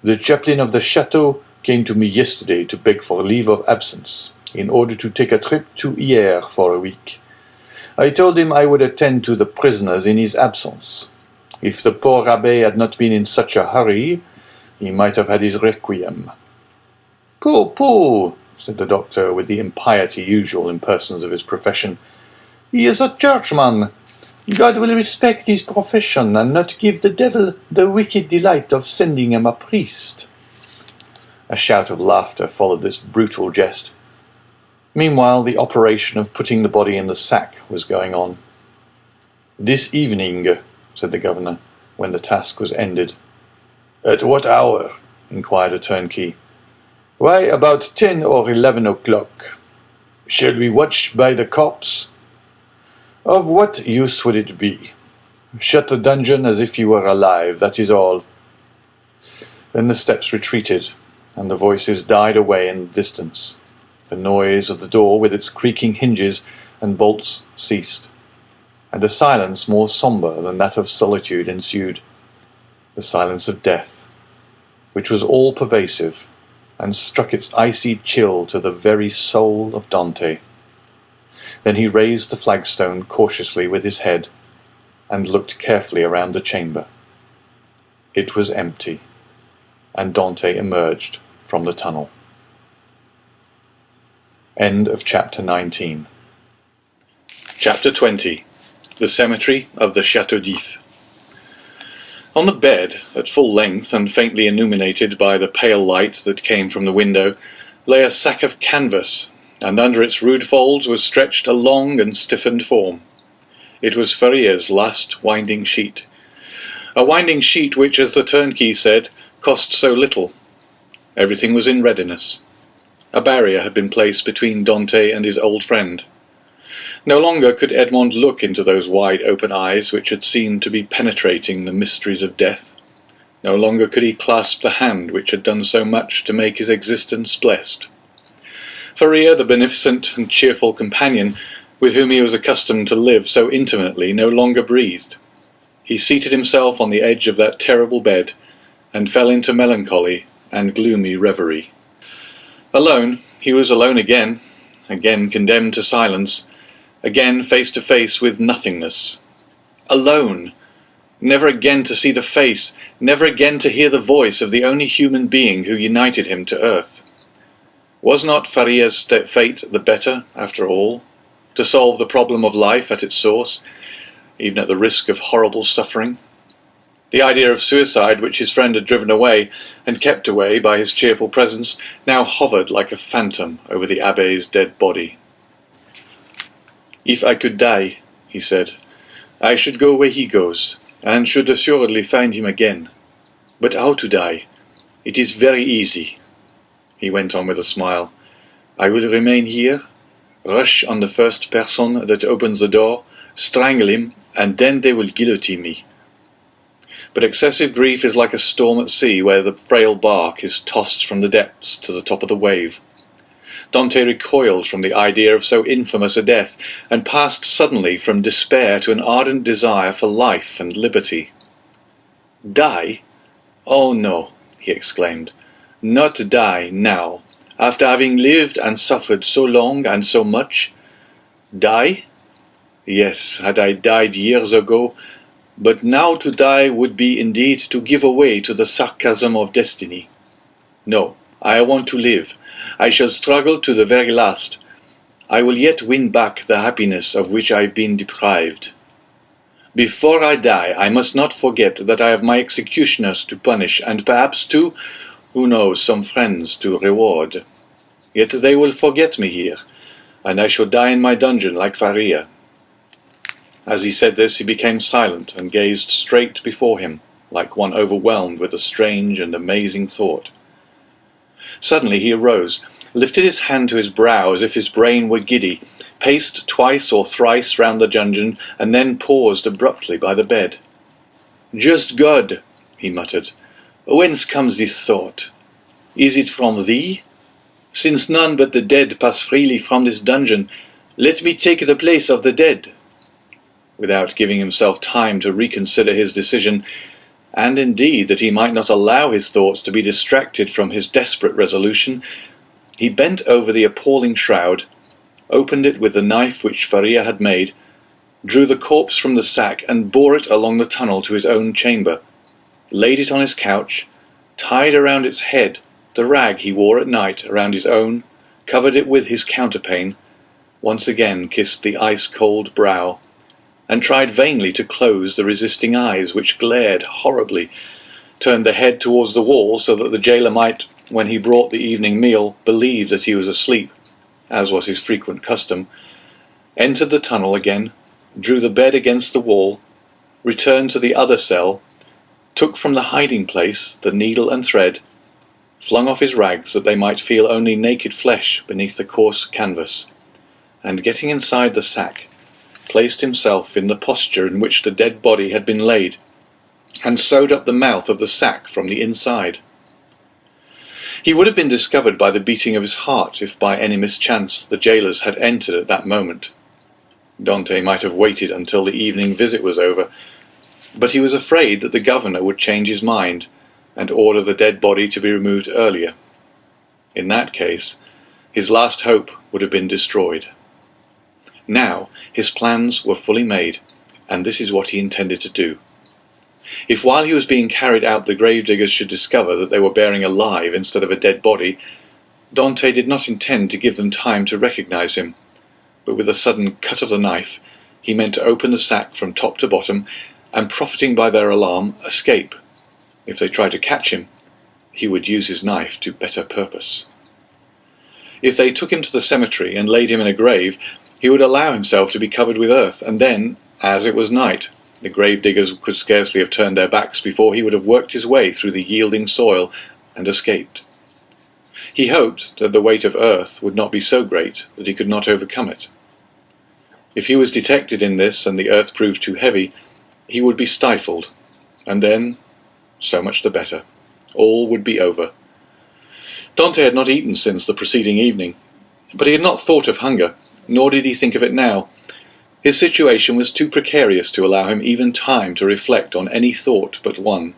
"The chaplain of the chateau came to me yesterday to beg for leave of absence, in order to take a trip to Hyères for a week. I told him I would attend to the prisoners in his absence. If the poor abbé had not been in such a hurry, he might have had his requiem." "Pooh, pooh," said the doctor, with the impiety usual in persons of his profession. "He is a churchman. God will respect his profession, and not give the devil the wicked delight of sending him a priest." A shout of laughter followed this brutal jest. Meanwhile, the operation of putting the body in the sack was going on. "This evening," said the governor, when the task was ended. "At what hour?" inquired a turnkey. Why, about 10 or 11 o'clock. Shall we watch by the corpse? Of what use would it be? Shut the dungeon as if you were alive, that is all. Then the steps retreated, and the voices died away in the distance. The noise of the door with its creaking hinges and bolts ceased, and a silence more sombre than that of solitude ensued, the silence of death, which was all-pervasive, and struck its icy chill to the very soul of Dante. Then he raised the flagstone cautiously with his head, and looked carefully around the chamber. It was empty, and Dante emerged from the tunnel. End of chapter 19. Chapter 20. The Cemetery of the Château d'If. On the bed, at full length and faintly illuminated by the pale light that came from the window, lay a sack of canvas, and under its rude folds was stretched a long and stiffened form. It was Faria's last winding sheet. A winding sheet which, as the turnkey said, cost so little. Everything was in readiness. A barrier had been placed between Dante and his old friend. No longer could Edmond look into those wide open eyes which had seemed to be penetrating the mysteries of death. No longer could he clasp the hand which had done so much to make his existence blessed. Faria, the beneficent and cheerful companion with whom he was accustomed to live so intimately, no longer breathed. He seated himself on the edge of that terrible bed, and fell into melancholy and gloomy reverie. Alone, he was alone again condemned to silence, again face to face with nothingness. Alone! Never again to see the face, never again to hear the voice of the only human being who united him to earth. Was not Faria's fate the better, after all, to solve the problem of life at its source, even at the risk of horrible suffering? The idea of suicide, which his friend had driven away, and kept away by his cheerful presence, now hovered like a phantom over the abbé's dead body. "If I could die," he said, "I should go where he goes, and should assuredly find him again. But how to die? It is very easy," he went on with a smile. "I will remain here, rush on the first person that opens the door, strangle him, and then they will guillotine me." But excessive grief is like a storm at sea where the frail bark is tossed from the depths to the top of the wave. Dante recoiled from the idea of so infamous a death, and passed suddenly from despair to an ardent desire for life and liberty. "Die? Oh no," he exclaimed, "not die now, after having lived and suffered so long and so much. Die? Yes, had I died years ago, but now to die would be indeed to give way to the sarcasm of destiny. No, I want to live. I shall struggle to the very last. I will yet win back the happiness of which I have been deprived. Before I die, I must not forget that I have my executioners to punish, and perhaps too, who knows, some friends to reward. Yet they will forget me here, and I shall die in my dungeon like Faria." As he said this, he became silent and gazed straight before him, like one overwhelmed with a strange and amazing thought. Suddenly he arose, lifted his hand to his brow as if his brain were giddy, paced twice or thrice round the dungeon, and then paused abruptly by the bed. "Just God," he muttered, "whence comes this thought? Is it from thee? Since none but the dead pass freely from this dungeon, let me take the place of the dead." Without giving himself time to reconsider his decision, and indeed that he might not allow his thoughts to be distracted from his desperate resolution, he bent over the appalling shroud, opened it with the knife which Faria had made, drew the corpse from the sack and bore it along the tunnel to his own chamber, laid it on his couch, tied around its head the rag he wore at night around his own, covered it with his counterpane, once again kissed the ice-cold brow, and tried vainly to close the resisting eyes which glared horribly, turned the head towards the wall so that the jailer might, when he brought the evening meal, believe that he was asleep, as was his frequent custom, entered the tunnel again, drew the bed against the wall, returned to the other cell, took from the hiding-place the needle and thread, flung off his rags that they might feel only naked flesh beneath the coarse canvas, and getting inside the sack, placed himself in the posture in which the dead body had been laid, and sewed up the mouth of the sack from the inside. He would have been discovered by the beating of his heart if by any mischance the jailers had entered at that moment. Dante might have waited until the evening visit was over, but he was afraid that the governor would change his mind and order the dead body to be removed earlier. In that case, his last hope would have been destroyed. Now his plans were fully made, and this is what he intended to do. If while he was being carried out the gravediggers should discover that they were bearing alive instead of a dead body, Dante did not intend to give them time to recognize him, but with a sudden cut of the knife he meant to open the sack from top to bottom, and profiting by their alarm, escape. If they tried to catch him, he would use his knife to better purpose. If they took him to the cemetery and laid him in a grave, he would allow himself to be covered with earth, and then, as it was night, the gravediggers could scarcely have turned their backs before he would have worked his way through the yielding soil and escaped. He hoped that the weight of earth would not be so great that he could not overcome it. If he was detected in this and the earth proved too heavy, he would be stifled, and then, so much the better. All would be over. Dante had not eaten since the preceding evening, but he had not thought of hunger, nor did he think of it now. His situation was too precarious to allow him even time to reflect on any thought but one.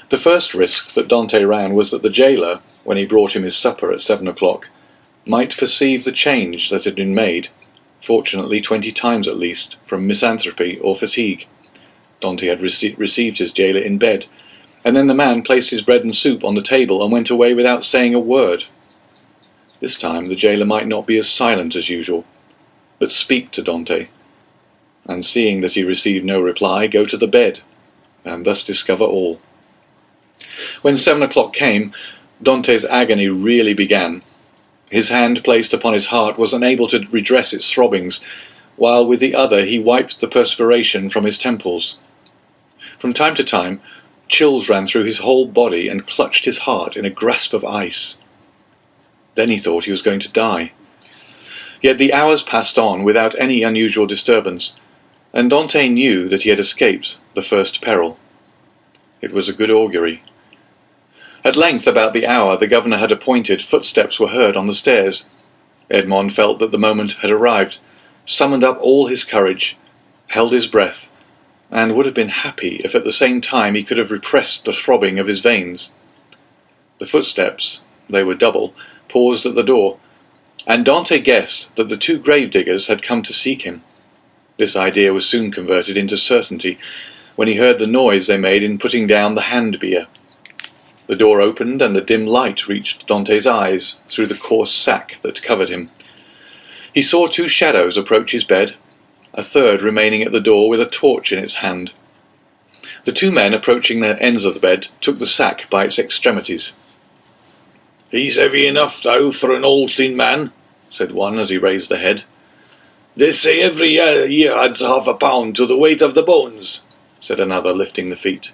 The first risk that Dante ran was that the jailer, when he brought him his supper at 7 o'clock, might perceive the change that had been made, fortunately 20 times at least, from misanthropy or fatigue. Dante had received his jailer in bed, and then the man placed his bread and soup on the table and went away without saying a word. This time the jailer might not be as silent as usual, but speak to Dante, and seeing that he received no reply, go to the bed, and thus discover all. When 7 o'clock came, Dante's agony really began. His hand placed upon his heart was unable to redress its throbbings, while with the other he wiped the perspiration from his temples. From time to time, chills ran through his whole body and clutched his heart in a grasp of ice. Then he thought he was going to die. Yet the hours passed on without any unusual disturbance, and Dante knew that he had escaped the first peril. It was a good augury. At length, about the hour the governor had appointed, footsteps were heard on the stairs. Edmond felt that the moment had arrived, summoned up all his courage, held his breath, and would have been happy if at the same time he could have repressed the throbbing of his veins. The footsteps, they were double, paused at the door, and Dante guessed that the two gravediggers had come to seek him. This idea was soon converted into certainty when he heard the noise they made in putting down the hand-bier. The door opened and a dim light reached Dante's eyes through the coarse sack that covered him. He saw two shadows approach his bed, a third remaining at the door with a torch in its hand. The two men approaching the ends of the bed took the sack by its extremities. "He's heavy enough, though, for an old thin man," said one as he raised the head. "They say every year adds half a pound to the weight of the bones," said another, lifting the feet.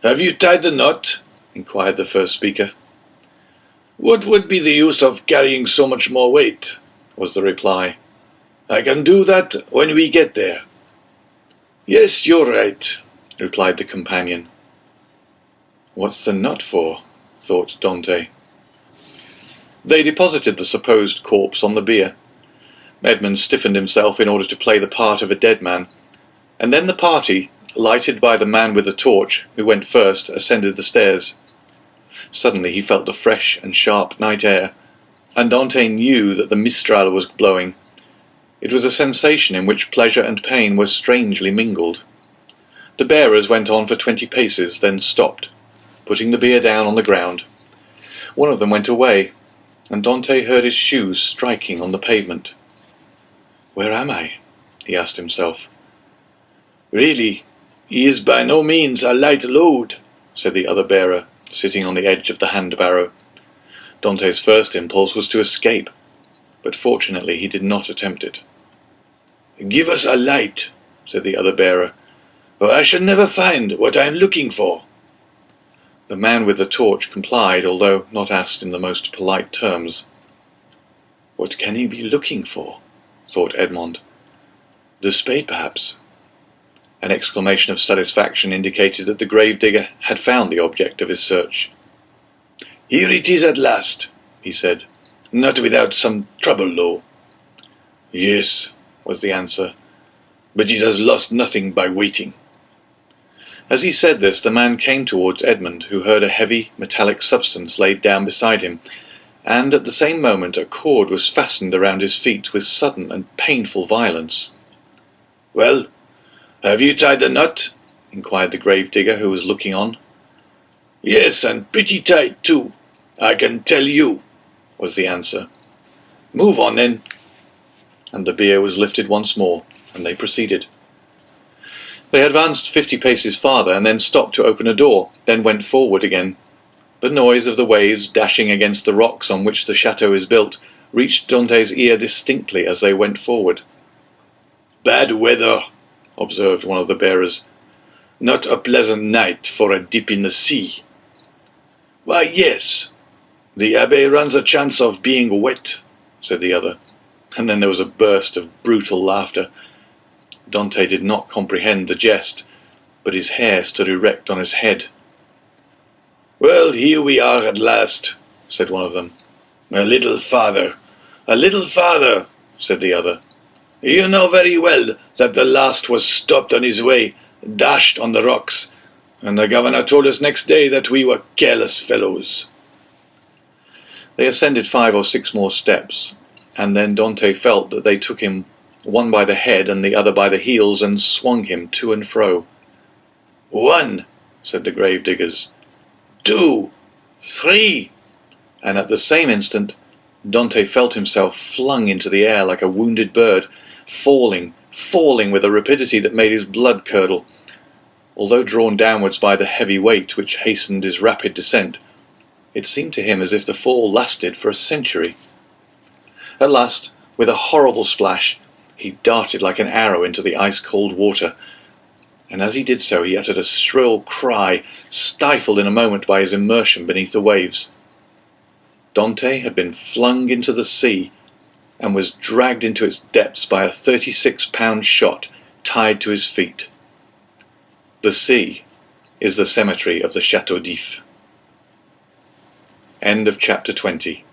"Have you tied the knot?" inquired the first speaker. "What would be the use of carrying so much more weight?" was the reply. "I can do that when we get there." "Yes, you're right," replied the companion. "What's the knot for?" thought Dante. They deposited the supposed corpse on the bier. Edmund stiffened himself in order to play the part of a dead man, and then the party, lighted by the man with the torch, who went first, ascended the stairs. Suddenly he felt the fresh and sharp night air, and Dante knew that the mistral was blowing. It was a sensation in which pleasure and pain were strangely mingled. The bearers went on for 20 paces, then stopped, putting the bier down on the ground. One of them went away, and Dante heard his shoes striking on the pavement. "Where am I?" he asked himself. "Really, he is by no means a light load," said the other bearer, sitting on the edge of the hand-barrow. Dante's first impulse was to escape, but fortunately he did not attempt it. "Give us a light," said the other bearer, "or I shall never find what I am looking for." The man with the torch complied, although not asked in the most polite terms. "What can he be looking for?" thought Edmond. "The spade, perhaps." An exclamation of satisfaction indicated that the gravedigger had found the object of his search. "Here it is at last," he said. "Not without some trouble, though." "Yes," was the answer, "but it has lost nothing by waiting." As he said this, the man came towards Edmund, who heard a heavy, metallic substance laid down beside him, and at the same moment a cord was fastened around his feet with sudden and painful violence. "Well, have you tied the knot?" inquired the gravedigger, who was looking on. "Yes, and pretty tight too, I can tell you," was the answer. "Move on, then." And the bier was lifted once more, and they proceeded. They advanced 50 paces farther, and then stopped to open a door, then went forward again. The noise of the waves dashing against the rocks on which the chateau is built reached Dante's ear distinctly as they went forward. "Bad weather," observed one of the bearers. "Not a pleasant night for a dip in the sea." "Why, yes. The abbé runs a chance of being wet," said the other, and then there was a burst of brutal laughter. Dante did not comprehend the jest, but his hair stood erect on his head. "Well, here we are at last," said one of them. "A little farther, said the other. "You know very well that the last was stopped on his way, dashed on the rocks, and the governor told us next day that we were careless fellows." They ascended 5 or 6 more steps, and then Dante felt that they took him one by the head and the other by the heels and swung him to and fro. "1," said the gravediggers. "2, 3, and at the same instant Dante felt himself flung into the air like a wounded bird, falling with a rapidity that made his blood curdle. Although drawn downwards by the heavy weight which hastened his rapid descent, it seemed to him as if the fall lasted for a century. At last, with a horrible splash, he darted like an arrow into the ice-cold water, and as he did so he uttered a shrill cry, stifled in a moment by his immersion beneath the waves. Dante had been flung into the sea, and was dragged into its depths by a 36-pound shot tied to his feet. The sea is the cemetery of the Château d'If. End of chapter 20.